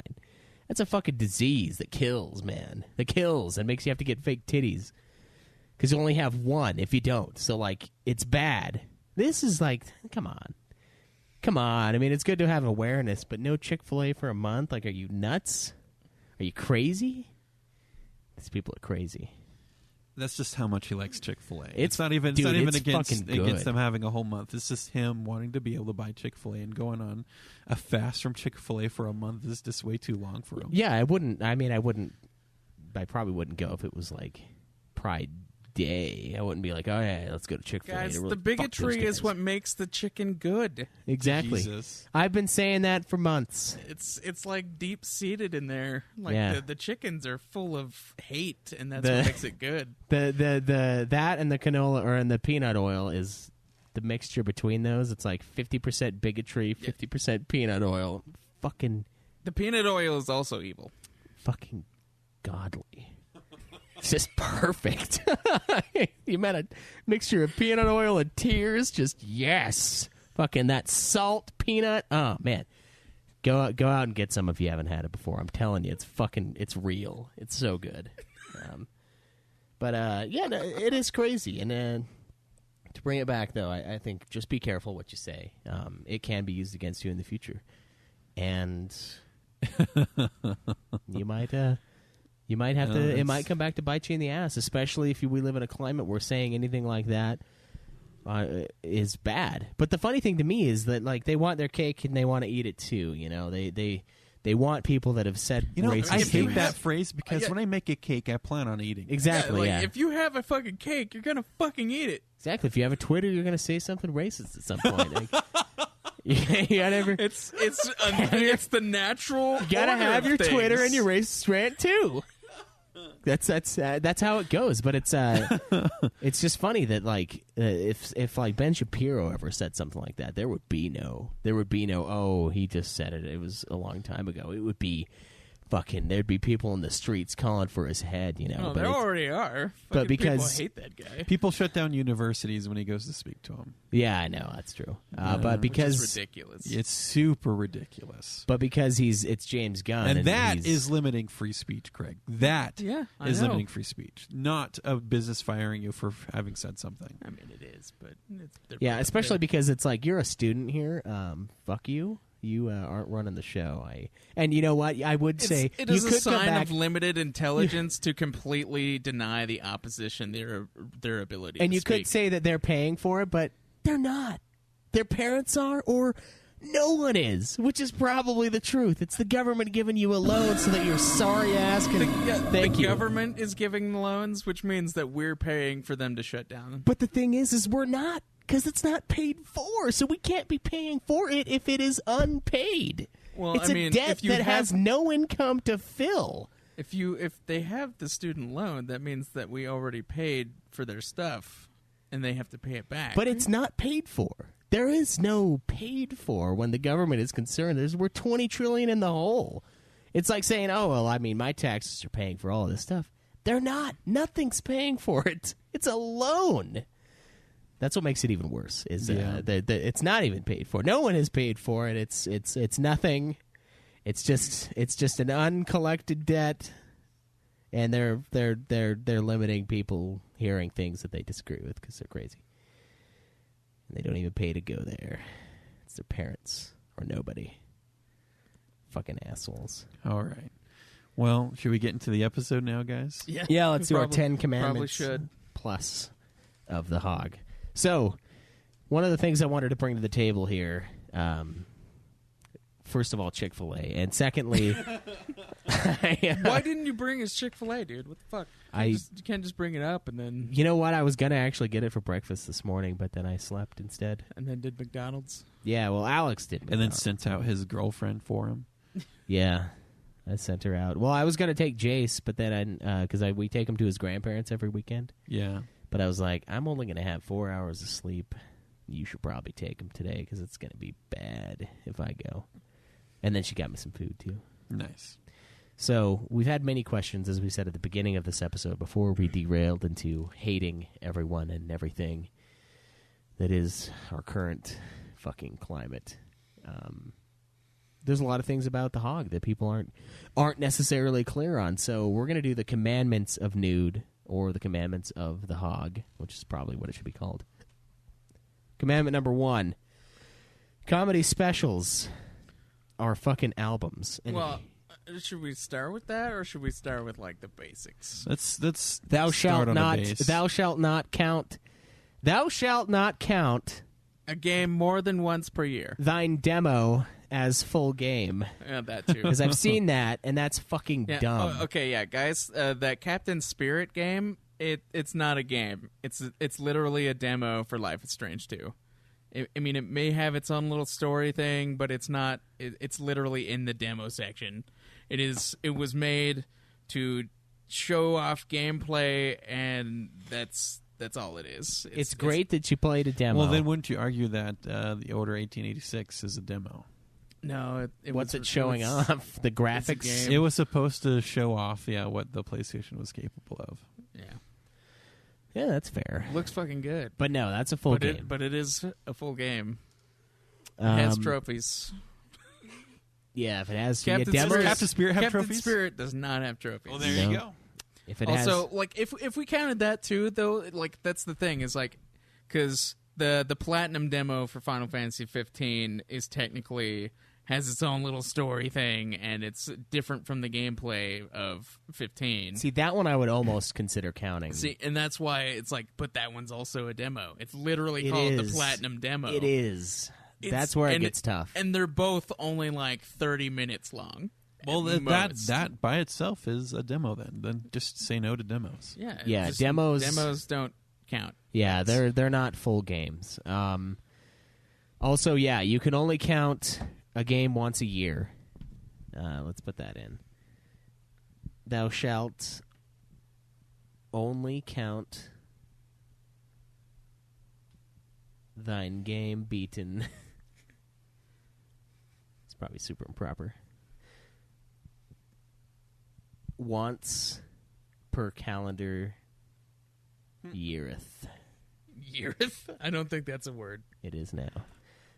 Speaker 2: That's a fucking disease that kills, man. That kills and makes you have to get fake titties because you only have one if you don't. So like, it's bad. This is like, come on. I mean, it's good to have awareness, but no Chick-fil-A for a month. Like, are you nuts? Are you crazy? These people are crazy.
Speaker 5: That's just how much he likes Chick-fil-A.
Speaker 2: It's-
Speaker 5: It's not even
Speaker 2: dude,
Speaker 5: it's
Speaker 2: it's
Speaker 5: against
Speaker 2: fucking good.
Speaker 5: against them having a whole month. It's just him wanting to be able to buy Chick-fil-A and going on a fast from Chick-fil-A for a month is just way too long for him.
Speaker 2: Yeah, I wouldn't. I mean, I probably wouldn't go if it was like Pride Day. I wouldn't be like, oh yeah, let's go to Chick-fil-A.
Speaker 4: Guys,
Speaker 2: to really
Speaker 4: the
Speaker 2: fuck
Speaker 4: bigotry
Speaker 2: those
Speaker 4: is
Speaker 2: guys.
Speaker 4: what makes the chicken good.
Speaker 2: Exactly.
Speaker 5: Jesus.
Speaker 2: I've been saying that for months.
Speaker 4: It's like deep seated in there. Like
Speaker 2: Yeah.
Speaker 4: the chickens are full of hate, and that's
Speaker 2: The-
Speaker 4: what makes it good.
Speaker 2: The that and the canola or and the peanut oil is the mixture between those. It's like 50% bigotry, 50% peanut oil. Fucking
Speaker 4: The peanut oil is also evil.
Speaker 2: fucking godly. It's just perfect. The amount of mixture of peanut oil and tears, just yes. Fucking that salt peanut. Oh man, go out and get some if you haven't had it before. I'm telling you, it's real. It's so good. But yeah, no, it is crazy. And to bring it back though, I think just be careful what you say. It can be used against you in the future, and you might. You might have to. It
Speaker 5: it's-
Speaker 2: might come back to bite you in the ass, especially if we live in a climate where saying anything like that is bad. But the funny thing to me is that like they want their cake and they want to eat it too. You know, they want people that have said
Speaker 5: You know,
Speaker 2: racist
Speaker 5: I
Speaker 2: things.
Speaker 5: hate that phrase because when I make a cake, I plan on eating. it.
Speaker 2: Exactly.
Speaker 4: Yeah,
Speaker 2: Yeah.
Speaker 4: if you have a fucking cake, you're gonna fucking eat it.
Speaker 2: Exactly. If you have a Twitter, you're going to say something racist at some point. Like, You gotta have your,
Speaker 4: It's the natural.
Speaker 2: you gotta
Speaker 4: order
Speaker 2: have
Speaker 4: of
Speaker 2: your
Speaker 4: things.
Speaker 2: Twitter and your racist rant too. That's how it goes. But it's just funny that like if like Ben Shapiro ever said something like that, there would be no oh, he just said it. It was a long time ago. It would be fucking. There'd be people in the streets calling for his head. You know.
Speaker 4: Oh,
Speaker 2: but
Speaker 4: there
Speaker 2: it's-
Speaker 4: already are.
Speaker 2: but
Speaker 4: Fucking
Speaker 2: because-
Speaker 4: people hate that guy.
Speaker 5: People shut down universities when he goes to speak to them.
Speaker 2: yeah, I know that's true. But
Speaker 4: Which
Speaker 2: because
Speaker 4: is ridiculous.
Speaker 5: It's super ridiculous.
Speaker 2: But because it's James Gunn,
Speaker 5: And that
Speaker 2: he's-
Speaker 5: is limiting free speech, Craig. That is
Speaker 4: Yeah, I know.
Speaker 5: limiting free speech, not a business firing you for having said something.
Speaker 4: I mean, it is, but they're
Speaker 2: yeah,
Speaker 4: both-
Speaker 2: especially because it's like you're a student here. Fuck you. You aren't running the show. And you know what? I would say
Speaker 4: it
Speaker 2: you
Speaker 4: is
Speaker 2: could
Speaker 4: a sign
Speaker 2: come back,
Speaker 4: of limited intelligence to completely deny the opposition their ability.
Speaker 2: and
Speaker 4: to
Speaker 2: you
Speaker 4: speak.
Speaker 2: could say that they're paying for it, but they're not. Their parents are, or no one is, which is probably the truth. It's the government giving you a loan so that your sorry ass can thank
Speaker 4: the
Speaker 2: you.
Speaker 4: government is giving the loans, which means that we're paying for them to shut down.
Speaker 2: But the thing is we're not, because it's not paid for, so we can't be paying for it if it is unpaid.
Speaker 4: Well,
Speaker 2: it's
Speaker 4: I
Speaker 2: a
Speaker 4: mean,
Speaker 2: debt
Speaker 4: if you
Speaker 2: that
Speaker 4: have-
Speaker 2: has no income to fill.
Speaker 4: If they have the student loan, that means that we already paid for their stuff, and they have to pay it back.
Speaker 2: But it's not paid for. There is no paid for when the government is concerned. We're $20 trillion in the hole. It's like saying, "Oh well, I mean, my taxes are paying for all of this stuff." They're not. Nothing's paying for it. It's a loan. That's what makes it even worse. Is it's not even paid for. No one has paid for it. It's nothing. It's just an uncollected debt, and they're limiting people hearing things that they disagree with because they're crazy. And they don't even pay to go there. It's their parents or nobody. Fucking assholes.
Speaker 5: All right. Well, should we get into the episode now, guys?
Speaker 2: Yeah, let's do our 10 commandments
Speaker 4: Probably should.
Speaker 2: plus of the hog. So, one of the things I wanted to bring to the table here, first of all, Chick-fil-A, and secondly,
Speaker 4: Why didn't you bring us Chick-fil-A, dude? What the fuck? You can't just bring it up and then
Speaker 2: you know what? I was gonna actually get it for breakfast this morning, but then I slept instead.
Speaker 4: did McDonald's.
Speaker 2: Yeah, well, Alex did,
Speaker 5: And then sent out his girlfriend for him.
Speaker 2: yeah, I sent her out. Well, I was gonna take Jace, but then because we take him to his grandparents every weekend.
Speaker 5: Yeah.
Speaker 2: But I was like, I'm only going to have 4 hours of sleep. You should probably take him today because it's going to be bad if I go. And then she got me some food, too.
Speaker 5: Nice.
Speaker 2: So we've had many questions, as we said at the beginning of this episode, before we derailed into hating everyone and everything that is our current fucking climate. There's a lot of things about the hog that people aren't necessarily clear on. So we're going to do the commandments of nude, or the commandments of the hog, which is probably what it should be called. Commandment number 1. Comedy specials are fucking albums. And
Speaker 4: Well, should we start with that, or should we start with like the basics?
Speaker 5: Let's
Speaker 2: thou
Speaker 5: start
Speaker 2: shalt
Speaker 5: on
Speaker 2: not
Speaker 5: the base.
Speaker 2: thou shalt not count
Speaker 4: A game more than once per year.
Speaker 2: thine demo as full game.
Speaker 4: Yeah, that too.
Speaker 2: Because I've seen that, and that's fucking
Speaker 4: Yeah.
Speaker 2: dumb.
Speaker 4: Oh, okay, yeah, guys. That Captain Spirit game, it's not a game. It's literally a demo for Life is Strange 2. I mean, it may have its own little story thing, but it's not. It's literally in the demo section. It was made to show off gameplay, and that's all it is.
Speaker 2: It's great that you played a demo.
Speaker 5: Well, then wouldn't you argue that the Order 1886 is a demo?
Speaker 4: No,
Speaker 2: What's it showing off? The graphics?
Speaker 4: game.
Speaker 5: It was supposed to show off, what the PlayStation was capable of.
Speaker 4: Yeah,
Speaker 2: Yeah, that's fair.
Speaker 4: looks fucking good.
Speaker 2: But no, that's a full game.
Speaker 4: But it is a full game. It has
Speaker 2: Um,
Speaker 4: trophies.
Speaker 2: Yeah, if it has
Speaker 4: Captain
Speaker 2: demos,
Speaker 4: Spirit-
Speaker 5: Captain Spirit have
Speaker 4: Captain
Speaker 5: trophies?
Speaker 4: Spirit does not have trophies.
Speaker 2: you
Speaker 5: you
Speaker 2: No.
Speaker 5: go.
Speaker 2: if it
Speaker 4: Also,
Speaker 2: has,
Speaker 4: like if we counted that too, though, like that's the thing is like because the platinum demo for Final Fantasy 15 is technically has its own little story thing, and it's different from the gameplay of 15.
Speaker 2: see that one I would almost consider counting.
Speaker 4: See, and that's why it's like, but that one's also a demo. It's literally
Speaker 2: It
Speaker 4: called the
Speaker 2: is.
Speaker 4: platinum demo.
Speaker 2: It is.
Speaker 4: It's-
Speaker 2: That's where it
Speaker 4: and
Speaker 2: gets tough.
Speaker 4: And they're both only like 30 minutes long.
Speaker 5: Well,
Speaker 4: at most.
Speaker 5: that by itself is a demo. Then just say no to demos.
Speaker 2: Yeah,
Speaker 4: just-
Speaker 2: demos-
Speaker 4: demos don't count.
Speaker 2: Yeah, they're not full games. Also, yeah, you can only count a game once a year. Let's put that in. Thou shalt only count thine game beaten. It's probably super improper. Once per calendar yeareth.
Speaker 4: Yeareth? I don't think that's a word.
Speaker 2: It is now.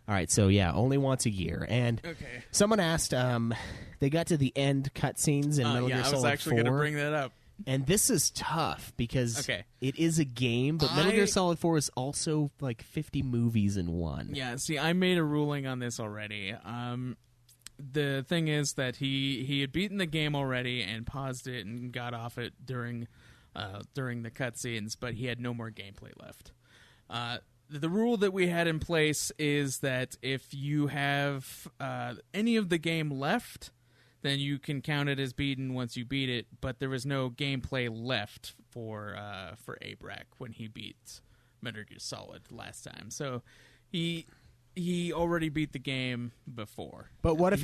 Speaker 2: All right, so yeah, only once a year. And
Speaker 4: Okay.
Speaker 2: someone asked, they got to the end cutscenes in Metal Gear
Speaker 4: I was
Speaker 2: Solid
Speaker 4: actually
Speaker 2: 4.
Speaker 4: going to bring that up.
Speaker 2: And this is tough because
Speaker 4: Okay.
Speaker 2: it is a game, but Metal Gear Solid 4 is also like 50 movies in one.
Speaker 4: Yeah, see, I made a ruling on this already. The thing is that he had beaten the game already and paused it and got off it during the cutscenes, but he had no more gameplay left. The rule that we had in place is that if you have any of the game left, then you can count it as beaten once you beat it. But there was no gameplay left for Abrak when he beat Metal Gear Solid last time. So he already beat the game before.
Speaker 2: But what if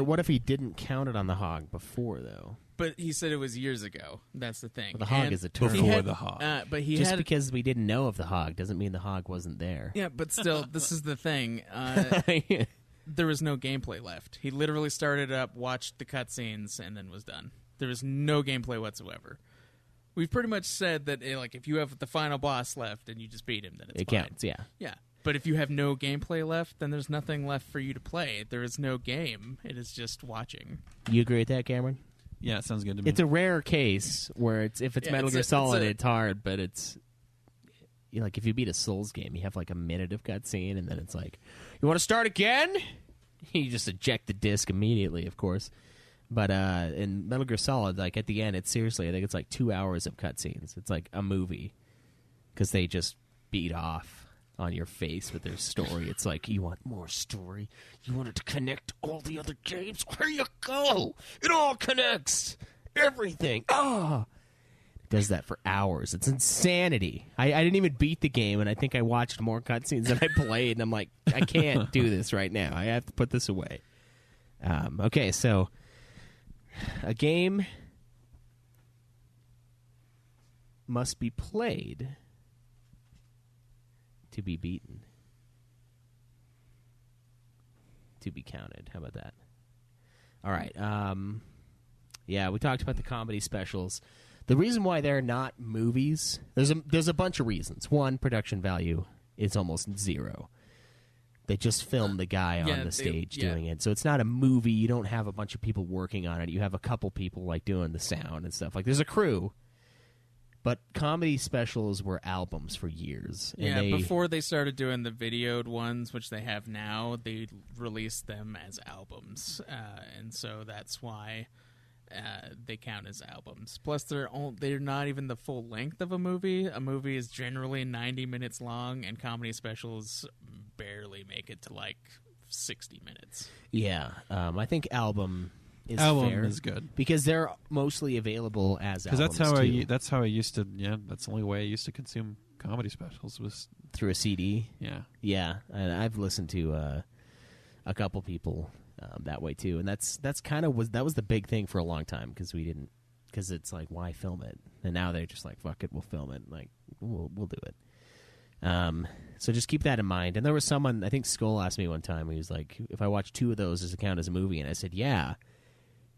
Speaker 2: what if he didn't count it on the hog before though?
Speaker 4: But he said it was years ago. That's the thing.
Speaker 2: Well, the hog
Speaker 4: And
Speaker 2: is a term.
Speaker 5: Before the hog.
Speaker 4: But he
Speaker 2: Just
Speaker 4: had
Speaker 2: because we didn't know of the hog doesn't mean the hog wasn't there.
Speaker 4: yeah. But still, this is the thing. There was no gameplay left. He literally started up, watched the cutscenes, and then was done. There was no gameplay whatsoever. We've pretty much said that like if you have the final boss left and you just beat him, then it's
Speaker 2: It
Speaker 4: fine.
Speaker 2: counts, yeah.
Speaker 4: Yeah. But if you have no gameplay left, then there's nothing left for you to play. There is no game. It is just watching.
Speaker 2: You agree with that, Cameron?
Speaker 5: Yeah, it sounds good to me.
Speaker 2: It's a rare case where if it's
Speaker 4: Yeah,
Speaker 2: Metal Gear
Speaker 4: it's
Speaker 2: Solid, it's hard, but it's like if you beat a Souls game, you have like a minute of cutscene, and then it's like, you want to start again? You just eject the disc immediately, of course. But in Metal Gear Solid, like at the end, it's seriously, I think it's like 2 hours of cutscenes. It's like a movie because they just beat off on your face with their story. It's like, you want more story? You want it to connect all the other games? Where you go? It all connects. Everything. Ah! It does that for hours. It's insanity. I didn't even beat the game, and I think I watched more cutscenes than I played, and I'm like, I can't do this right now. I have to put this away. Okay, so a game must be played to be beaten. To be counted. How about that? All right. Yeah, we talked about the comedy specials. The reason why they're not movies, there's a bunch of reasons. One, production value is almost zero. They just film the guy on the stage doing it. So it's not a movie. You don't have a bunch of people working on it. You have a couple people like doing the sound and stuff. Like there's a crew. But comedy specials were albums for years. And
Speaker 4: before they started doing the videoed ones, which they have now, they released them as albums, and so that's why they count as albums. Plus, they're not even the full length of a movie. A movie is generally 90 minutes long, and comedy specials barely make it to like 60 minutes.
Speaker 2: Yeah, I think album is
Speaker 5: Album
Speaker 2: fair
Speaker 5: is good
Speaker 2: because they're mostly available as albums.
Speaker 5: because
Speaker 2: too.
Speaker 5: that's how I used to. Yeah, that's the only way I used to consume comedy specials was
Speaker 2: through a CD.
Speaker 5: yeah.
Speaker 2: Yeah, and I've listened to a couple people that way too, and that's kind of was the big thing for a long time because it's like, why film it? And now they're just like, fuck it, we'll film it. Like we'll do it. So just keep that in mind. And there was someone, I think Skull asked me one time, he was like, if I watch 2 of those, does it count as a movie? And I said, yeah.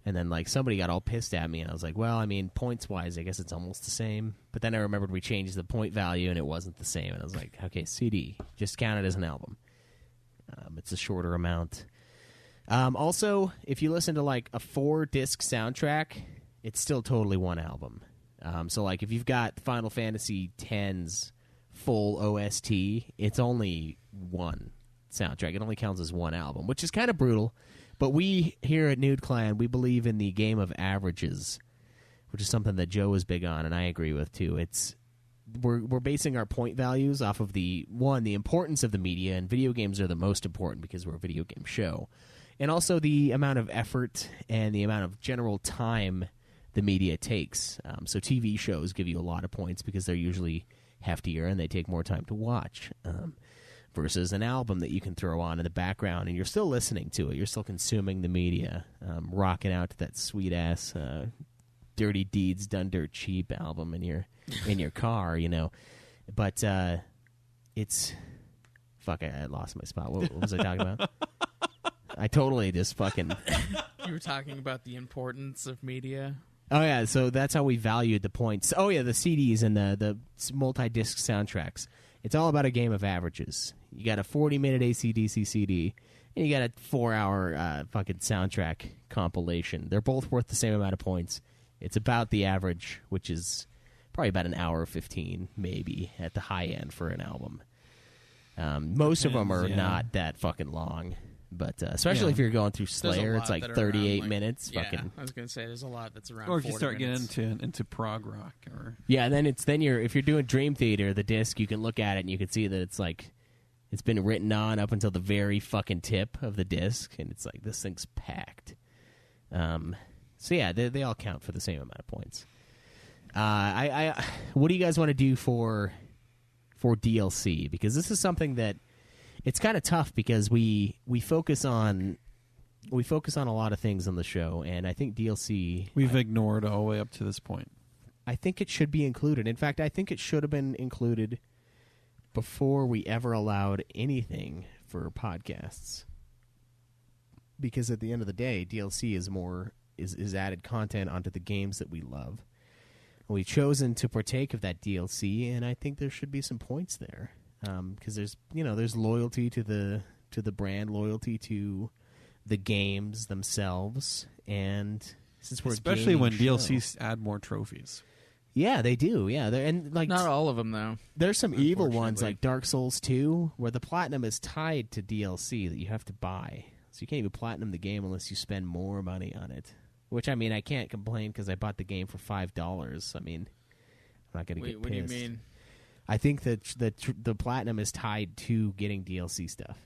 Speaker 2: And then like somebody got all pissed at me, and I was like, well, I mean, points wise, I guess it's almost the same. But then I remembered we changed the point value, and it wasn't the same. And I was like, okay, CD, just count it as an album. It's a shorter amount. Also, if you listen to like a 4-disc soundtrack, it's still totally one album. So like if you've got Final Fantasy X's full OST, it's only one soundtrack. It only counts as one album, which is kind of brutal. But we here at Nude Clan, we believe in the game of averages, which is something that Joe is big on, and I agree with too. We're basing our point values off of the importance of the media, and video games are the most important because we're a video game show, and also the amount of effort and the amount of general time the media takes. So TV shows give you a lot of points because they're usually heftier and they take more time to watch. versus an album that you can throw on in the background and you're still listening to it. You're still consuming the media, rocking out to that sweet ass Dirty Deeds Done Dirt Cheap album in your car, you know. But it's fuck. I lost my spot. What was I talking about? I totally just fucking.
Speaker 4: You were talking about the importance of media.
Speaker 2: Oh yeah, so that's how we valued the points. Oh yeah, the CDs and the multi-disc soundtracks. It's all about a game of averages. You got a 40-minute AC/DC CD, and you got a 4-hour fucking soundtrack compilation. They're both worth the same amount of points. It's about the average, which is probably about an hour 15, maybe at the high end for an album. Most of them are not that fucking long. But especially if you're going through Slayer, it's like 38 minutes.
Speaker 4: Yeah,
Speaker 2: fucking.
Speaker 4: I was gonna say there's a lot that's around.
Speaker 5: Or if you
Speaker 4: 40
Speaker 5: start
Speaker 4: minutes.
Speaker 5: getting into prog rock, or
Speaker 2: Yeah, then you're if you're doing Dream Theater, the disc, you can look at it and you can see that it's like it's been written on up until the very fucking tip of the disc, and it's like this thing's packed. So yeah, they all count for the same amount of points. What do you guys want to do for DLC? Because this is something that. It's kind of tough because we focus on a lot of things on the show, and I think DLC
Speaker 5: we've ignored all the way up to this point.
Speaker 2: I think it should be included. In fact, I think it should have been included before we ever allowed anything for podcasts. Because at the end of the day, DLC is added content onto the games that we love. We've chosen to partake of that DLC, and I think there should be some points there. Because there's loyalty to the brand, loyalty to the games themselves, and since we're
Speaker 5: especially when
Speaker 2: show,
Speaker 5: DLCs add more trophies.
Speaker 2: Yeah, they do. Yeah, and like
Speaker 4: not all of them though.
Speaker 2: There's some evil ones like Dark Souls 2, where the platinum is tied to DLC that you have to buy, so you can't even platinum the game unless you spend more money on it. Which I mean, I can't complain because I bought the game for $5. I mean, I'm not going to get pissed.
Speaker 4: What do you mean?
Speaker 2: I think that the platinum is tied to getting DLC stuff.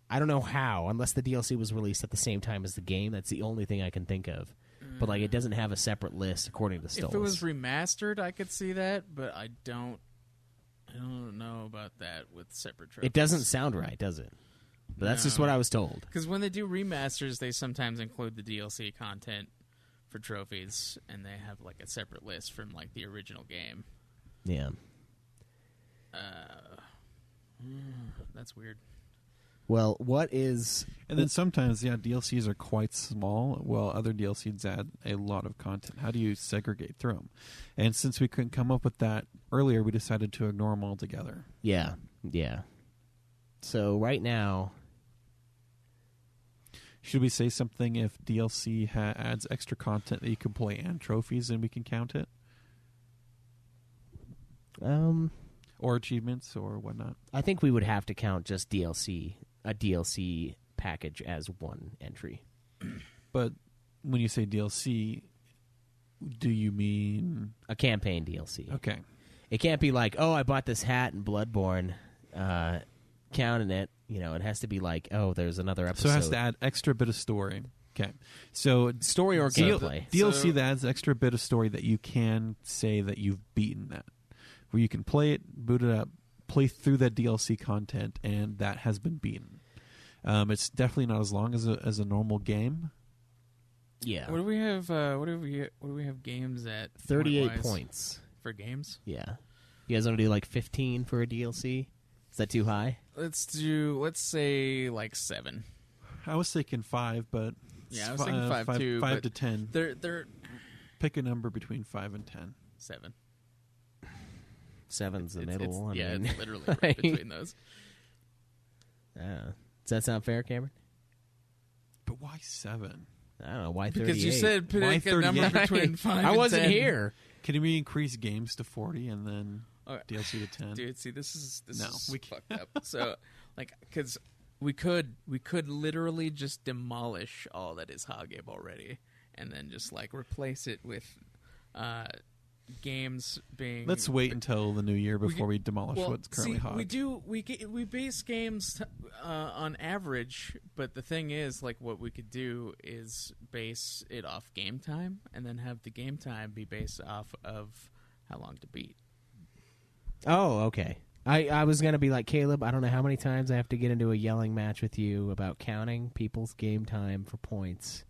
Speaker 2: I don't know how, unless the DLC was released at the same time as the game. That's the only thing I can think of. But like, it doesn't have a separate list according to Stoles.
Speaker 4: If it was remastered, I could see that, but I don't know about that with separate trophies.
Speaker 2: It doesn't sound right, does it? But that's just what I was told.
Speaker 4: Because when they do remasters, they sometimes include the DLC content for trophies, and they have like a separate list from like the original game.
Speaker 2: Yeah.
Speaker 4: That's weird.
Speaker 2: Well, what is...
Speaker 5: And then sometimes, DLCs are quite small, while other DLCs add a lot of content. How do you segregate through them? And since we couldn't come up with that earlier, we decided to ignore them altogether.
Speaker 2: Yeah. So right now...
Speaker 5: Should we say something if DLC adds extra content that you can play and trophies, and we can count it? Or achievements or whatnot?
Speaker 2: I think we would have to count just a DLC package as one entry.
Speaker 5: But when you say DLC, do you mean...
Speaker 2: A campaign DLC.
Speaker 5: Okay.
Speaker 2: It can't be like, I bought this hat in Bloodborne, counting it. It has to be like, there's another episode.
Speaker 5: So it has to add extra bit of story. Okay. So
Speaker 2: story or gameplay.
Speaker 5: DLC that adds extra bit of story that you can say that you've beaten that. Where you can play it, boot it up, play through that DLC content, and that has been beaten. It's definitely not as long as a normal game.
Speaker 2: Yeah.
Speaker 4: What do we have? What do we have games at?
Speaker 2: 38 points
Speaker 4: for games.
Speaker 2: Yeah. You guys want to do like 15 for a DLC? Is that too high?
Speaker 4: Let's say like 7.
Speaker 5: I was thinking 5, but
Speaker 4: I was thinking 5 too.
Speaker 5: 5 to 10.
Speaker 4: They're
Speaker 5: pick a number between 5 and 10.
Speaker 4: 7.
Speaker 2: 7's the middle.
Speaker 4: It's literally right between those.
Speaker 2: Does that sound fair, Cameron?
Speaker 5: But why 7?
Speaker 2: I don't know. Why 38?
Speaker 4: Because you said pick a number between 5 and 10.
Speaker 2: I wasn't here.
Speaker 5: Can we increase games to 40 and then DLC to 10?
Speaker 4: Dude, see, this is fucked up. So, because we could literally just demolish all that is Hoggabe already, and then just replace it with games being.
Speaker 5: Let's wait until the new year before we demolish what's currently hot.
Speaker 4: We base games on average, but the thing is, what we could do is base it off game time, and then have the game time be based off of how long to beat.
Speaker 2: Oh, okay. I was going to be like, Caleb, I don't know how many times I have to get into a yelling match with you about counting people's game time for points.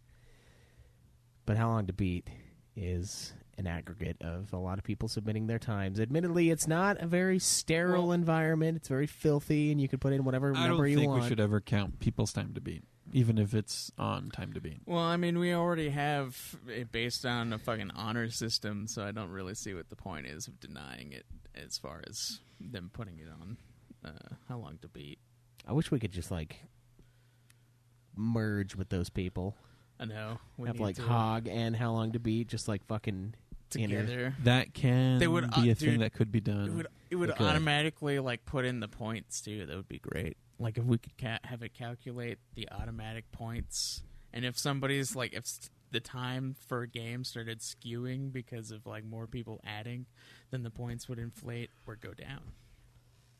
Speaker 2: But How Long to Beat is an aggregate of a lot of people submitting their times. Admittedly, it's not a very sterile environment. It's very filthy, and you can put in whatever number you want.
Speaker 5: I don't think we should ever count people's time to beat, even if it's on time to beat.
Speaker 4: Well, I mean, we already have it based on a fucking honor system, so I don't really see what the point is of denying it as far as them putting it on How Long to Beat.
Speaker 2: I wish we could just, merge with those people.
Speaker 4: I know.
Speaker 2: Have, Hog and How Long to Beat just, fucking
Speaker 4: together.
Speaker 5: That can be a thing that could be done.
Speaker 4: It would automatically, put in the points, too. That would be great. Like, if we could have it calculate the automatic points, and if somebody's, if the time for a game started skewing because of, more people adding, then the points would inflate or go down.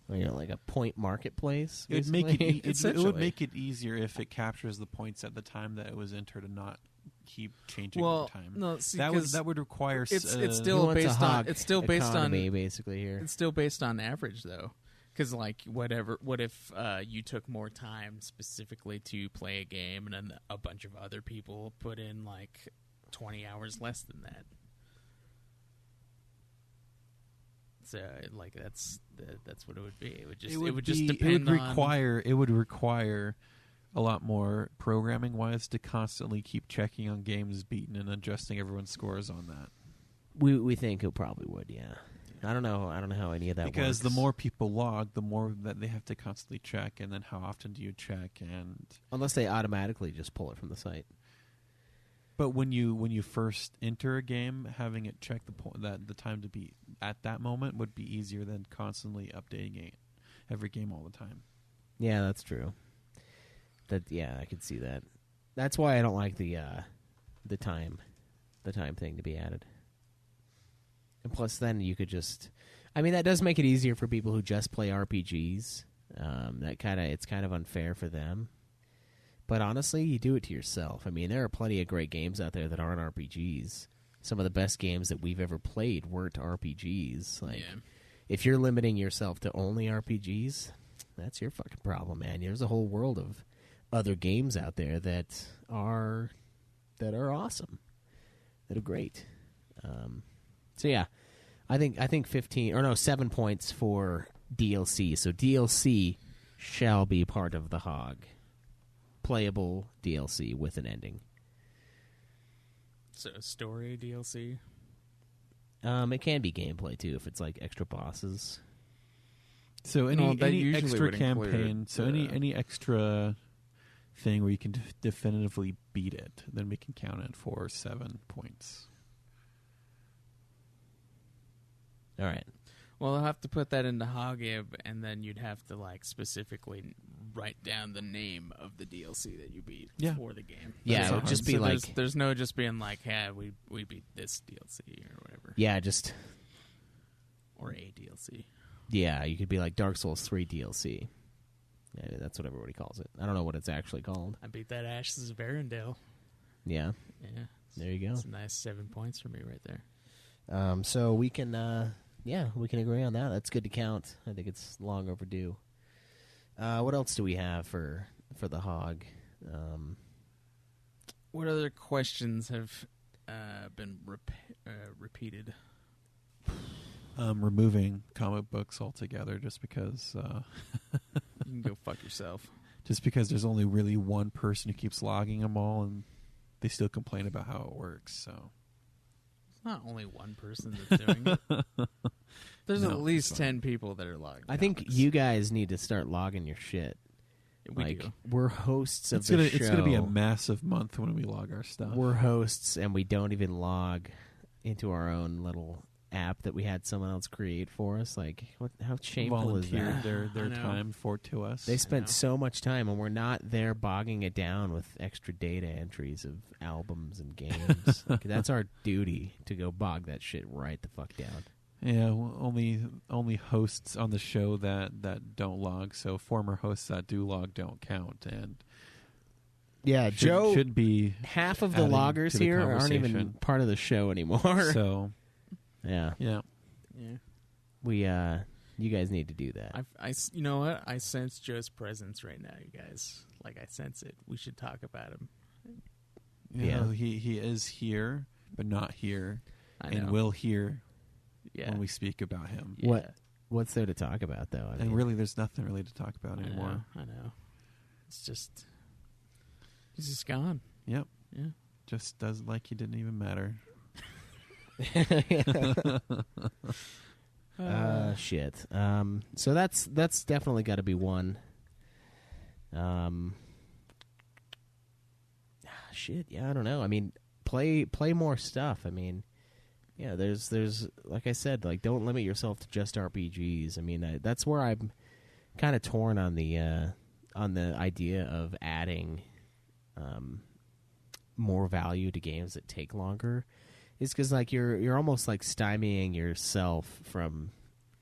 Speaker 2: Well, like a point marketplace?
Speaker 5: It would make it easier if it captures the points at the time that it was entered and not keep changing over time.
Speaker 4: No, see,
Speaker 5: that would require...
Speaker 4: It's still based on... It's still based on...
Speaker 2: basically, here.
Speaker 4: It's still based on average, though. Because, what if you took more time specifically to play a game and then a bunch of other people put in, 20 hours less than that? So, that's what it would be. It would
Speaker 5: require a lot more programming-wise to constantly keep checking on games beaten and adjusting everyone's scores on that.
Speaker 2: We think it probably would, yeah. I don't know how any of that works.
Speaker 5: Because the more people log, the more that they have to constantly check, and then how often do you check? And
Speaker 2: unless they automatically just pull it from the site.
Speaker 5: But when you first enter a game, having it check the time to beat at that moment would be easier than constantly updating it every game all the time.
Speaker 2: Yeah, that's true. I could see that. That's why I don't like the time thing to be added. And plus, then you could just... I mean, that does make it easier for people who just play RPGs. It's kind of unfair for them. But honestly, you do it to yourself. I mean, there are plenty of great games out there that aren't RPGs. Some of the best games that we've ever played weren't RPGs. If you're limiting yourself to only RPGs, that's your fucking problem, man. There's a whole world of other games out there that are awesome, that are great. So yeah, I think 7 points for DLC. So DLC shall be part of the Hog. Playable DLC with an ending.
Speaker 4: So story DLC?
Speaker 2: It can be gameplay too if it's extra bosses.
Speaker 5: So any extra campaign, any extra thing where you can definitively beat it, then we can count it for 7 points.
Speaker 2: All right.
Speaker 4: Well, I'll have to put that into Hogib, and then you'd have to specifically write down the name of the DLC that you beat for the game.
Speaker 2: Yeah, it would just be
Speaker 4: there's no just being we beat this DLC or whatever.
Speaker 2: Yeah, just
Speaker 4: or a DLC.
Speaker 2: Yeah, you could be like Dark Souls 3 DLC. Yeah, that's what everybody calls it. I don't know what it's actually called.
Speaker 4: I beat that Ashes of Arendelle.
Speaker 2: Yeah.
Speaker 4: Yeah.
Speaker 2: There you go.
Speaker 4: It's a nice 7 points for me right there.
Speaker 2: So we can we can agree on that. That's good to count. I think it's long overdue. What else do we have for the Hog?
Speaker 4: What other questions have been repeated?
Speaker 5: Removing comic books altogether, just because.
Speaker 4: You can go fuck yourself.
Speaker 5: Just because there's only really one person who keeps logging them all, and they still complain about how it works. So
Speaker 4: it's not only one person that's doing it. There's at least 10 people that are logging.
Speaker 2: I think you guys need to start logging your shit.
Speaker 4: We do.
Speaker 2: We're hosts of the show.
Speaker 5: It's going to be a massive month when we log our stuff.
Speaker 2: We're hosts, and we don't even log into our own little app that we had someone else create for us. How shameful is that?
Speaker 5: Their time to us.
Speaker 2: They spent so much time, and we're not there bogging it down with extra data entries of albums and games. That's our duty, to go bog that shit right the fuck down.
Speaker 5: Yeah, only hosts on the show that don't log. So former hosts that do log don't count. And
Speaker 2: yeah, Joe
Speaker 5: should be
Speaker 2: half of the loggers here aren't even part of the show anymore.
Speaker 5: So
Speaker 2: yeah.
Speaker 5: Yeah.
Speaker 4: Yeah.
Speaker 2: We You guys need to do that.
Speaker 4: You know what? I sense Joe's presence right now, you guys. Like, I sense it. We should talk about him.
Speaker 5: Yeah, he is here, but not here, and will hear when we speak about him.
Speaker 2: Yeah. What's there to talk about, though?
Speaker 5: And really, there's nothing really to talk about anymore.
Speaker 4: I know. It's just... He's just gone.
Speaker 5: Yep.
Speaker 4: Yeah.
Speaker 5: Just does like he didn't even matter.
Speaker 2: Shit. So that's definitely got to be one. Shit. Yeah, I don't know. I mean, play more stuff. I mean, yeah. There's like I said, like don't limit yourself to just RPGs. I mean, that's where I'm kind of torn on the idea of adding more value to games that take longer. Is because like you're almost like stymieing yourself from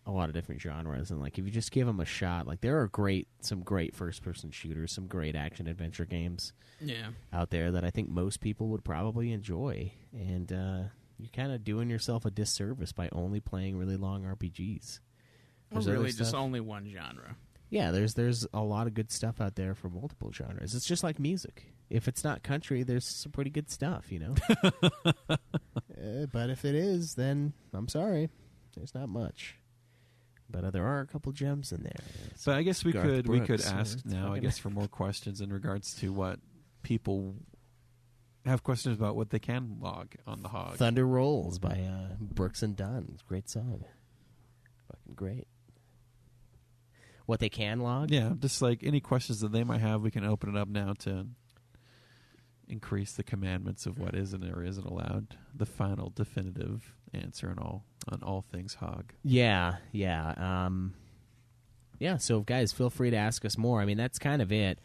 Speaker 2: a lot of different genres, and like if you just give them a shot, like there are some great first person shooters, some great action adventure games, out there that I think most people would probably enjoy, and you're kind of doing yourself a disservice by only playing really long RPGs.
Speaker 4: Or really just only one genre.
Speaker 2: Yeah, there's a lot of good stuff out there for multiple genres. It's just like music. If it's not country, there's some pretty good stuff, you know. But if it is, then I'm sorry, there's not much. But there are a couple gems in there.
Speaker 5: But I guess we could
Speaker 2: Brooks,
Speaker 5: ask now, I guess, for more questions in regards to what people have questions about what they can log on the Hog.
Speaker 2: Thunder Rolls by Brooks and Dunn. Great song. Fucking great. What they can log?
Speaker 5: Yeah, just like any questions that they might have, we can open it up now to increase the commandments of what isn't or isn't allowed. The final definitive answer on all things Hog.
Speaker 2: Yeah. So guys, feel free to ask us more. I mean, that's kind of it.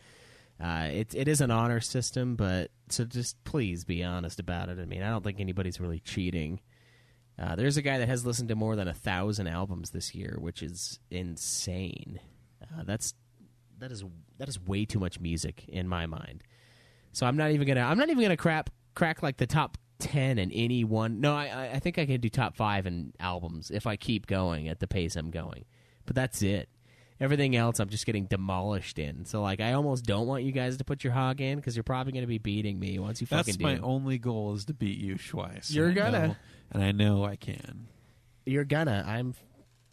Speaker 2: It is an honor system, but so just please be honest about it. I mean, I don't think anybody's really cheating. There's a guy that has listened to more than 1,000 albums this year, which is insane. That is way too much music in my mind. So I'm not even gonna crack like the top 10 in any one. No, I think I can do top 5 in albums if I keep going at the pace I'm going. But that's it. Everything else I'm just getting demolished in. So like I almost don't want you guys to put your Hog in because you're probably going to be beating me once you fucking do.
Speaker 5: That's my only goal, is to beat you, Schweiss.
Speaker 2: You're gonna.
Speaker 5: And I know I can.
Speaker 2: You're gonna. I'm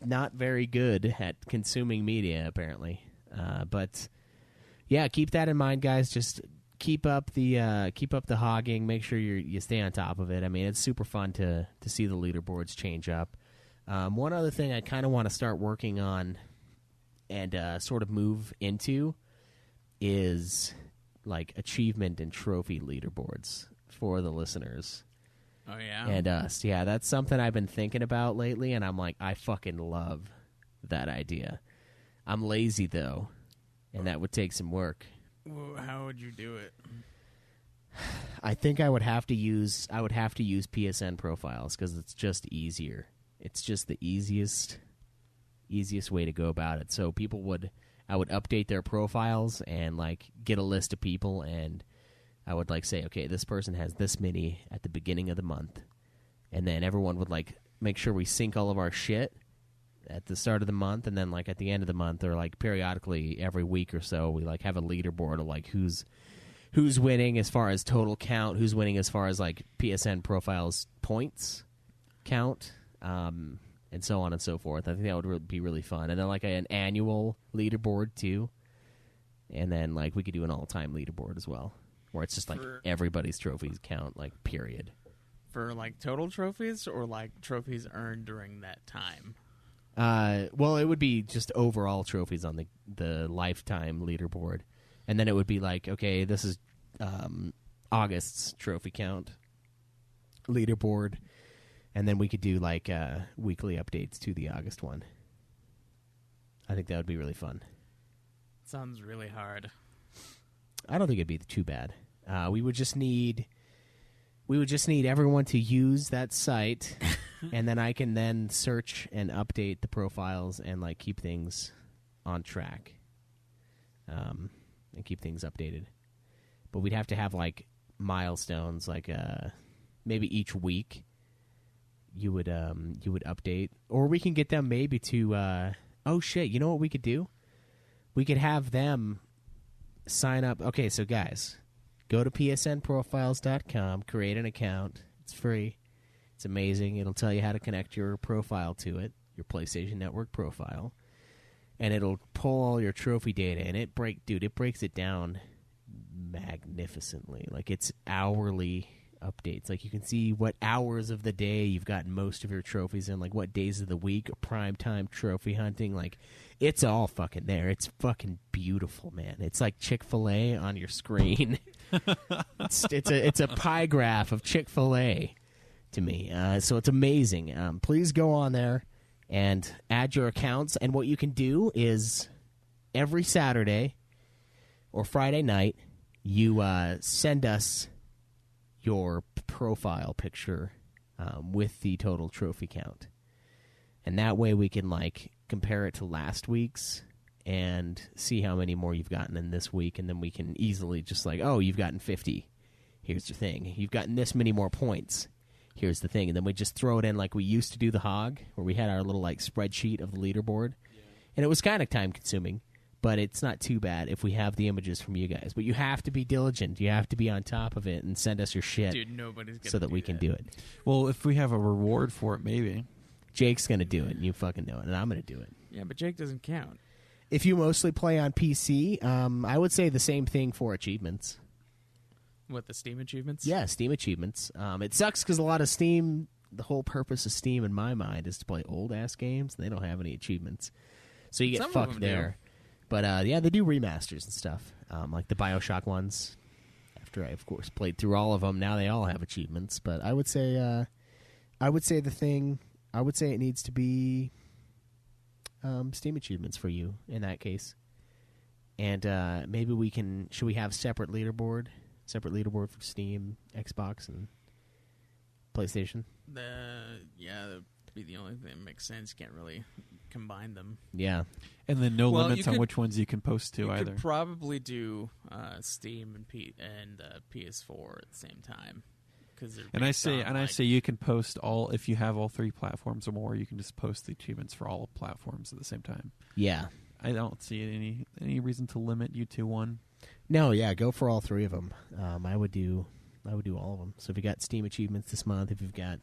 Speaker 2: not very good at consuming media, apparently. But yeah, keep that in mind, guys. Just keep up the hogging. Make sure you stay on top of it. I mean, it's super fun to see the leaderboards change up. One other thing I kind of want to start working on and sort of move into is like achievement and trophy leaderboards for the listeners.
Speaker 4: Oh, yeah?
Speaker 2: And us. Yeah, that's something I've been thinking about lately, and I'm like, I fucking love that idea. I'm lazy, though, and that would take some work.
Speaker 4: Well, how would you do it?
Speaker 2: I think I would have to use PSN profiles because it's just easier. It's just the easiest way to go about it. So I would update their profiles and like get a list of people, and I would like say, okay, this person has this many at the beginning of the month, and then everyone would like make sure we sync all of our shit at the start of the month, and then like at the end of the month, or like periodically every week or so, we like have a leaderboard of like who's winning as far as total count, who's winning as far as like PSN profiles points count, and so on and so forth. I think that would be really fun. And then like an annual leaderboard too, and then like we could do an all-time leaderboard as well, where it's just like everybody's trophies count, like period.
Speaker 4: For like total trophies or like trophies earned during that time?
Speaker 2: Well, it would be just overall trophies on the lifetime leaderboard, and then it would be like, okay, this is August's trophy count leaderboard, and then we could do like weekly updates to the August one. I think that would be really fun.
Speaker 4: Sounds really hard.
Speaker 2: I don't think it'd be too bad. We would just need everyone to use that site, and then I can then search and update the profiles and like keep things on track, and keep things updated. But we'd have to have like milestones, like maybe each week you would update, or we can get them maybe to Oh, shit. You know what we could do? We could have them sign up. Okay, so guys, go to psnprofiles.com, create an account. It's free. It's amazing. It'll tell you how to connect your profile to it, your PlayStation Network profile. And it'll pull all your trophy data, and it breaks it down magnificently. Like, it's hourly updates. Like, you can see what hours of the day you've gotten most of your trophies in, like what days of the week, prime time trophy hunting. Like, it's all fucking there. It's fucking beautiful, man. It's like Chick-fil-A on your screen. it's a pie graph of Chick-fil-A to me. So it's amazing. Please go on there and add your accounts. And what you can do is every Saturday or Friday night, you send us your profile picture with the total trophy count. And that way we can, like, compare it to last week's and see how many more you've gotten in this week. And then we can easily just like, oh, you've gotten 50. Here's the thing. You've gotten this many more points. Here's the thing. And then we just throw it in like we used to do the Hog, where we had our little, like, spreadsheet of the leaderboard. Yeah. And it was kind of time-consuming. But it's not too bad if we have the images from you guys. But you have to be diligent. You have to be on top of it and send us your shit.
Speaker 4: Dude, nobody's gonna
Speaker 2: so that we can do it.
Speaker 5: Well, if we have a reward for it, maybe.
Speaker 2: Jake's going to do it, and you fucking know it, and I'm going to do it.
Speaker 4: Yeah, but Jake doesn't count.
Speaker 2: If you mostly play on PC, I would say the same thing for achievements.
Speaker 4: What, the Steam achievements?
Speaker 2: Yeah, Steam achievements. It sucks because a lot of Steam, the whole purpose of Steam in my mind is to play old-ass games, and they don't have any achievements. So you get fucked there. But, yeah, they do remasters and stuff, like the BioShock ones. After I, of course, played through all of them, now they all have achievements. But I would say it needs to be Steam achievements for you in that case. And maybe should we have separate leaderboard for Steam, Xbox, and PlayStation?
Speaker 4: Yeah, that'd be the only thing that makes sense. Can't really combine them.
Speaker 2: Yeah.
Speaker 5: And then no limits on which ones you can post to
Speaker 4: you
Speaker 5: either.
Speaker 4: You could probably do Steam and PS4 at the same time.
Speaker 5: And I say you can post all, if you have all three platforms or more, you can just post the achievements for all platforms at the same time.
Speaker 2: Yeah.
Speaker 5: I don't see any reason to limit you to one.
Speaker 2: No, yeah, go for all three of them. I would do all of them. So if you got Steam achievements this month, if you've got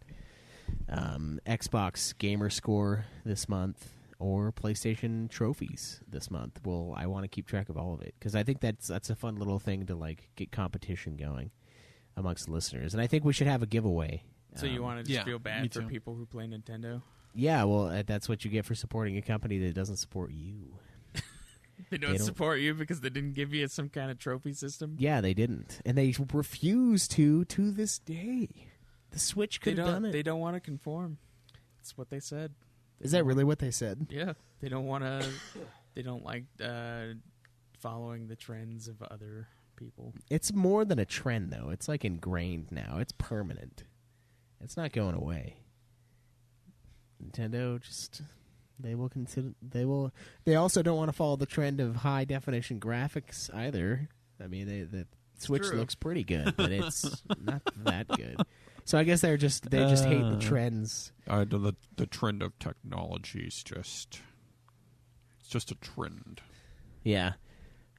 Speaker 2: Xbox gamer score this month, or PlayStation trophies this month, well, I want to keep track of all of it because I think that's a fun little thing to, like, get competition going amongst the listeners. And I think we should have a giveaway.
Speaker 4: So you want to just feel bad for people who play Nintendo?
Speaker 2: Yeah, well, that's what you get for supporting a company that doesn't support you.
Speaker 4: They don't support you because they didn't give you some kind of trophy system?
Speaker 2: Yeah, they didn't. And they refuse to this day. The Switch could have done it.
Speaker 4: They don't want to conform. That's what they said.
Speaker 2: Is that really what they said?
Speaker 4: Yeah. They don't want to... They don't like following the trends of other people.
Speaker 2: It's more than a trend, though. It's, like, ingrained now. It's permanent. It's not going away. Nintendo just... They also don't want to follow the trend of high-definition graphics, either. I mean, the Switch looks pretty good, but it's not that good. So I guess they just hate the trends.
Speaker 5: The trend of technology is just a trend.
Speaker 2: Yeah.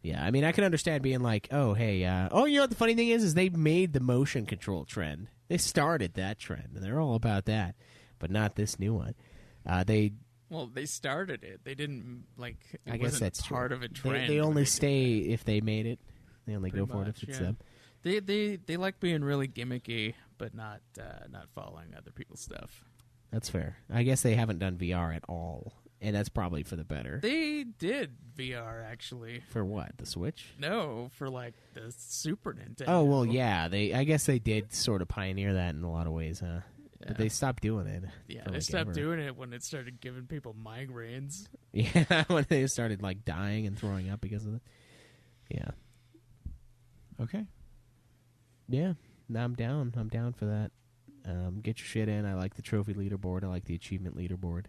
Speaker 2: Yeah, I mean, I can understand being like, oh, hey, you know what the funny thing is they made the motion control trend. They started that trend, and they're all about that, but not this new one.
Speaker 4: Well, they started it. They didn't, like,
Speaker 2: I guess that's
Speaker 4: part of a trend.
Speaker 2: They only stay if they made it. They only go for it if it's them.
Speaker 4: They like being really gimmicky, but not following other people's stuff.
Speaker 2: That's fair. I guess they haven't done VR at all, and that's probably for the better.
Speaker 4: They did VR, actually.
Speaker 2: For what? The Switch?
Speaker 4: No, for, like, the Super Nintendo.
Speaker 2: Oh, well, yeah. I guess they did sort of pioneer that in a lot of ways, huh?
Speaker 4: Yeah.
Speaker 2: But they stopped doing it.
Speaker 4: Yeah, they stopped doing it when it started giving people migraines.
Speaker 2: Yeah, when they started, like, dying and throwing up because of it. Yeah.
Speaker 5: Okay.
Speaker 2: Yeah. No, I'm down. I'm down for that. Get your shit in. I like the trophy leaderboard. I like the achievement leaderboard.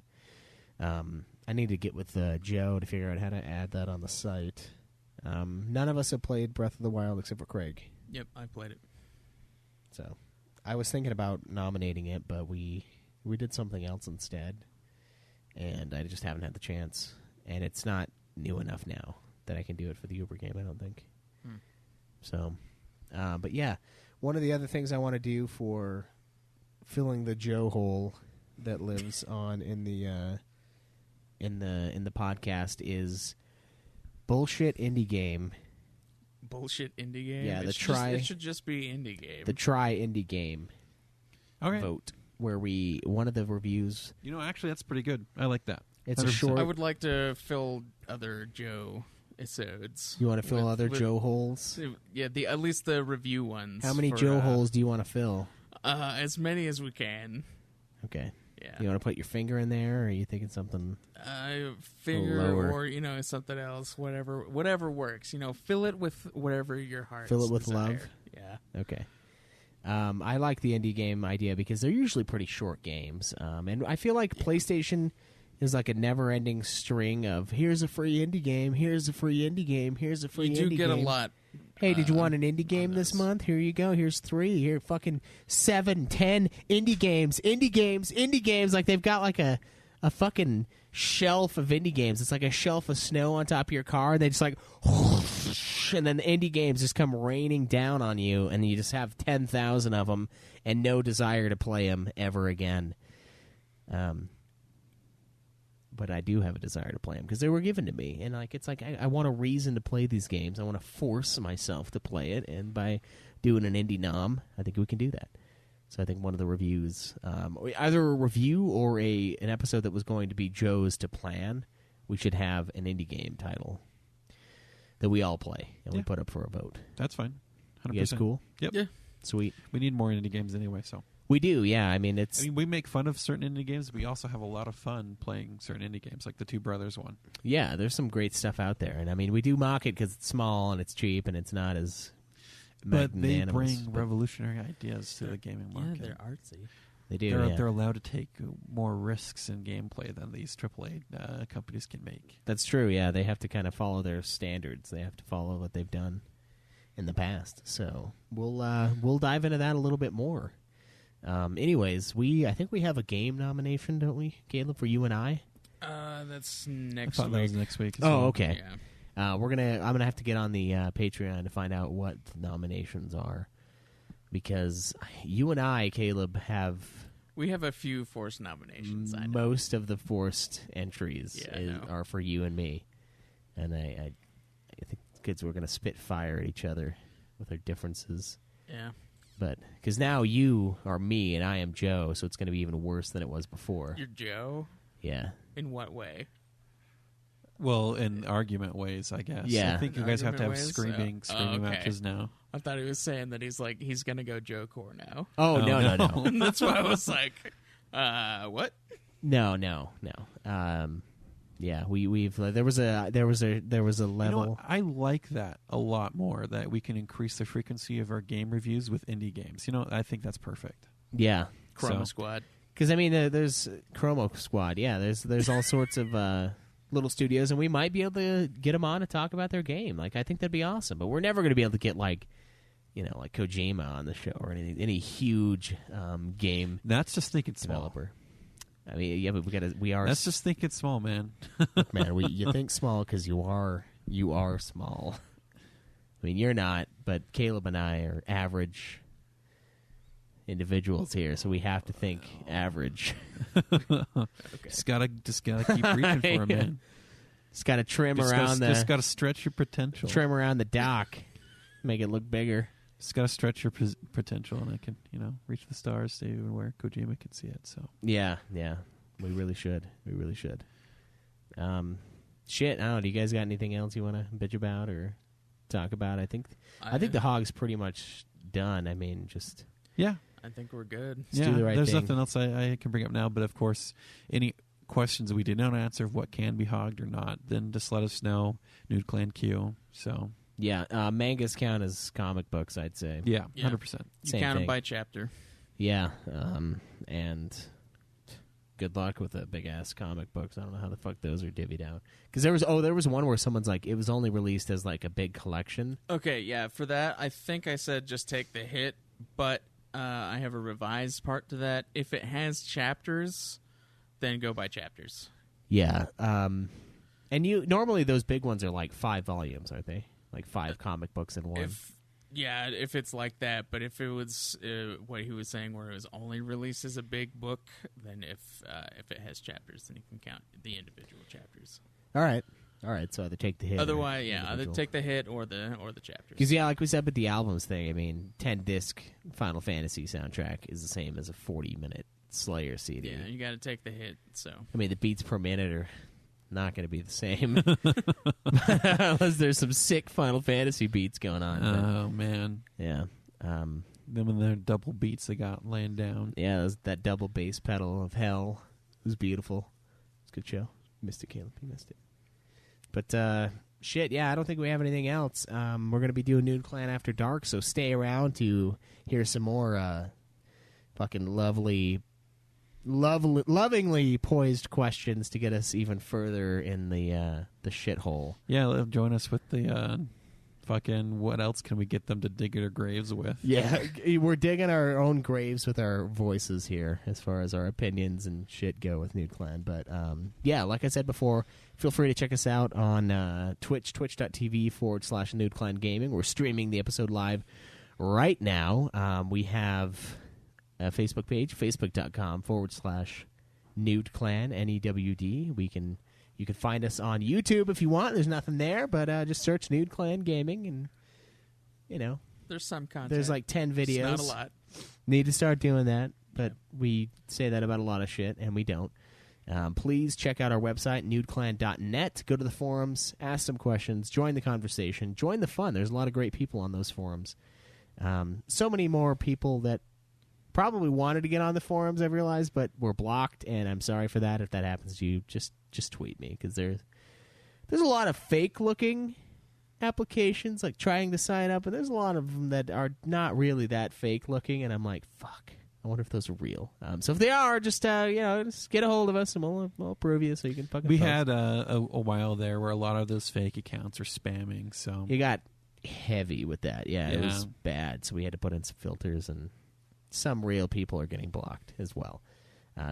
Speaker 2: I need to get with Joe to figure out how to add that on the site. None of us have played Breath of the Wild except for Craig.
Speaker 4: Yep, I played it.
Speaker 2: So, I was thinking about nominating it, but we did something else instead. and I just haven't had the chance. And it's not new enough now that I can do it for the Uber game, I don't think. So, but yeah, one of the other things I want to do for filling the Joe hole that lives on in the podcast is bullshit indie game.
Speaker 4: Bullshit indie game.
Speaker 2: Yeah,
Speaker 4: it should just be indie game.
Speaker 2: The try indie game
Speaker 5: Okay.
Speaker 2: vote, where one of the reviews.
Speaker 5: You know, actually, that's pretty good. I like that.
Speaker 2: It's a
Speaker 5: 100%.
Speaker 2: short.
Speaker 4: I would like to fill other Joe episodes.
Speaker 2: You want to fill
Speaker 4: with-
Speaker 2: other
Speaker 4: with-
Speaker 2: Joe holes?
Speaker 4: Yeah, at least the review ones.
Speaker 2: How many
Speaker 4: for,
Speaker 2: Joe holes do you want to fill?
Speaker 4: As many as we can.
Speaker 2: Okay.
Speaker 4: Yeah.
Speaker 2: You want to put your finger in there, or are you thinking something?
Speaker 4: Finger
Speaker 2: lower.
Speaker 4: or something else, whatever works. Fill it with whatever your heart.
Speaker 2: Fill it with
Speaker 4: desire.
Speaker 2: love?
Speaker 4: Yeah.
Speaker 2: Okay. I like the indie game idea because they're usually pretty short games. And I feel like PlayStation is like a never-ending string of here's a free indie game, here's a free indie game, here's a free
Speaker 4: You
Speaker 2: indie game.
Speaker 4: do get a lot.
Speaker 2: Hey, did you want an indie game this
Speaker 4: those.
Speaker 2: month? Here you go. Here's 3. Here, fucking 7, 10 indie games. Like they've got like a fucking shelf of indie games. It's like a shelf of snow on top of your car. They just like, and then the indie games just come raining down on you, and you just have 10,000 of them and no desire to play them ever again. But I do have a desire to play them because they were given to me, and like it's like I want a reason to play these games. I want to force myself to play it, and by doing an indie nom, I think we can do that. So I think one of the reviews, either a review or an episode that was going to be Joe's to plan, we should have an indie game title that we all play and we
Speaker 5: Yeah.
Speaker 2: put up for a vote.
Speaker 5: That's fine. 100%.
Speaker 2: You guys cool?
Speaker 5: Yep.
Speaker 4: Yeah.
Speaker 2: Sweet.
Speaker 5: We need more indie games anyway, so.
Speaker 2: We do, yeah. I mean,
Speaker 5: we make fun of certain indie games. We also have a lot of fun playing certain indie games, like the Two Brothers one.
Speaker 2: yeah, there's some great stuff out there. And I mean, we do mock it because it's small and it's cheap and it's not as
Speaker 5: But they
Speaker 2: magnanimous,
Speaker 5: bring
Speaker 2: but
Speaker 5: revolutionary ideas to the gaming
Speaker 4: Yeah,
Speaker 5: market.
Speaker 4: they're artsy.
Speaker 2: They do, yeah.
Speaker 5: They're allowed to take more risks in gameplay than these AAA companies can make.
Speaker 2: That's true, yeah. They have to kind of follow their standards. They have to follow what they've done in the past. So we'll dive into that a little bit more. Anyways, I think we have a game nomination, don't we, Caleb, for you and I?
Speaker 4: That's
Speaker 5: I
Speaker 4: next
Speaker 5: thought that was
Speaker 4: week.
Speaker 5: next week. as
Speaker 2: Oh,
Speaker 5: well.
Speaker 2: okay.
Speaker 4: Yeah.
Speaker 2: I'm gonna have to get on the Patreon to find out what the nominations are, because you and I, Caleb, have
Speaker 4: We have a few forced nominations. I know.
Speaker 2: most of the forced entries
Speaker 4: Yeah, I know.
Speaker 2: are for you and me, and I think kids were gonna spit fire at each other with our differences.
Speaker 4: Yeah.
Speaker 2: But because now you are me and I am Joe, so it's going to be even worse than it was before.
Speaker 4: You're Joe?
Speaker 2: Yeah.
Speaker 4: In what way?
Speaker 5: Well, in argument ways, I guess.
Speaker 2: Yeah.
Speaker 5: I think you
Speaker 4: In
Speaker 5: guys have to have
Speaker 4: argument ways?
Speaker 5: screaming
Speaker 4: okay.
Speaker 5: matches now.
Speaker 4: I thought he was saying that he's gonna go Joe Core now.
Speaker 2: Oh,
Speaker 5: Oh,
Speaker 2: no.
Speaker 4: And that's why I was like, what?
Speaker 2: No. Yeah, we've there was a level.
Speaker 5: You know what? I like that a lot more, that we can increase the frequency of our game reviews with indie games. You know, I think that's perfect.
Speaker 2: Yeah.
Speaker 4: Chroma
Speaker 5: So-
Speaker 4: Squad.
Speaker 2: Because I mean, there's Chromo Squad. Yeah, there's all sorts of little studios, and we might be able to get them on to talk about their game. Like, I think that'd be awesome. But we're never going to be able to get like Kojima on the show or any huge game
Speaker 5: That's just thinking small.
Speaker 2: developer. I mean, yeah, but we are.
Speaker 5: That's just thinking small, man.
Speaker 2: Man, you think small because you are small. I mean, you're not, but Caleb and I are average individuals here, so we have to think average.
Speaker 5: Just gotta keep reaching for it, man.
Speaker 2: Just got to trim
Speaker 5: Just
Speaker 2: around
Speaker 5: just gotta stretch your potential.
Speaker 2: the dock, make it look bigger.
Speaker 5: Just gotta stretch your potential, and I can, reach the stars to even where Kojima can see it. So
Speaker 2: Yeah, we really should. Shit, I don't know. Do you guys got anything else you want to bitch about or talk about? I think the hog's pretty much done. I mean, just
Speaker 5: yeah,
Speaker 4: I think we're good.
Speaker 2: do the right
Speaker 5: there's
Speaker 2: thing.
Speaker 5: nothing else I can bring up now. But of course, any questions that we did not answer of what can be hogged or not, then just let us know. Nude Clan Q. So
Speaker 2: yeah, mangas count as comic books, I'd say.
Speaker 5: yeah,
Speaker 4: Yeah.
Speaker 5: 100%.
Speaker 4: You
Speaker 2: Same
Speaker 4: count
Speaker 2: thing.
Speaker 4: them by chapter.
Speaker 2: Yeah, and good luck with the big ass comic books. I don't know how the fuck those are divvied out. Because there was one where someone's like, it was only released as like a big collection.
Speaker 4: Okay, yeah. For that, I think I said just take the hit, but I have a revised part to that. If it has chapters, then go by chapters.
Speaker 2: Yeah. And normally those big ones are like 5 volumes, aren't they? Like 5 comic books in one.
Speaker 4: If it's like that, but if it was what he was saying, where it was only released as a big book, then if it has chapters, then you can count the individual chapters.
Speaker 2: All right. So either take the hit.
Speaker 4: Otherwise, either take the hit or the chapters.
Speaker 2: Because like we said with the albums thing, I mean, 10-disc Final Fantasy soundtrack is the same as a 40-minute Slayer CD.
Speaker 4: Yeah, you got to take the hit. So
Speaker 2: I mean, the beats per minute are not going to be the same unless there's some sick Final Fantasy beats going on.
Speaker 5: Oh man,
Speaker 2: yeah.
Speaker 5: Them and their double beats they got laying down.
Speaker 2: Yeah, that double bass pedal of hell was beautiful. It's a good show. Missed it, Caleb. You missed it. But shit, yeah, I don't think we have anything else. We're going to be doing Nude Clan After Dark, so stay around to hear some more fucking lovingly poised questions to get us even further in the shithole.
Speaker 5: Yeah, join us with the fucking what else can we get them to dig their graves with?
Speaker 2: Yeah, we're digging our own graves with our voices here as far as our opinions and shit go with Nude Clan. But yeah, like I said before, feel free to check us out on twitch.tv/Nude Clan Gaming. We're streaming the episode live right now. We have a Facebook page, facebook.com/Nude Clan, NEWD. You can find us on YouTube if you want. There's nothing there, but just search Nude Clan Gaming, and
Speaker 4: there's some content.
Speaker 2: There's like 10 videos.
Speaker 4: It's not a lot.
Speaker 2: Need to start doing that, but we say that about a lot of shit, and we don't. Please check out our website, nudeclan.net. Go to the forums, ask some questions, join the conversation, join the fun. There's a lot of great people on those forums. So many more people that probably wanted to get on the forums, I've realized, but were blocked, and I'm sorry for that. If that happens to you, just tweet me, because there's a lot of fake-looking applications, like trying to sign up, and there's a lot of them that are not really that fake-looking, and I'm like, fuck, I wonder if those are real. So if they are, just just get a hold of us, and we'll approve you so you can fucking
Speaker 5: We
Speaker 2: post.
Speaker 5: had a while there where a lot of those fake accounts are spamming, so...
Speaker 2: You got heavy with that. Yeah, it
Speaker 5: Yeah.
Speaker 2: was bad, so we had to put in some filters, and some real people are getting blocked as well.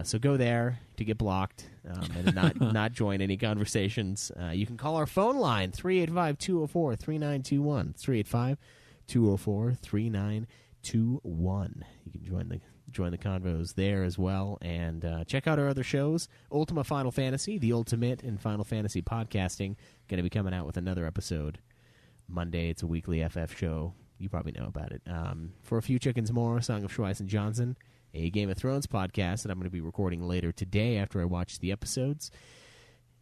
Speaker 2: So go there to get blocked and not join any conversations. You can call our phone line, 385-204-3921. 385-204-3921. You can join the convos there as well. And check out our other shows. Ultima Final Fantasy, the ultimate in Final Fantasy podcasting. Going to be coming out with another episode Monday. It's a weekly FF show. You probably know about it. For A Few Chickens More, Song of Schweiss and Johnson, a Game of Thrones podcast that I'm going to be recording later today after I watch the episodes.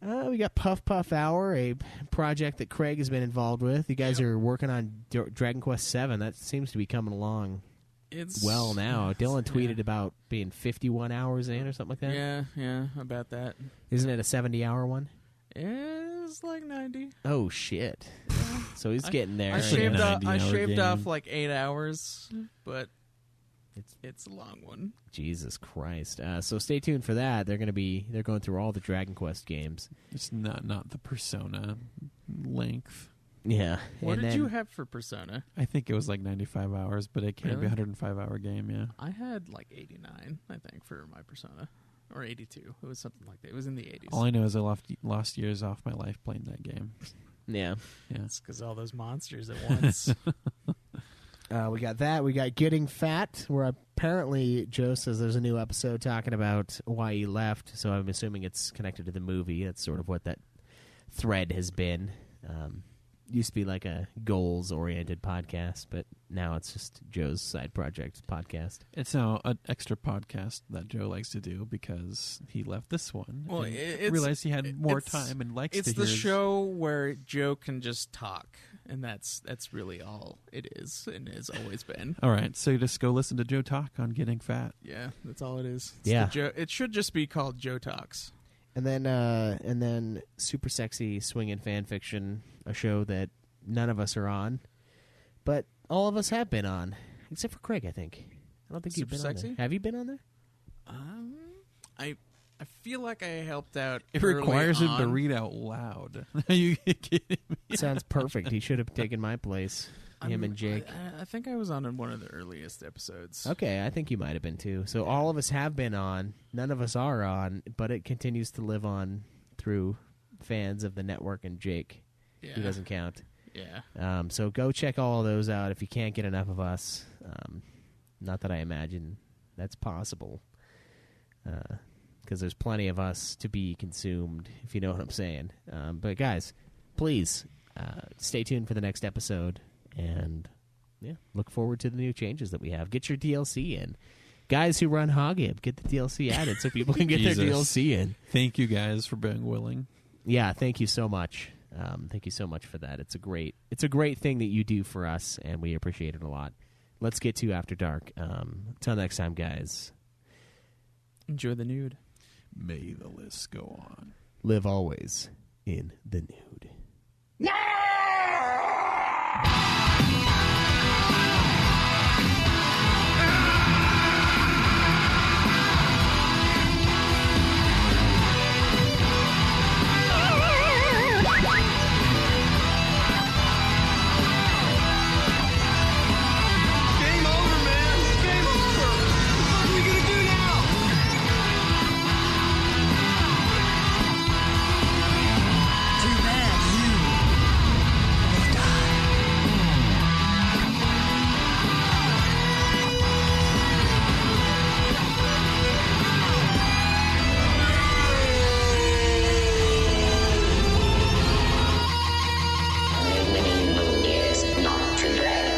Speaker 2: We got Puff Puff Hour, a project that Craig has been involved with. You guys are working on Dragon Quest VII. That seems to be coming along well now. Dylan tweeted about being 51 hours in or something like that.
Speaker 4: Yeah, about that.
Speaker 2: Isn't it a 70-hour one?
Speaker 4: It's like 90.
Speaker 2: Oh, shit. So he's getting there.
Speaker 4: I shaved
Speaker 5: game.
Speaker 4: off like 8 hours, but it's a long one.
Speaker 2: Jesus Christ. So stay tuned for that. They're going through all the Dragon Quest games.
Speaker 5: It's not the Persona length.
Speaker 2: Yeah.
Speaker 4: What did you have for Persona?
Speaker 5: I think it was like 95 hours, but it can't be a
Speaker 4: Really?
Speaker 5: 105-hour game, yeah.
Speaker 4: I had like 89, I think, for my Persona. Or 82. It was something like that. It was in the 80s.
Speaker 5: All I know is I lost years off my life playing that game.
Speaker 2: Yeah.
Speaker 5: Yeah.
Speaker 4: It's because all those monsters at once.
Speaker 2: We got that. We got Getting Fat, where apparently Joe says there's a new episode talking about why he left, so I'm assuming it's connected to the movie. That's sort of what that thread has been. Used to be like a goals-oriented podcast, but now it's just Joe's side project podcast.
Speaker 5: It's now an extra podcast that Joe likes to do because he left this one.
Speaker 4: Well,
Speaker 5: and
Speaker 4: it's-
Speaker 5: realized he had more
Speaker 4: it's-
Speaker 5: time and likes
Speaker 4: It's
Speaker 5: to
Speaker 4: the
Speaker 5: hear
Speaker 4: show where Joe can just talk, and that's really all it is, and has always been.
Speaker 5: All right, so you just go listen to Joe talk on Getting Fat.
Speaker 4: Yeah, that's all it is. It's
Speaker 2: Yeah.
Speaker 4: it should just be called Joe Talks.
Speaker 2: And then Super Sexy Swingin' Fan Fiction, a show that none of us are on, but all of us have been on, except for Craig, I think. I don't think you've
Speaker 4: Super
Speaker 2: been
Speaker 4: Sexy?
Speaker 2: on there. Have you been on there?
Speaker 4: I feel like I helped out.
Speaker 5: It
Speaker 4: early
Speaker 5: requires him to
Speaker 4: on.
Speaker 5: read out loud. Are you kidding me?
Speaker 2: Sounds perfect. He should have taken my place. Him and Jake.
Speaker 4: I think I was on in one of the earliest episodes.
Speaker 2: Okay, I think you might have been too. So all of us have been on. None of us are on, but it continues to live on through fans of the network and Jake.
Speaker 4: Yeah.
Speaker 2: He doesn't count.
Speaker 4: Yeah.
Speaker 2: So go check all those out if you can't get enough of us. Not that I imagine that's possible, because there's plenty of us to be consumed, if you know what I'm saying. But guys, please stay tuned for the next episode, and look forward to the new changes that we have. Get your DLC in. Guys who run Hogib, get the DLC added so people can get their DLC in.
Speaker 5: Thank you guys for being willing.
Speaker 2: Yeah, thank you so much. Thank you so much for that. It's a great thing that you do for us, and we appreciate it a lot. Let's get to After Dark. Till next time, guys.
Speaker 4: Enjoy the nude.
Speaker 5: May the list go on.
Speaker 2: Live always in the nude.
Speaker 3: Winning is not to blame.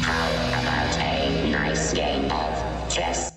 Speaker 3: How about a nice game of chess?